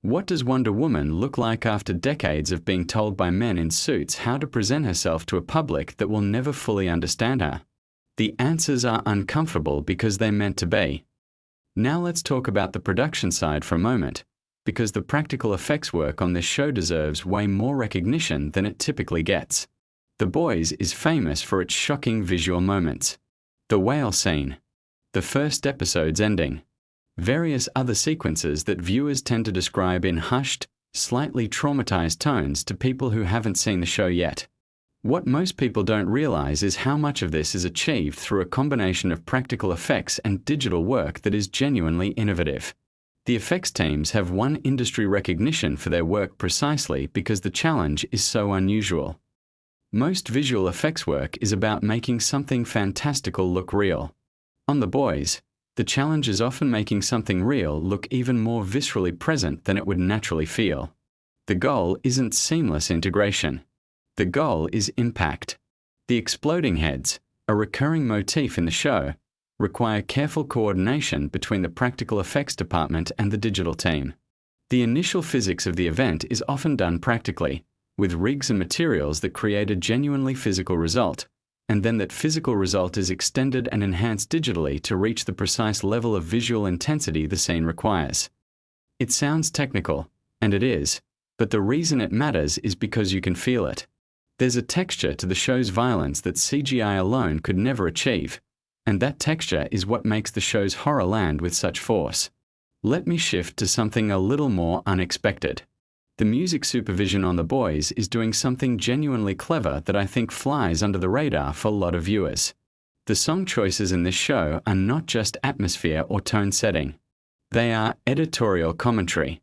What does Wonder Woman look like after decades of being told by men in suits how to present herself to a public that will never fully understand her? The answers are uncomfortable because they're meant to be. Now let's talk about the production side for a moment, because the practical effects work on this show deserves way more recognition than it typically gets. The Boys is famous for its shocking visual moments. The whale scene, the first episode's ending, various other sequences that viewers tend to describe in hushed, slightly traumatized tones to people who haven't seen the show yet. What most people don't realize is how much of this is achieved through a combination of practical effects and digital work that is genuinely innovative. The effects teams have won industry recognition for their work precisely because the challenge is so unusual. Most visual effects work is about making something fantastical look real. On The Boys, the challenge is often making something real look even more viscerally present than it would naturally feel. The goal isn't seamless integration. The goal is impact. The exploding heads, a recurring motif in the show, require careful coordination between the practical effects department and the digital team. The initial physics of the event is often done practically, with rigs and materials that create a genuinely physical result, and then that physical result is extended and enhanced digitally to reach the precise level of visual intensity the scene requires. It sounds technical, and it is, but the reason it matters is because you can feel it. There's a texture to the show's violence that CGI alone could never achieve, and that texture is what makes the show's horror land with such force. Let me shift to something a little more unexpected. The music supervision on The Boys is doing something genuinely clever that I think flies under the radar for a lot of viewers. The song choices in this show are not just atmosphere or tone setting. They are editorial commentary.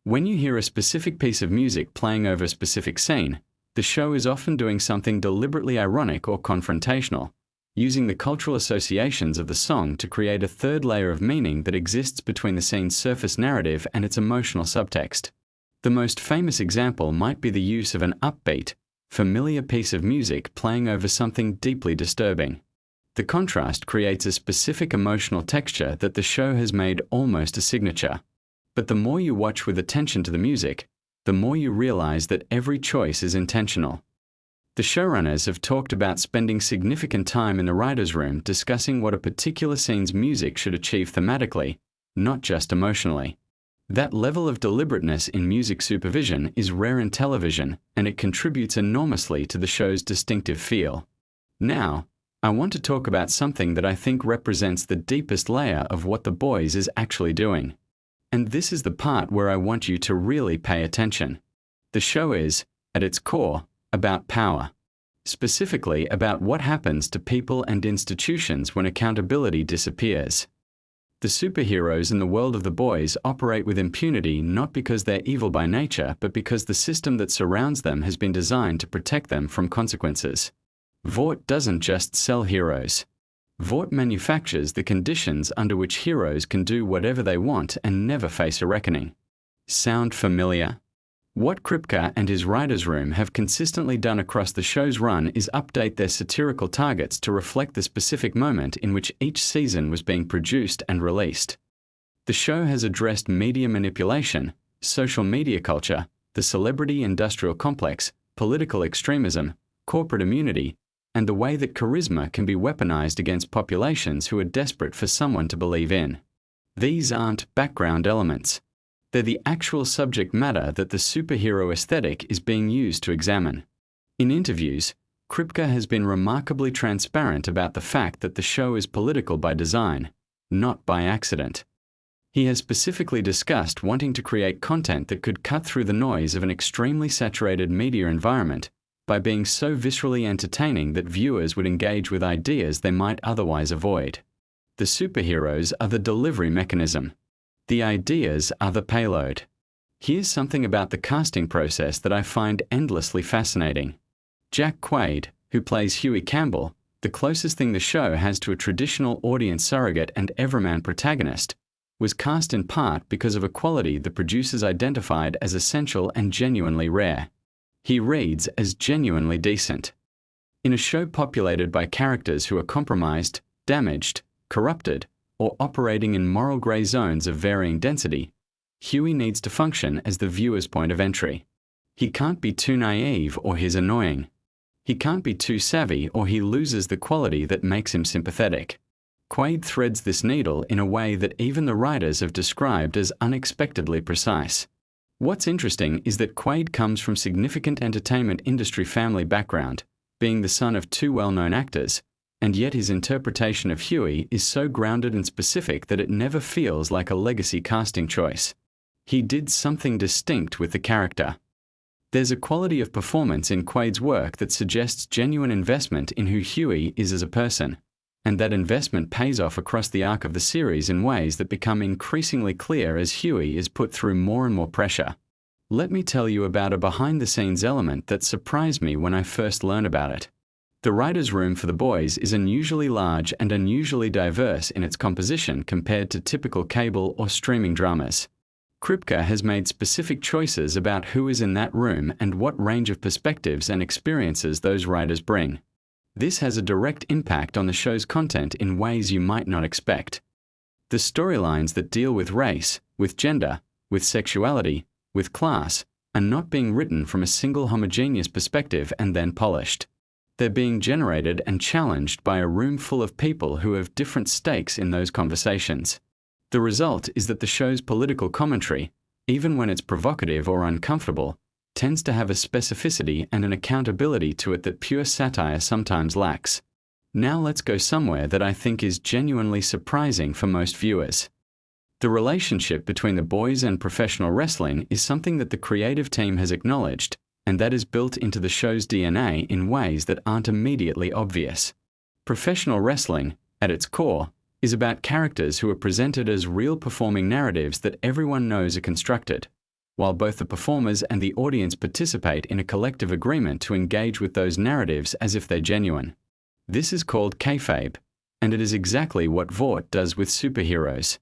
When you hear a specific piece of music playing over a specific scene, the show is often doing something deliberately ironic or confrontational, using the cultural associations of the song to create a third layer of meaning that exists between the scene's surface narrative and its emotional subtext. The most famous example might be the use of an upbeat, familiar piece of music playing over something deeply disturbing. The contrast creates a specific emotional texture that the show has made almost a signature. But the more you watch with attention to the music, the more you realize that every choice is intentional. The showrunners have talked about spending significant time in the writer's room discussing what a particular scene's music should achieve thematically, not just emotionally. That level of deliberateness in music supervision is rare in television, and it contributes enormously to the show's distinctive feel. Now, I want to talk about something that I think represents the deepest layer of what The Boys is actually doing. And this is the part where I want you to really pay attention. The show is, at its core, about power. Specifically about what happens to people and institutions when accountability disappears. The superheroes in the world of The Boys operate with impunity not because they're evil by nature, but because the system that surrounds them has been designed to protect them from consequences. Vought doesn't just sell heroes. Vought manufactures the conditions under which heroes can do whatever they want and never face a reckoning. Sound familiar? What Kripke and his writer's room have consistently done across the show's run is update their satirical targets to reflect the specific moment in which each season was being produced and released. The show has addressed media manipulation, social media culture, the celebrity industrial complex, political extremism, corporate immunity, and the way that charisma can be weaponized against populations who are desperate for someone to believe in. These aren't background elements. They're the actual subject matter that the superhero aesthetic is being used to examine. In interviews, Kripke has been remarkably transparent about the fact that the show is political by design, not by accident. He has specifically discussed wanting to create content that could cut through the noise of an extremely saturated media environment by being so viscerally entertaining that viewers would engage with ideas they might otherwise avoid. The superheroes are the delivery mechanism. The ideas are the payload. Here's something about the casting process that I find endlessly fascinating. Jack Quaid, who plays Huey Campbell, the closest thing the show has to a traditional audience surrogate and everyman protagonist, was cast in part because of a quality the producers identified as essential and genuinely rare. He reads as genuinely decent. In a show populated by characters who are compromised, damaged, corrupted, or operating in moral gray zones of varying density, Huey needs to function as the viewer's point of entry. He can't be too naive or he's annoying. He can't be too savvy or he loses the quality that makes him sympathetic. Quaid threads this needle in a way that even the writers have described as unexpectedly precise. What's interesting is that Quaid comes from significant entertainment industry family background, being the son of two well-known actors, and yet his interpretation of Huey is so grounded and specific that it never feels like a legacy casting choice. He did something distinct with the character. There's a quality of performance in Quaid's work that suggests genuine investment in who Huey is as a person, and that investment pays off across the arc of the series in ways that become increasingly clear as Huey is put through more and more pressure. Let me tell you about a behind-the-scenes element that surprised me when I first learned about it. The writer's room for The Boys is unusually large and unusually diverse in its composition compared to typical cable or streaming dramas. Kripke has made specific choices about who is in that room and what range of perspectives and experiences those writers bring. This has a direct impact on the show's content in ways you might not expect. The storylines that deal with race, with gender, with sexuality, with class, are not being written from a single homogeneous perspective and then polished. They're being generated and challenged by a room full of people who have different stakes in those conversations. The result is that the show's political commentary, even when it's provocative or uncomfortable, tends to have a specificity and an accountability to it that pure satire sometimes lacks. Now let's go somewhere that I think is genuinely surprising for most viewers. The relationship between The Boys and professional wrestling is something that the creative team has acknowledged, and that is built into the show's DNA in ways that aren't immediately obvious. Professional wrestling, at its core, is about characters who are presented as real performing narratives that everyone knows are constructed, while both the performers and the audience participate in a collective agreement to engage with those narratives as if they're genuine. This is called kayfabe, and it is exactly what Vought does with superheroes.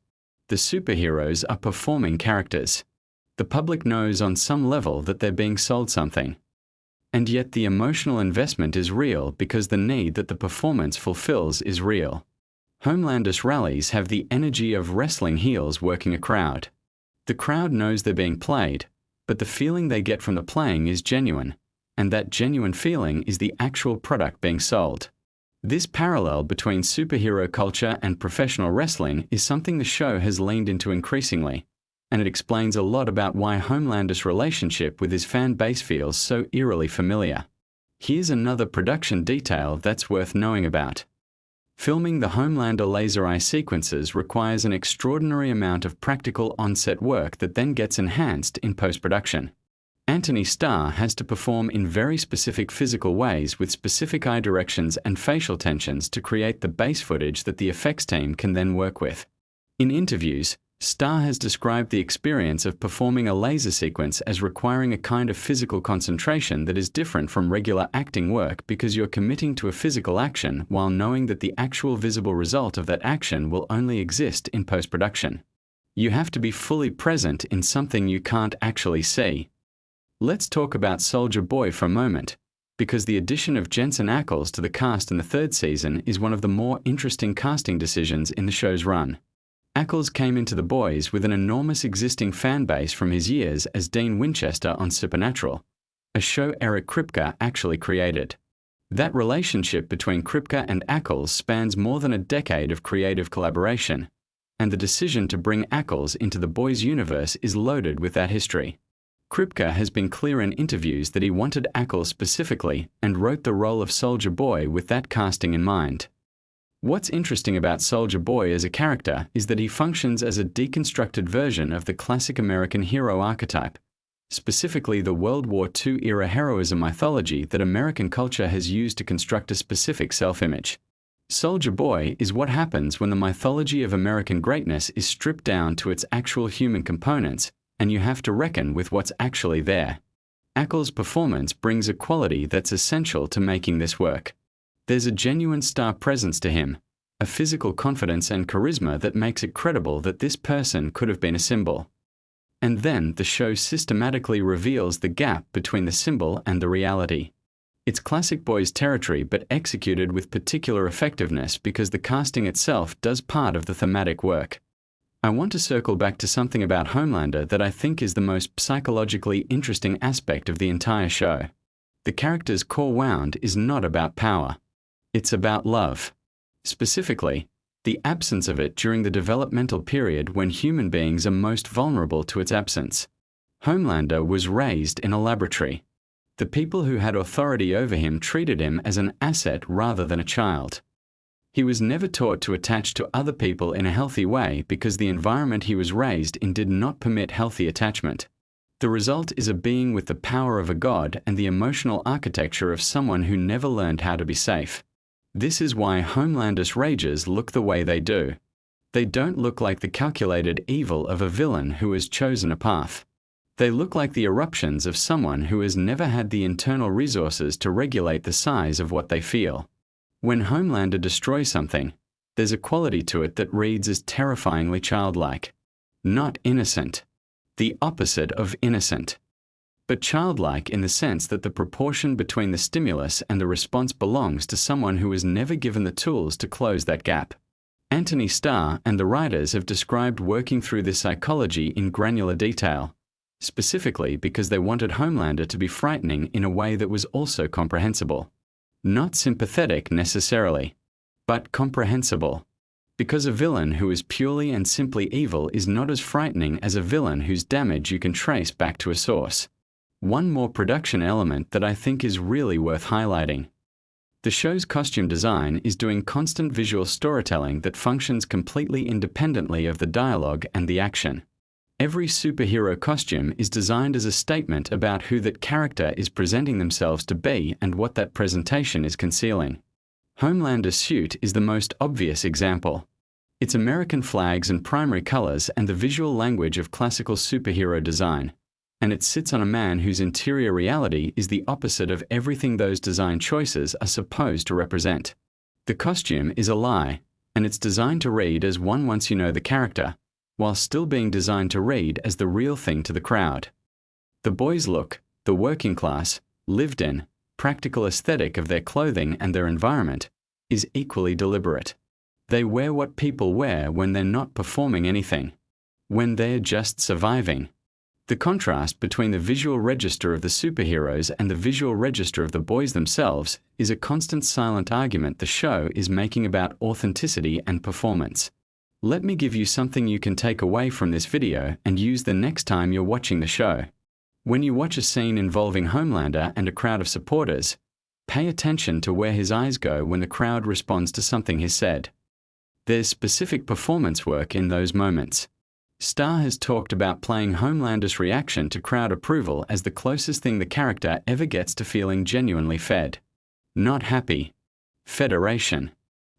The superheroes are performing characters. The public knows on some level that they're being sold something. And yet the emotional investment is real because the need that the performance fulfills is real. Homelandish rallies have the energy of wrestling heels working a crowd. The crowd knows they're being played, but the feeling they get from the playing is genuine, and that genuine feeling is the actual product being sold. This parallel between superhero culture and professional wrestling is something the show has leaned into increasingly, and it explains a lot about why Homelander's relationship with his fan base feels so eerily familiar. Here's another production detail that's worth knowing about. Filming the Homelander laser eye sequences requires an extraordinary amount of practical on-set work that then gets enhanced in post-production. Anthony Starr has to perform in very specific physical ways with specific eye directions and facial tensions to create the base footage that the effects team can then work with. In interviews, Starr has described the experience of performing a laser sequence as requiring a kind of physical concentration that is different from regular acting work because you're committing to a physical action while knowing that the actual visible result of that action will only exist in post-production. You have to be fully present in something you can't actually see. Let's talk about Soulja Boy for a moment, because the addition of Jensen Ackles to the cast in the third season is one of the more interesting casting decisions in the show's run. Ackles came into The Boys with an enormous existing fan base from his years as Dean Winchester on Supernatural, a show Eric Kripke actually created. That relationship between Kripke and Ackles spans more than a decade of creative collaboration, and the decision to bring Ackles into The Boys universe is loaded with that history. Kripke has been clear in interviews that he wanted Ackles specifically and wrote the role of Soulja Boy with that casting in mind. What's interesting about Soulja Boy as a character is that he functions as a deconstructed version of the classic American hero archetype, specifically the World War II-era heroism mythology that American culture has used to construct a specific self-image. Soulja Boy is what happens when the mythology of American greatness is stripped down to its actual human components, and you have to reckon with what's actually there. Ackles' performance brings a quality that's essential to making this work. There's a genuine star presence to him, a physical confidence and charisma that makes it credible that this person could have been a symbol. And then the show systematically reveals the gap between the symbol and the reality. It's classic Boys territory but executed with particular effectiveness because the casting itself does part of the thematic work. I want to circle back to something about Homelander that I think is the most psychologically interesting aspect of the entire show. The character's core wound is not about power. It's about love. Specifically, the absence of it during the developmental period when human beings are most vulnerable to its absence. Homelander was raised in a laboratory. The people who had authority over him treated him as an asset rather than a child. He was never taught to attach to other people in a healthy way because the environment he was raised in did not permit healthy attachment. The result is a being with the power of a god and the emotional architecture of someone who never learned how to be safe. This is why Homelander's rages look the way they do. They don't look like the calculated evil of a villain who has chosen a path. They look like the eruptions of someone who has never had the internal resources to regulate the size of what they feel. When Homelander destroys something, there's a quality to it that reads as terrifyingly childlike. Not innocent. The opposite of innocent. But childlike in the sense that the proportion between the stimulus and the response belongs to someone who was never given the tools to close that gap. Anthony Starr and the writers have described working through this psychology in granular detail, specifically because they wanted Homelander to be frightening in a way that was also comprehensible. Not sympathetic necessarily, but comprehensible. Because a villain who is purely and simply evil is not as frightening as a villain whose damage you can trace back to a source. One more production element that I think is really worth highlighting. The show's costume design is doing constant visual storytelling that functions completely independently of the dialogue and the action. Every superhero costume is designed as a statement about who that character is presenting themselves to be and what that presentation is concealing. Homelander's suit is the most obvious example. Its American flags and primary colors and the visual language of classical superhero design. And it sits on a man whose interior reality is the opposite of everything those design choices are supposed to represent. The costume is a lie, and it's designed to read as one once you know the character, while still being designed to read as the real thing to the crowd. The boys' look, the working class, lived-in, practical aesthetic of their clothing and their environment, is equally deliberate. They wear what people wear when they're not performing anything, when they're just surviving. The contrast between the visual register of the superheroes and the visual register of the boys themselves is a constant silent argument the show is making about authenticity and performance. Let me give you something you can take away from this video and use the next time you're watching the show. When you watch a scene involving Homelander and a crowd of supporters, pay attention to where his eyes go when the crowd responds to something he's said. There's specific performance work in those moments. Starr has talked about playing Homelander's reaction to crowd approval as the closest thing the character ever gets to feeling genuinely fed. Not happy. Federation.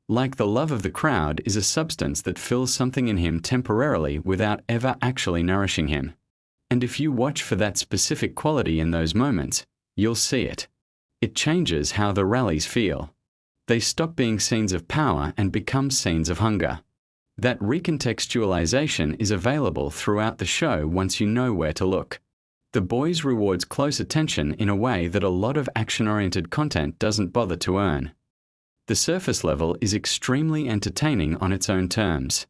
Like the love of the crowd is a substance that fills something in him temporarily without ever actually nourishing him. And if you watch for that specific quality in those moments, you'll see it. It changes how the rallies feel. They stop being scenes of power and become scenes of hunger. That recontextualization is available throughout the show once you know where to look. The Boys rewards close attention in a way that a lot of action-oriented content doesn't bother to earn. The surface level is extremely entertaining on its own terms.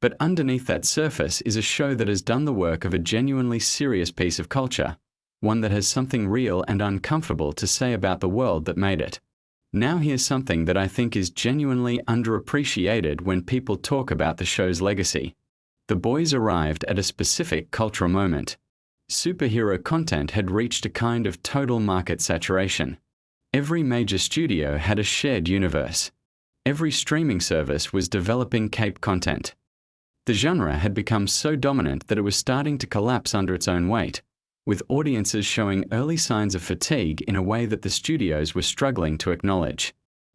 But underneath that surface is a show that has done the work of a genuinely serious piece of culture, one that has something real and uncomfortable to say about the world that made it. Now here's something that I think is genuinely underappreciated when people talk about the show's legacy. The Boys arrived at a specific cultural moment. Superhero content had reached a kind of total market saturation. Every major studio had a shared universe. Every streaming service was developing cape content. The genre had become so dominant that it was starting to collapse under its own weight, with audiences showing early signs of fatigue in a way that the studios were struggling to acknowledge.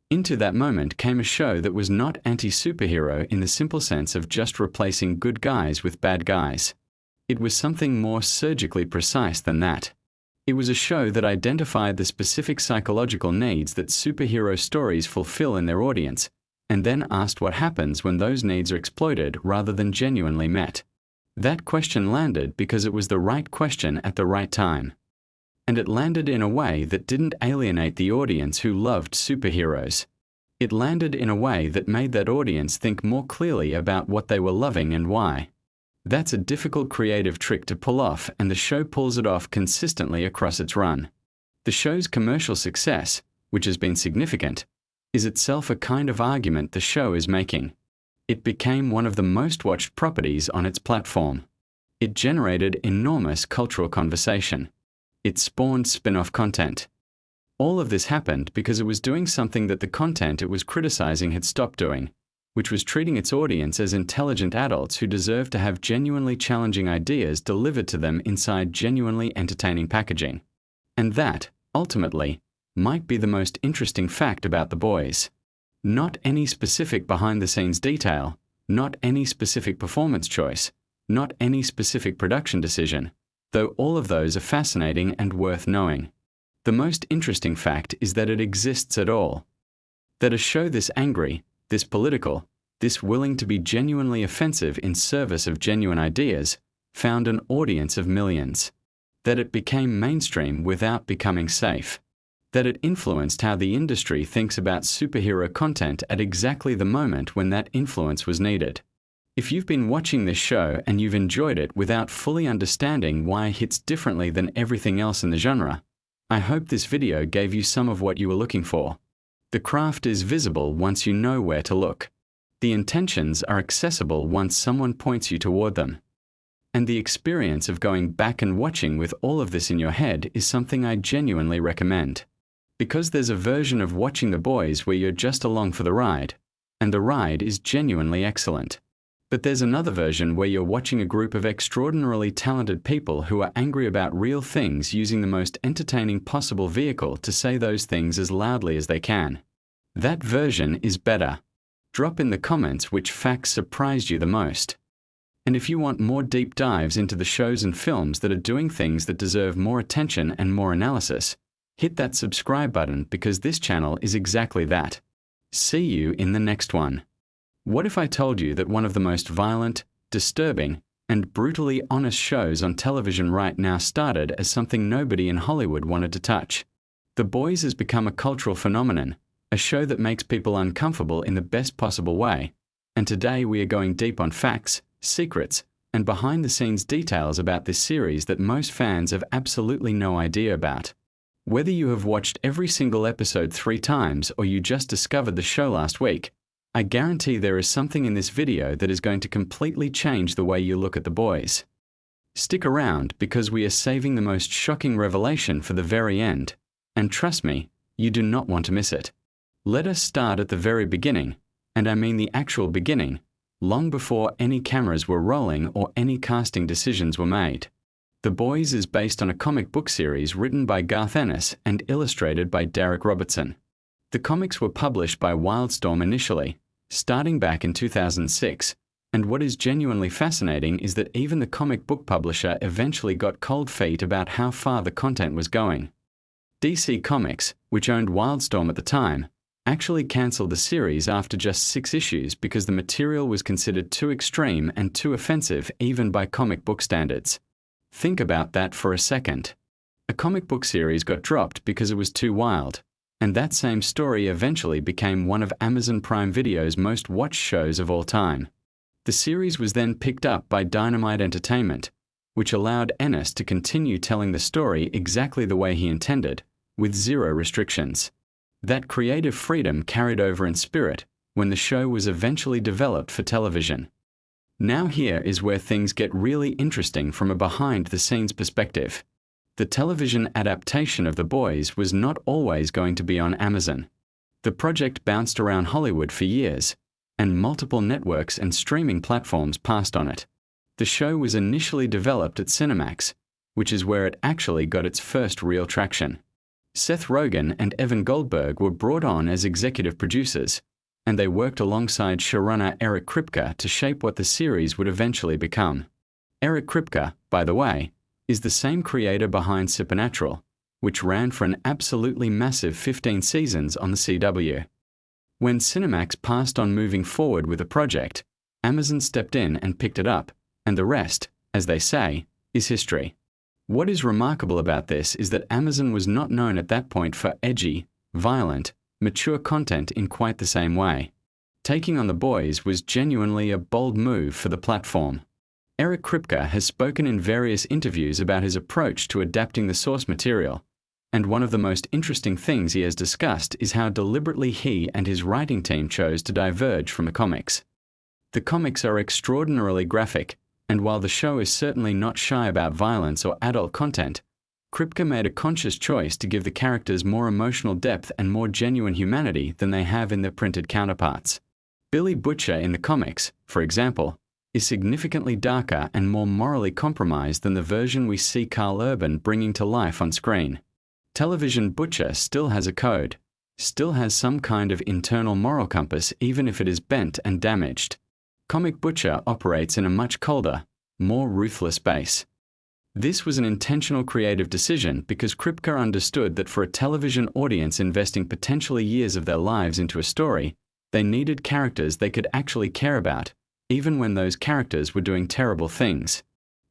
Into that moment came a show that was not anti-superhero in the simple sense of just replacing good guys with bad guys. It was something more surgically precise than that. It was a show that identified the specific psychological needs that superhero stories fulfill in their audience, and then asked what happens when those needs are exploited rather than genuinely met. That question landed because it was the right question at the right time. And it landed in a way that didn't alienate the audience who loved superheroes. It landed in a way that made that audience think more clearly about what they were loving and why. That's a difficult creative trick to pull off, and the show pulls it off consistently across its run. The show's commercial success, which has been significant, is itself a kind of argument the show is making. It became one of the most watched properties on its platform. It generated enormous cultural conversation. It spawned spin-off content. All of this happened because it was doing something that the content it was criticizing had stopped doing, which was treating its audience as intelligent adults who deserved to have genuinely challenging ideas delivered to them inside genuinely entertaining packaging. And that, ultimately, might be the most interesting fact about The Boys. Not any specific behind-the-scenes detail, not any specific performance choice, not any specific production decision, though all of those are fascinating and worth knowing. The most interesting fact is that it exists at all. That a show this angry, this political, this willing to be genuinely offensive in service of genuine ideas, found an audience of millions. That it became mainstream without becoming safe. That it influenced how the industry thinks about superhero content at exactly the moment when that influence was needed. If you've been watching this show and you've enjoyed it without fully understanding why it hits differently than everything else in the genre, I hope this video gave you some of what you were looking for. The craft is visible once you know where to look. The intentions are accessible once someone points you toward them. And the experience of going back and watching with all of this in your head is something I genuinely recommend. Because there's a version of watching The Boys where you're just along for the ride, and the ride is genuinely excellent. But there's another version where you're watching a group of extraordinarily talented people who are angry about real things using the most entertaining possible vehicle to say those things as loudly as they can. That version is better. Drop in the comments which facts surprised you the most. And if you want more deep dives into the shows and films that are doing things that deserve more attention and more analysis, hit that subscribe button because this channel is exactly that. See you in the next one. What if I told you that one of the most violent, disturbing, and brutally honest shows on television right now started as something nobody in Hollywood wanted to touch? The Boys has become a cultural phenomenon, a show that makes people uncomfortable in the best possible way, and today we are going deep on facts, secrets, and behind-the-scenes details about this series that most fans have absolutely no idea about. Whether you have watched every single episode 3 times or you just discovered the show last week, I guarantee there is something in this video that is going to completely change the way you look at The Boys. Stick around because we are saving the most shocking revelation for the very end, and trust me, you do not want to miss it. Let us start at the very beginning, and I mean the actual beginning, long before any cameras were rolling or any casting decisions were made. The Boys is based on a comic book series written by Garth Ennis and illustrated by Darick Robertson. The comics were published by Wildstorm initially, starting back in 2006, and what is genuinely fascinating is that even the comic book publisher eventually got cold feet about how far the content was going. DC Comics, which owned Wildstorm at the time, actually cancelled the series after just 6 issues because the material was considered too extreme and too offensive even by comic book standards. Think about that for a second. A comic book series got dropped because it was too wild, and that same story eventually became one of Amazon Prime Video's most watched shows of all time. The series was then picked up by Dynamite Entertainment, which allowed Ennis to continue telling the story exactly the way he intended, with 0 restrictions. That creative freedom carried over in spirit when the show was eventually developed for television. Now here is where things get really interesting from a behind-the-scenes perspective. The television adaptation of The Boys was not always going to be on Amazon. The project bounced around Hollywood for years, and multiple networks and streaming platforms passed on it. The show was initially developed at Cinemax, which is where it actually got its first real traction. Seth Rogen and Evan Goldberg were brought on as executive producers, and they worked alongside showrunner Eric Kripke to shape what the series would eventually become. Eric Kripke, by the way, is the same creator behind Supernatural, which ran for an absolutely massive 15 seasons on the CW. When Cinemax passed on moving forward with the project, Amazon stepped in and picked it up, and the rest, as they say, is history. What is remarkable about this is that Amazon was not known at that point for edgy, violent, mature content in quite the same way. Taking on The Boys was genuinely a bold move for the platform. Eric Kripke has spoken in various interviews about his approach to adapting the source material, and one of the most interesting things he has discussed is how deliberately he and his writing team chose to diverge from the comics. The comics are extraordinarily graphic, and while the show is certainly not shy about violence or adult content, Kripke made a conscious choice to give the characters more emotional depth and more genuine humanity than they have in their printed counterparts. Billy Butcher in the comics, for example, is significantly darker and more morally compromised than the version we see Karl Urban bringing to life on screen. Television Butcher still has a code, still has some kind of internal moral compass even if it is bent and damaged. Comic Butcher operates in a much colder, more ruthless base. This was an intentional creative decision because Kripke understood that for a television audience investing potentially years of their lives into a story, they needed characters they could actually care about, even when those characters were doing terrible things.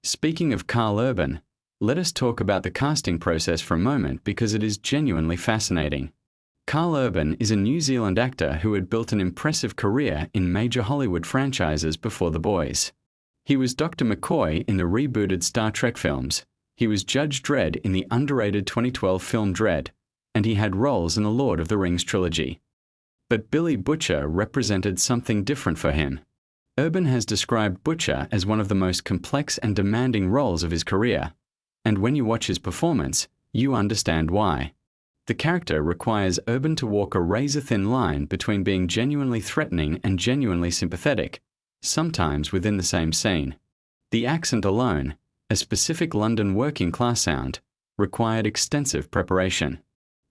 Speaking of Karl Urban, let us talk about the casting process for a moment because it is genuinely fascinating. Karl Urban is a New Zealand actor who had built an impressive career in major Hollywood franchises before The Boys. He was Dr. McCoy in the rebooted Star Trek films, he was Judge Dredd in the underrated 2012 film Dredd, and he had roles in the Lord of the Rings trilogy. But Billy Butcher represented something different for him. Urban has described Butcher as one of the most complex and demanding roles of his career, and when you watch his performance, you understand why. The character requires Urban to walk a razor-thin line between being genuinely threatening and genuinely sympathetic, sometimes within the same scene. The accent alone, a specific London working-class sound, required extensive preparation.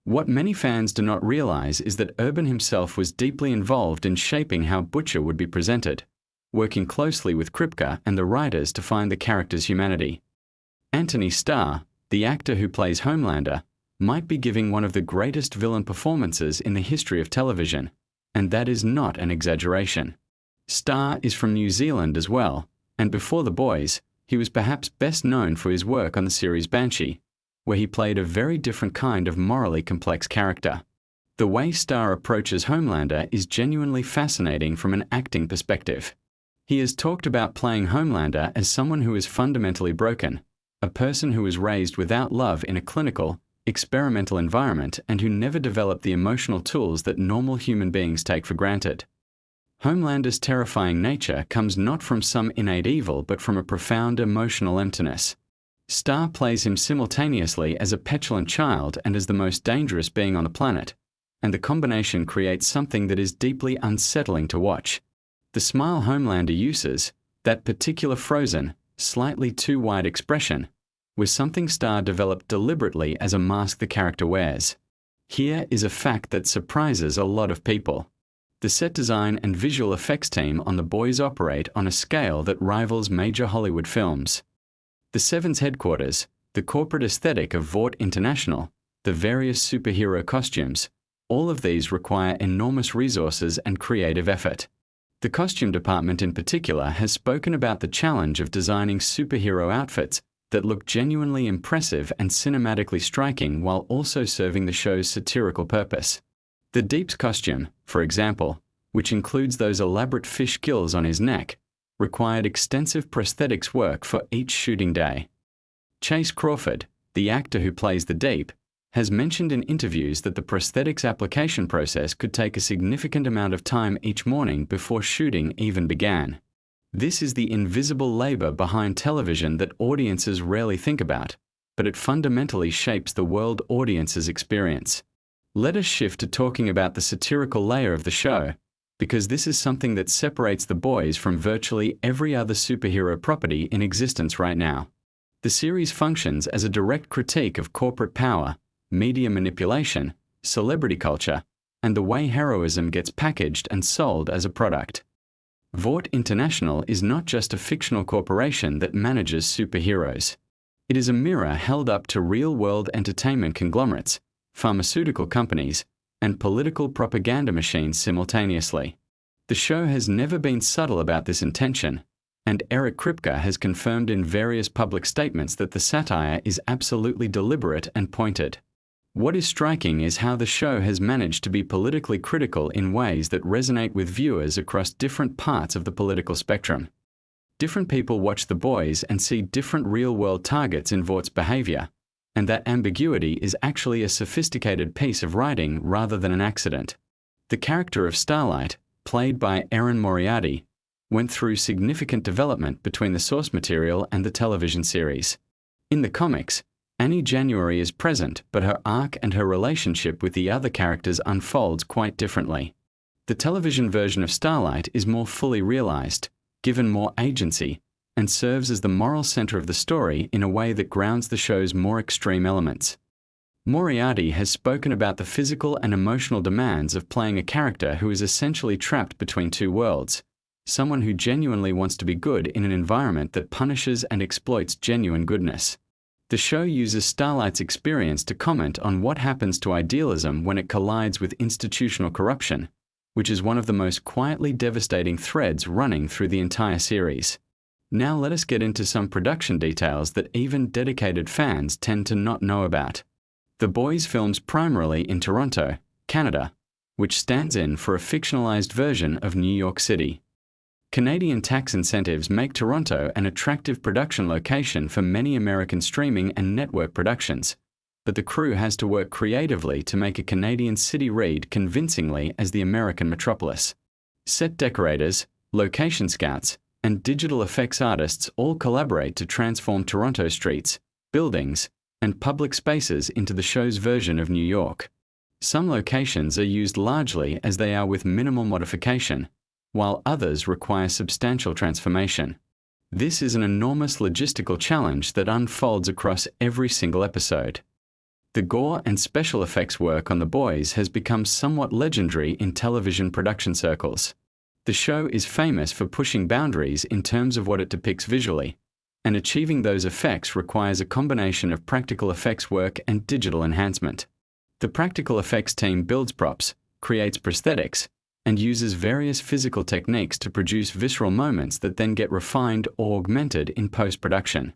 What many fans do not realize is that Urban himself was deeply involved in shaping how Butcher would be presented, working closely with Kripke and the writers to find the character's humanity. Anthony Starr, the actor who plays Homelander, might be giving one of the greatest villain performances in the history of television, and that is not an exaggeration. Starr is from New Zealand as well, and before The Boys, he was perhaps best known for his work on the series Banshee, where he played a very different kind of morally complex character. The way Starr approaches Homelander is genuinely fascinating from an acting perspective. He has talked about playing Homelander as someone who is fundamentally broken, a person who was raised without love in a clinical, experimental environment and who never developed the emotional tools that normal human beings take for granted. Homelander's terrifying nature comes not from some innate evil but from a profound emotional emptiness. Starr plays him simultaneously as a petulant child and as the most dangerous being on the planet, and the combination creates something that is deeply unsettling to watch. The smile Homelander uses, that particular frozen, slightly too wide expression, was something Starr developed deliberately as a mask the character wears. Here is a fact that surprises a lot of people. The set design and visual effects team on The Boys operate on a scale that rivals major Hollywood films. The Seven's headquarters, the corporate aesthetic of Vought International, the various superhero costumes, all of these require enormous resources and creative effort. The costume department in particular has spoken about the challenge of designing superhero outfits that look genuinely impressive and cinematically striking while also serving the show's satirical purpose. The Deep's costume, for example, which includes those elaborate fish gills on his neck, required extensive prosthetics work for each shooting day. Chase Crawford, the actor who plays the Deep, has mentioned in interviews that the prosthetics application process could take a significant amount of time each morning before shooting even began. This is the invisible labor behind television that audiences rarely think about, but it fundamentally shapes the world audiences experience. Let us shift to talking about the satirical layer of the show, because this is something that separates The Boys from virtually every other superhero property in existence right now. The series functions as a direct critique of corporate power, media manipulation, celebrity culture, and the way heroism gets packaged and sold as a product. Vought International is not just a fictional corporation that manages superheroes. It is a mirror held up to real-world entertainment conglomerates, pharmaceutical companies, and political propaganda machines simultaneously. The show has never been subtle about this intention, and Eric Kripke has confirmed in various public statements that the satire is absolutely deliberate and pointed. What is striking is how the show has managed to be politically critical in ways that resonate with viewers across different parts of the political spectrum. Different people watch The Boys and see different real-world targets in Vaught's behavior, and that ambiguity is actually a sophisticated piece of writing rather than an accident. The character of Starlight, played by Erin Moriarty, went through significant development between the source material and the television series. In the comics, Annie January is present, but her arc and her relationship with the other characters unfolds quite differently. The television version of Starlight is more fully realized, given more agency, and serves as the moral center of the story in a way that grounds the show's more extreme elements. Moriarty has spoken about the physical and emotional demands of playing a character who is essentially trapped between two worlds, someone who genuinely wants to be good in an environment that punishes and exploits genuine goodness. The show uses Starlight's experience to comment on what happens to idealism when it collides with institutional corruption, which is one of the most quietly devastating threads running through the entire series. Now let us get into some production details that even dedicated fans tend to not know about. The Boys films primarily in Toronto, Canada, which stands in for a fictionalized version of New York City. Canadian tax incentives make Toronto an attractive production location for many American streaming and network productions, but the crew has to work creatively to make a Canadian city read convincingly as the American metropolis. Set decorators, location scouts, and digital effects artists all collaborate to transform Toronto streets, buildings, and public spaces into the show's version of New York. Some locations are used largely as they are with minimal modification, while others require substantial transformation. This is an enormous logistical challenge that unfolds across every single episode. The gore and special effects work on The Boys has become somewhat legendary in television production circles. The show is famous for pushing boundaries in terms of what it depicts visually, and achieving those effects requires a combination of practical effects work and digital enhancement. The practical effects team builds props, creates prosthetics, and uses various physical techniques to produce visceral moments that then get refined or augmented in post-production.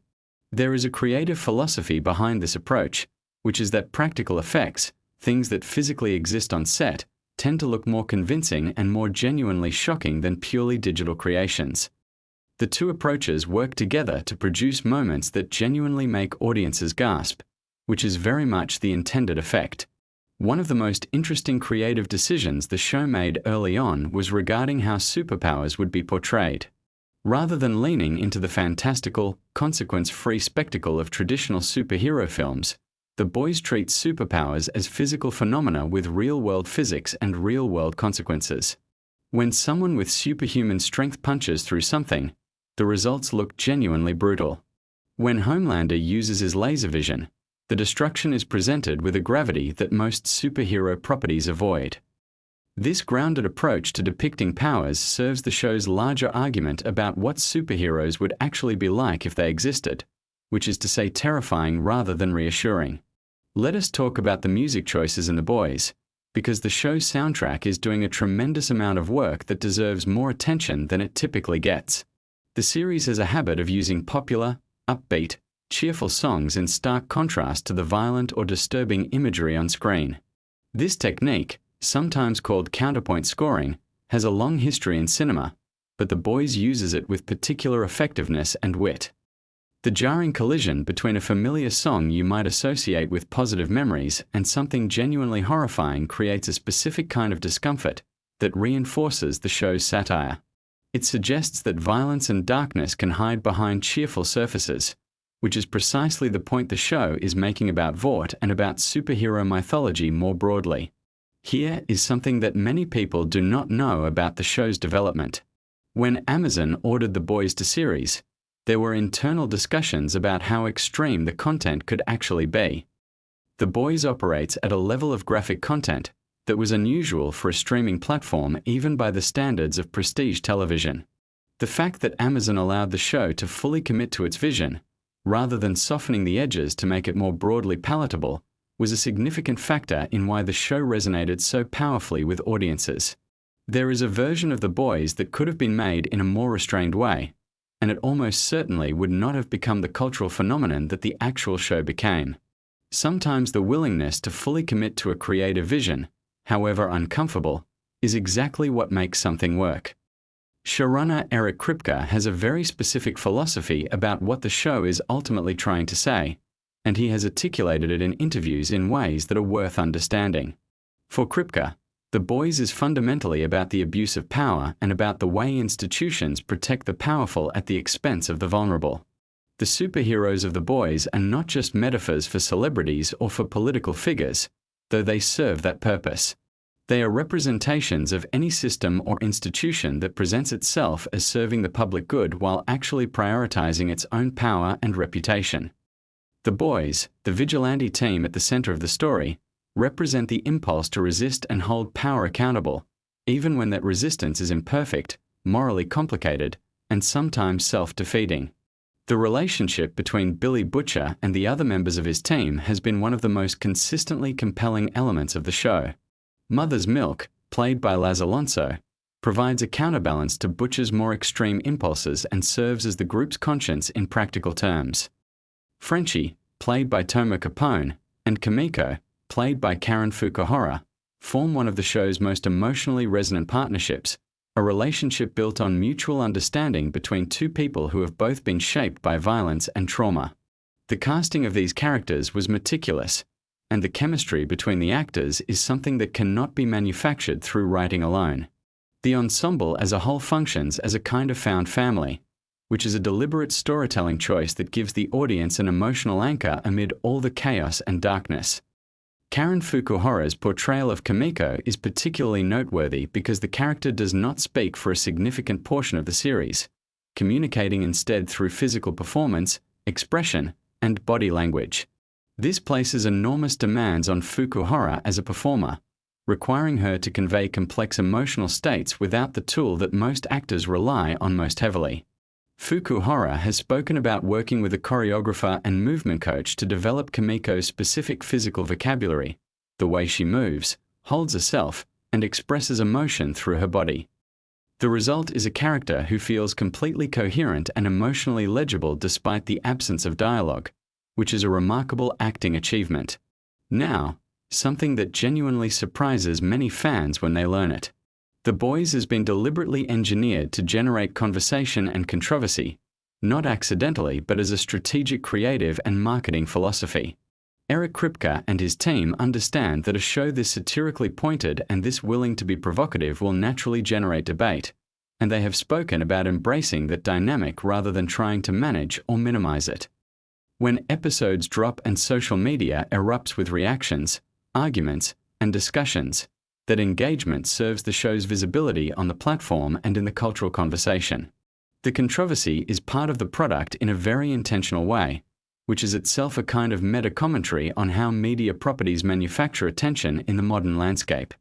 There is a creative philosophy behind this approach, which is that practical effects, things that physically exist on set, tend to look more convincing and more genuinely shocking than purely digital creations. The two approaches work together to produce moments that genuinely make audiences gasp, which is very much the intended effect. One of the most interesting creative decisions the show made early on was regarding how superpowers would be portrayed. Rather than leaning into the fantastical, consequence-free spectacle of traditional superhero films, The Boys treats superpowers as physical phenomena with real-world physics and real-world consequences. When someone with superhuman strength punches through something, the results look genuinely brutal. When Homelander uses his laser vision, the destruction is presented with a gravity that most superhero properties avoid. This grounded approach to depicting powers serves the show's larger argument about what superheroes would actually be like if they existed, which is to say terrifying rather than reassuring. Let us talk about the music choices in The Boys, because the show's soundtrack is doing a tremendous amount of work that deserves more attention than it typically gets. The series has a habit of using popular, upbeat, cheerful songs in stark contrast to the violent or disturbing imagery on screen. This technique, sometimes called counterpoint scoring, has a long history in cinema, but The Boys uses it with particular effectiveness and wit. The jarring collision between a familiar song you might associate with positive memories and something genuinely horrifying creates a specific kind of discomfort that reinforces the show's satire. It suggests that violence and darkness can hide behind cheerful surfaces, which is precisely the point the show is making about Vought and about superhero mythology more broadly. Here is something that many people do not know about the show's development. When Amazon ordered The Boys to series, there were internal discussions about how extreme the content could actually be. The Boys operates at a level of graphic content that was unusual for a streaming platform even by the standards of prestige television. The fact that Amazon allowed the show to fully commit to its vision, rather than softening the edges to make it more broadly palatable, was a significant factor in why the show resonated so powerfully with audiences. There is a version of The Boys that could have been made in a more restrained way, and it almost certainly would not have become the cultural phenomenon that the actual show became. Sometimes the willingness to fully commit to a creative vision, however uncomfortable, is exactly what makes something work. Showrunner Eric Kripke has a very specific philosophy about what the show is ultimately trying to say, and he has articulated it in interviews in ways that are worth understanding. For Kripke, The Boys is fundamentally about the abuse of power and about the way institutions protect the powerful at the expense of the vulnerable. The superheroes of The Boys are not just metaphors for celebrities or for political figures, though they serve that purpose. They are representations of any system or institution that presents itself as serving the public good while actually prioritizing its own power and reputation. The Boys, the vigilante team at the center of the story, represent the impulse to resist and hold power accountable, even when that resistance is imperfect, morally complicated, and sometimes self-defeating. The relationship between Billy Butcher and the other members of his team has been one of the most consistently compelling elements of the show. Mother's Milk, played by Laz Alonso, provides a counterbalance to Butcher's more extreme impulses and serves as the group's conscience in practical terms. Frenchie, played by Toma Capone, and Kimiko, played by Karen Fukuhara, form one of the show's most emotionally resonant partnerships, a relationship built on mutual understanding between two people who have both been shaped by violence and trauma. The casting of these characters was meticulous, and the chemistry between the actors is something that cannot be manufactured through writing alone. The ensemble as a whole functions as a kind of found family, which is a deliberate storytelling choice that gives the audience an emotional anchor amid all the chaos and darkness. Karen Fukuhara's portrayal of Kimiko is particularly noteworthy because the character does not speak for a significant portion of the series, communicating instead through physical performance, expression, and body language. This places enormous demands on Fukuhara as a performer, requiring her to convey complex emotional states without the tool that most actors rely on most heavily. Fukuhara has spoken about working with a choreographer and movement coach to develop Kimiko's specific physical vocabulary, the way she moves, holds herself, and expresses emotion through her body. The result is a character who feels completely coherent and emotionally legible despite the absence of dialogue, which is a remarkable acting achievement. Now, something that genuinely surprises many fans when they learn it. The Boys has been deliberately engineered to generate conversation and controversy, not accidentally but as a strategic creative and marketing philosophy. Eric Kripke and his team understand that a show this satirically pointed and this willing to be provocative will naturally generate debate, and they have spoken about embracing that dynamic rather than trying to manage or minimize it. When episodes drop and social media erupts with reactions, arguments, and discussions, that engagement serves the show's visibility on the platform and in the cultural conversation. The controversy is part of the product in a very intentional way, which is itself a kind of meta-commentary on how media properties manufacture attention in the modern landscape.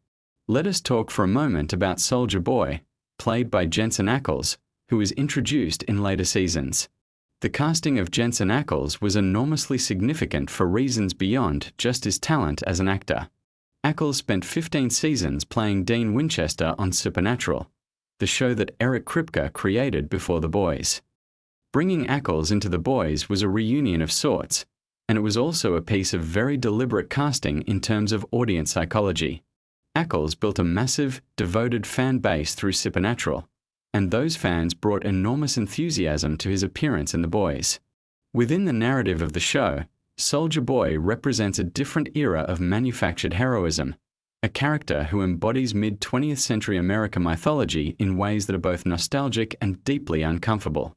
Let us talk for a moment about Soldier Boy, played by Jensen Ackles, who is introduced in later seasons. The casting of Jensen Ackles was enormously significant for reasons beyond just his talent as an actor. Ackles spent 15 seasons playing Dean Winchester on Supernatural, the show that Eric Kripke created before The Boys. Bringing Ackles into The Boys was a reunion of sorts, and it was also a piece of very deliberate casting in terms of audience psychology. Ackles built a massive, devoted fan base through Supernatural, and those fans brought enormous enthusiasm to his appearance in The Boys. Within the narrative of the show, Soldier Boy represents a different era of manufactured heroism, a character who embodies mid-20th century American mythology in ways that are both nostalgic and deeply uncomfortable.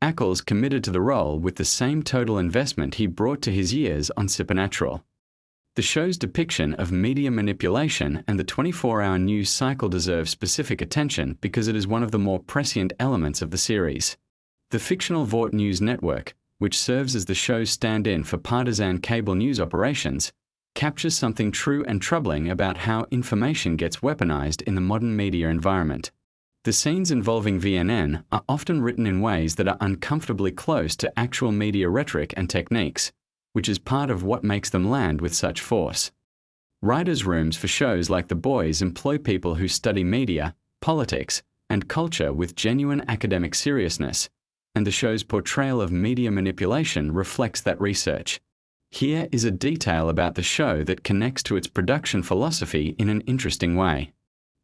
Ackles committed to the role with the same total investment he brought to his years on Supernatural. The show's depiction of media manipulation and the 24-hour news cycle deserve specific attention because it is one of the more prescient elements of the series. The fictional Vought News Network, which serves as the show's stand-in for partisan cable news operations, captures something true and troubling about how information gets weaponized in the modern media environment. The scenes involving VNN are often written in ways that are uncomfortably close to actual media rhetoric and techniques, which is part of what makes them land with such force. Writers' rooms for shows like The Boys employ people who study media, politics, and culture with genuine academic seriousness, and the show's portrayal of media manipulation reflects that research. Here is a detail about the show that connects to its production philosophy in an interesting way.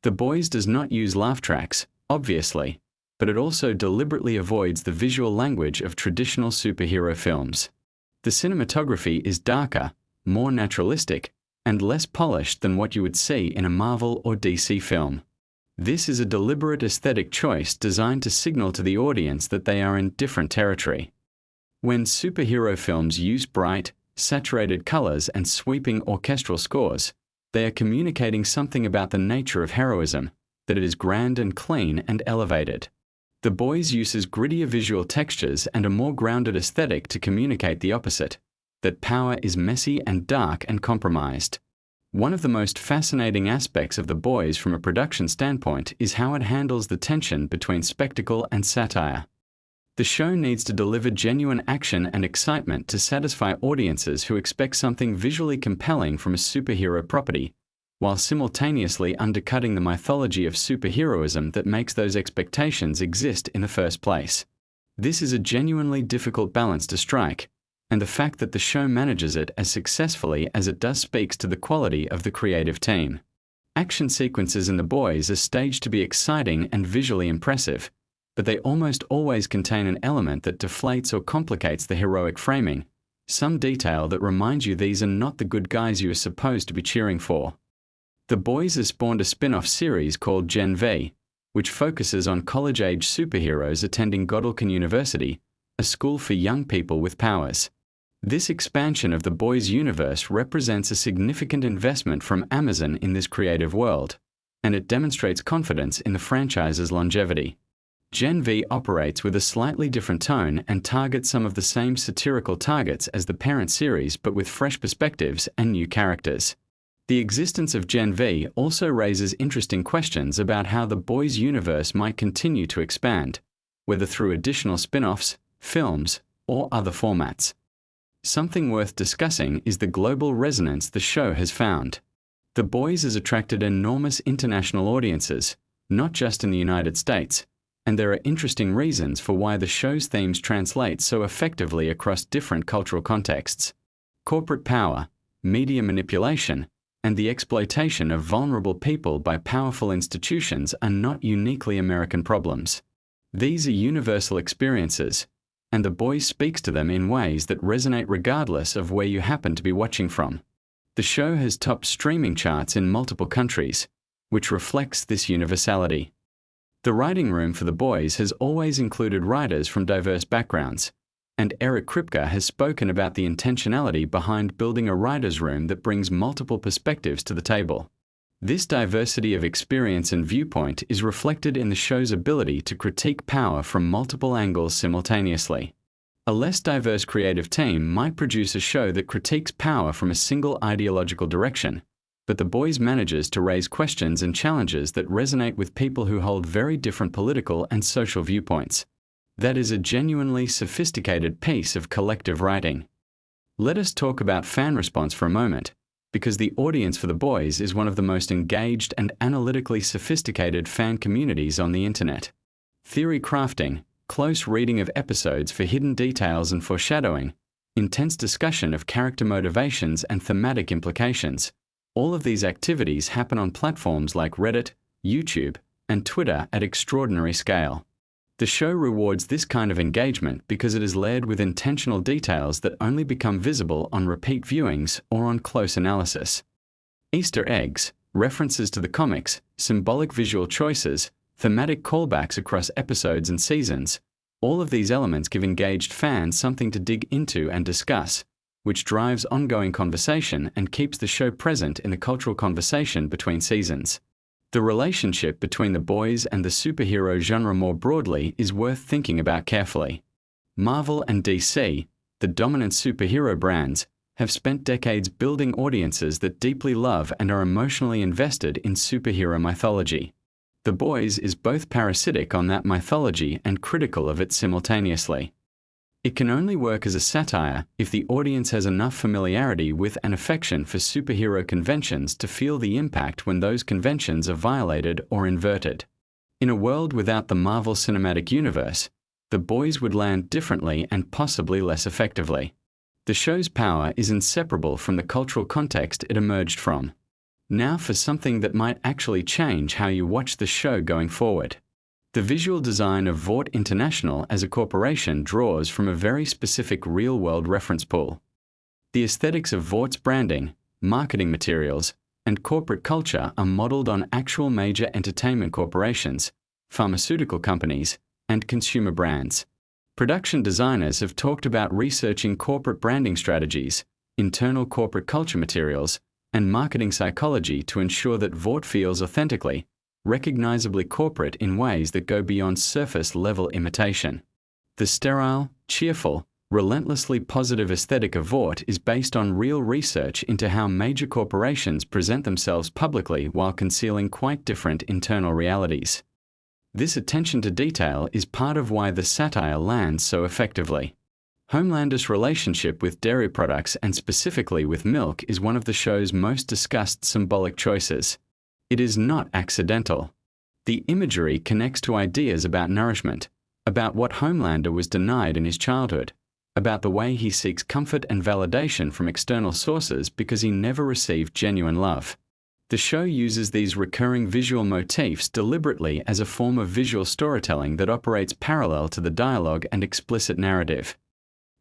The Boys does not use laugh tracks, obviously, but it also deliberately avoids the visual language of traditional superhero films. The cinematography is darker, more naturalistic, and less polished than what you would see in a Marvel or DC film. This is a deliberate aesthetic choice designed to signal to the audience that they are in different territory. When superhero films use bright, saturated colors and sweeping orchestral scores, they are communicating something about the nature of heroism, that it is grand and clean and elevated. The Boys uses grittier visual textures and a more grounded aesthetic to communicate the opposite, that power is messy and dark and compromised. One of the most fascinating aspects of The Boys from a production standpoint is how it handles the tension between spectacle and satire. The show needs to deliver genuine action and excitement to satisfy audiences who expect something visually compelling from a superhero property, while simultaneously undercutting the mythology of superheroism that makes those expectations exist in the first place. This is a genuinely difficult balance to strike, and the fact that the show manages it as successfully as it does speaks to the quality of the creative team. Action sequences in The Boys are staged to be exciting and visually impressive, but they almost always contain an element that deflates or complicates the heroic framing, some detail that reminds you these are not the good guys you are supposed to be cheering for. The Boys has spawned a spin-off series called Gen V, which focuses on college-age superheroes attending Godolphin University, a school for young people with powers. This expansion of the Boys universe represents a significant investment from Amazon in this creative world, and it demonstrates confidence in the franchise's longevity. Gen V operates with a slightly different tone and targets some of the same satirical targets as the parent series, but with fresh perspectives and new characters. The existence of Gen V also raises interesting questions about how the Boys universe might continue to expand, whether through additional spin-offs, films, or other formats. Something worth discussing is the global resonance the show has found. The Boys has attracted enormous international audiences, not just in the United States, and there are interesting reasons for why the show's themes translate so effectively across different cultural contexts. Corporate power, media manipulation, and the exploitation of vulnerable people by powerful institutions are not uniquely American problems. These are universal experiences, and The Boys speaks to them in ways that resonate regardless of where you happen to be watching from. The show has topped streaming charts in multiple countries, which reflects this universality. The writing room for The Boys has always included writers from diverse backgrounds, and Eric Kripke has spoken about the intentionality behind building a writer's room that brings multiple perspectives to the table. This diversity of experience and viewpoint is reflected in the show's ability to critique power from multiple angles simultaneously. A less diverse creative team might produce a show that critiques power from a single ideological direction, but The Boys manages to raise questions and challenges that resonate with people who hold very different political and social viewpoints. That is a genuinely sophisticated piece of collective writing. Let us talk about fan response for a moment, because the audience for The Boys is one of the most engaged and analytically sophisticated fan communities on the internet. Theory crafting, close reading of episodes for hidden details and foreshadowing, intense discussion of character motivations and thematic implications. All of these activities happen on platforms like Reddit, YouTube, and Twitter at extraordinary scale. The show rewards this kind of engagement because it is layered with intentional details that only become visible on repeat viewings or on close analysis. Easter eggs, references to the comics, symbolic visual choices, thematic callbacks across episodes and seasons, all of these elements give engaged fans something to dig into and discuss, which drives ongoing conversation and keeps the show present in the cultural conversation between seasons. The relationship between The Boys and the superhero genre more broadly is worth thinking about carefully. Marvel and DC, the dominant superhero brands, have spent decades building audiences that deeply love and are emotionally invested in superhero mythology. The Boys is both parasitic on that mythology and critical of it simultaneously. It can only work as a satire if the audience has enough familiarity with and affection for superhero conventions to feel the impact when those conventions are violated or inverted. In a world without the Marvel Cinematic Universe, The Boys would land differently and possibly less effectively. The show's power is inseparable from the cultural context it emerged from. Now for something that might actually change how you watch the show going forward. The visual design of Vought International as a corporation draws from a very specific real-world reference pool. The aesthetics of Vaught's branding, marketing materials, and corporate culture are modeled on actual major entertainment corporations, pharmaceutical companies, and consumer brands. Production designers have talked about researching corporate branding strategies, internal corporate culture materials, and marketing psychology to ensure that Vought feels authentically, recognizably corporate in ways that go beyond surface-level imitation. The sterile, cheerful, relentlessly positive aesthetic of Vought is based on real research into how major corporations present themselves publicly while concealing quite different internal realities. This attention to detail is part of why the satire lands so effectively. Homelander's relationship with dairy products and specifically with milk is one of the show's most discussed symbolic choices. It is not accidental. The imagery connects to ideas about nourishment, about what Homelander was denied in his childhood, about the way he seeks comfort and validation from external sources because he never received genuine love. The show uses these recurring visual motifs deliberately as a form of visual storytelling that operates parallel to the dialogue and explicit narrative.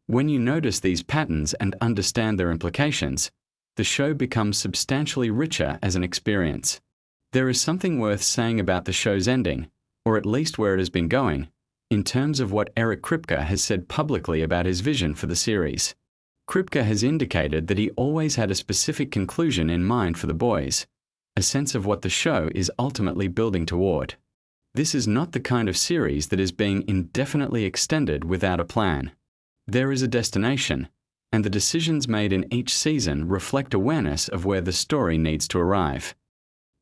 When you notice these patterns and understand their implications, the show becomes substantially richer as an experience. There is something worth saying about the show's ending, or at least where it has been going, in terms of what Eric Kripke has said publicly about his vision for the series. Kripke has indicated that he always had a specific conclusion in mind for the boys, a sense of what the show is ultimately building toward. This is not the kind of series that is being indefinitely extended without a plan. There is a destination, and the decisions made in each season reflect awareness of where the story needs to arrive.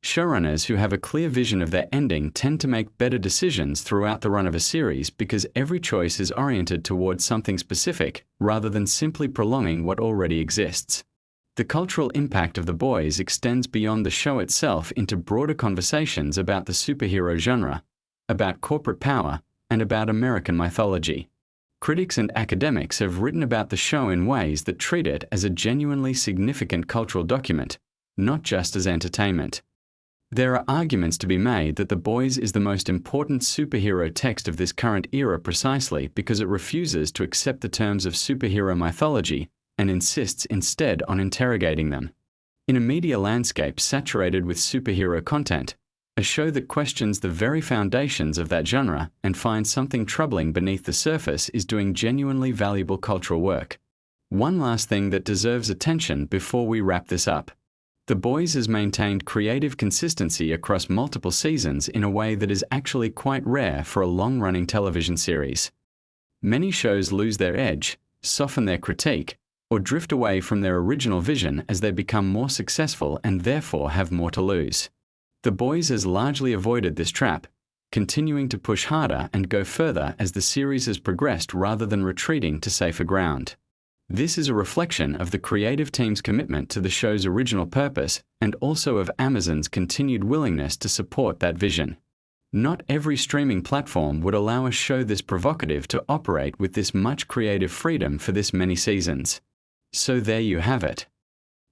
Showrunners who have a clear vision of their ending tend to make better decisions throughout the run of a series because every choice is oriented towards something specific rather than simply prolonging what already exists. The cultural impact of The Boys extends beyond the show itself into broader conversations about the superhero genre, about corporate power, and about American mythology. Critics and academics have written about the show in ways that treat it as a genuinely significant cultural document, not just as entertainment. There are arguments to be made that The Boys is the most important superhero text of this current era precisely because it refuses to accept the terms of superhero mythology and insists instead on interrogating them. In a media landscape saturated with superhero content, a show that questions the very foundations of that genre and finds something troubling beneath the surface is doing genuinely valuable cultural work. One last thing that deserves attention before we wrap this up. The Boys has maintained creative consistency across multiple seasons in a way that is actually quite rare for a long-running television series. Many shows lose their edge, soften their critique, or drift away from their original vision as they become more successful and therefore have more to lose. The Boys has largely avoided this trap, continuing to push harder and go further as the series has progressed rather than retreating to safer ground. This is a reflection of the creative team's commitment to the show's original purpose and also of Amazon's continued willingness to support that vision. Not every streaming platform would allow a show this provocative to operate with this much creative freedom for this many seasons. So there you have it.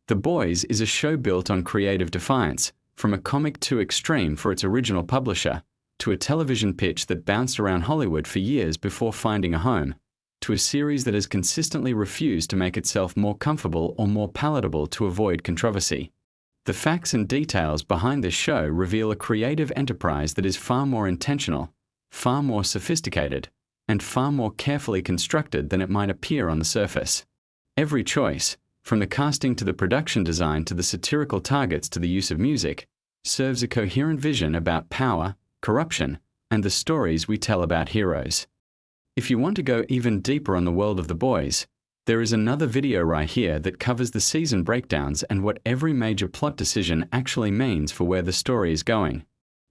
The Boys is a show built on creative defiance, from a comic too extreme for its original publisher, to a television pitch that bounced around Hollywood for years before finding a home, to a series that has consistently refused to make itself more comfortable or more palatable to avoid controversy. The facts and details behind this show reveal a creative enterprise that is far more intentional, far more sophisticated, and far more carefully constructed than it might appear on the surface. Every choice, from the casting to the production design to the satirical targets to the use of music, serves a coherent vision about power, corruption, and the stories we tell about heroes. If you want to go even deeper on the world of The Boys, there is another video right here that covers the season breakdowns and what every major plot decision actually means for where the story is going.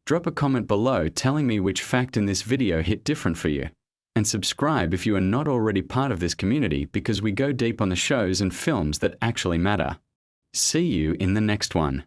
Drop a comment below telling me which fact in this video hit different for you. And subscribe if you are not already part of this community because we go deep on the shows and films that actually matter. See you in the next one.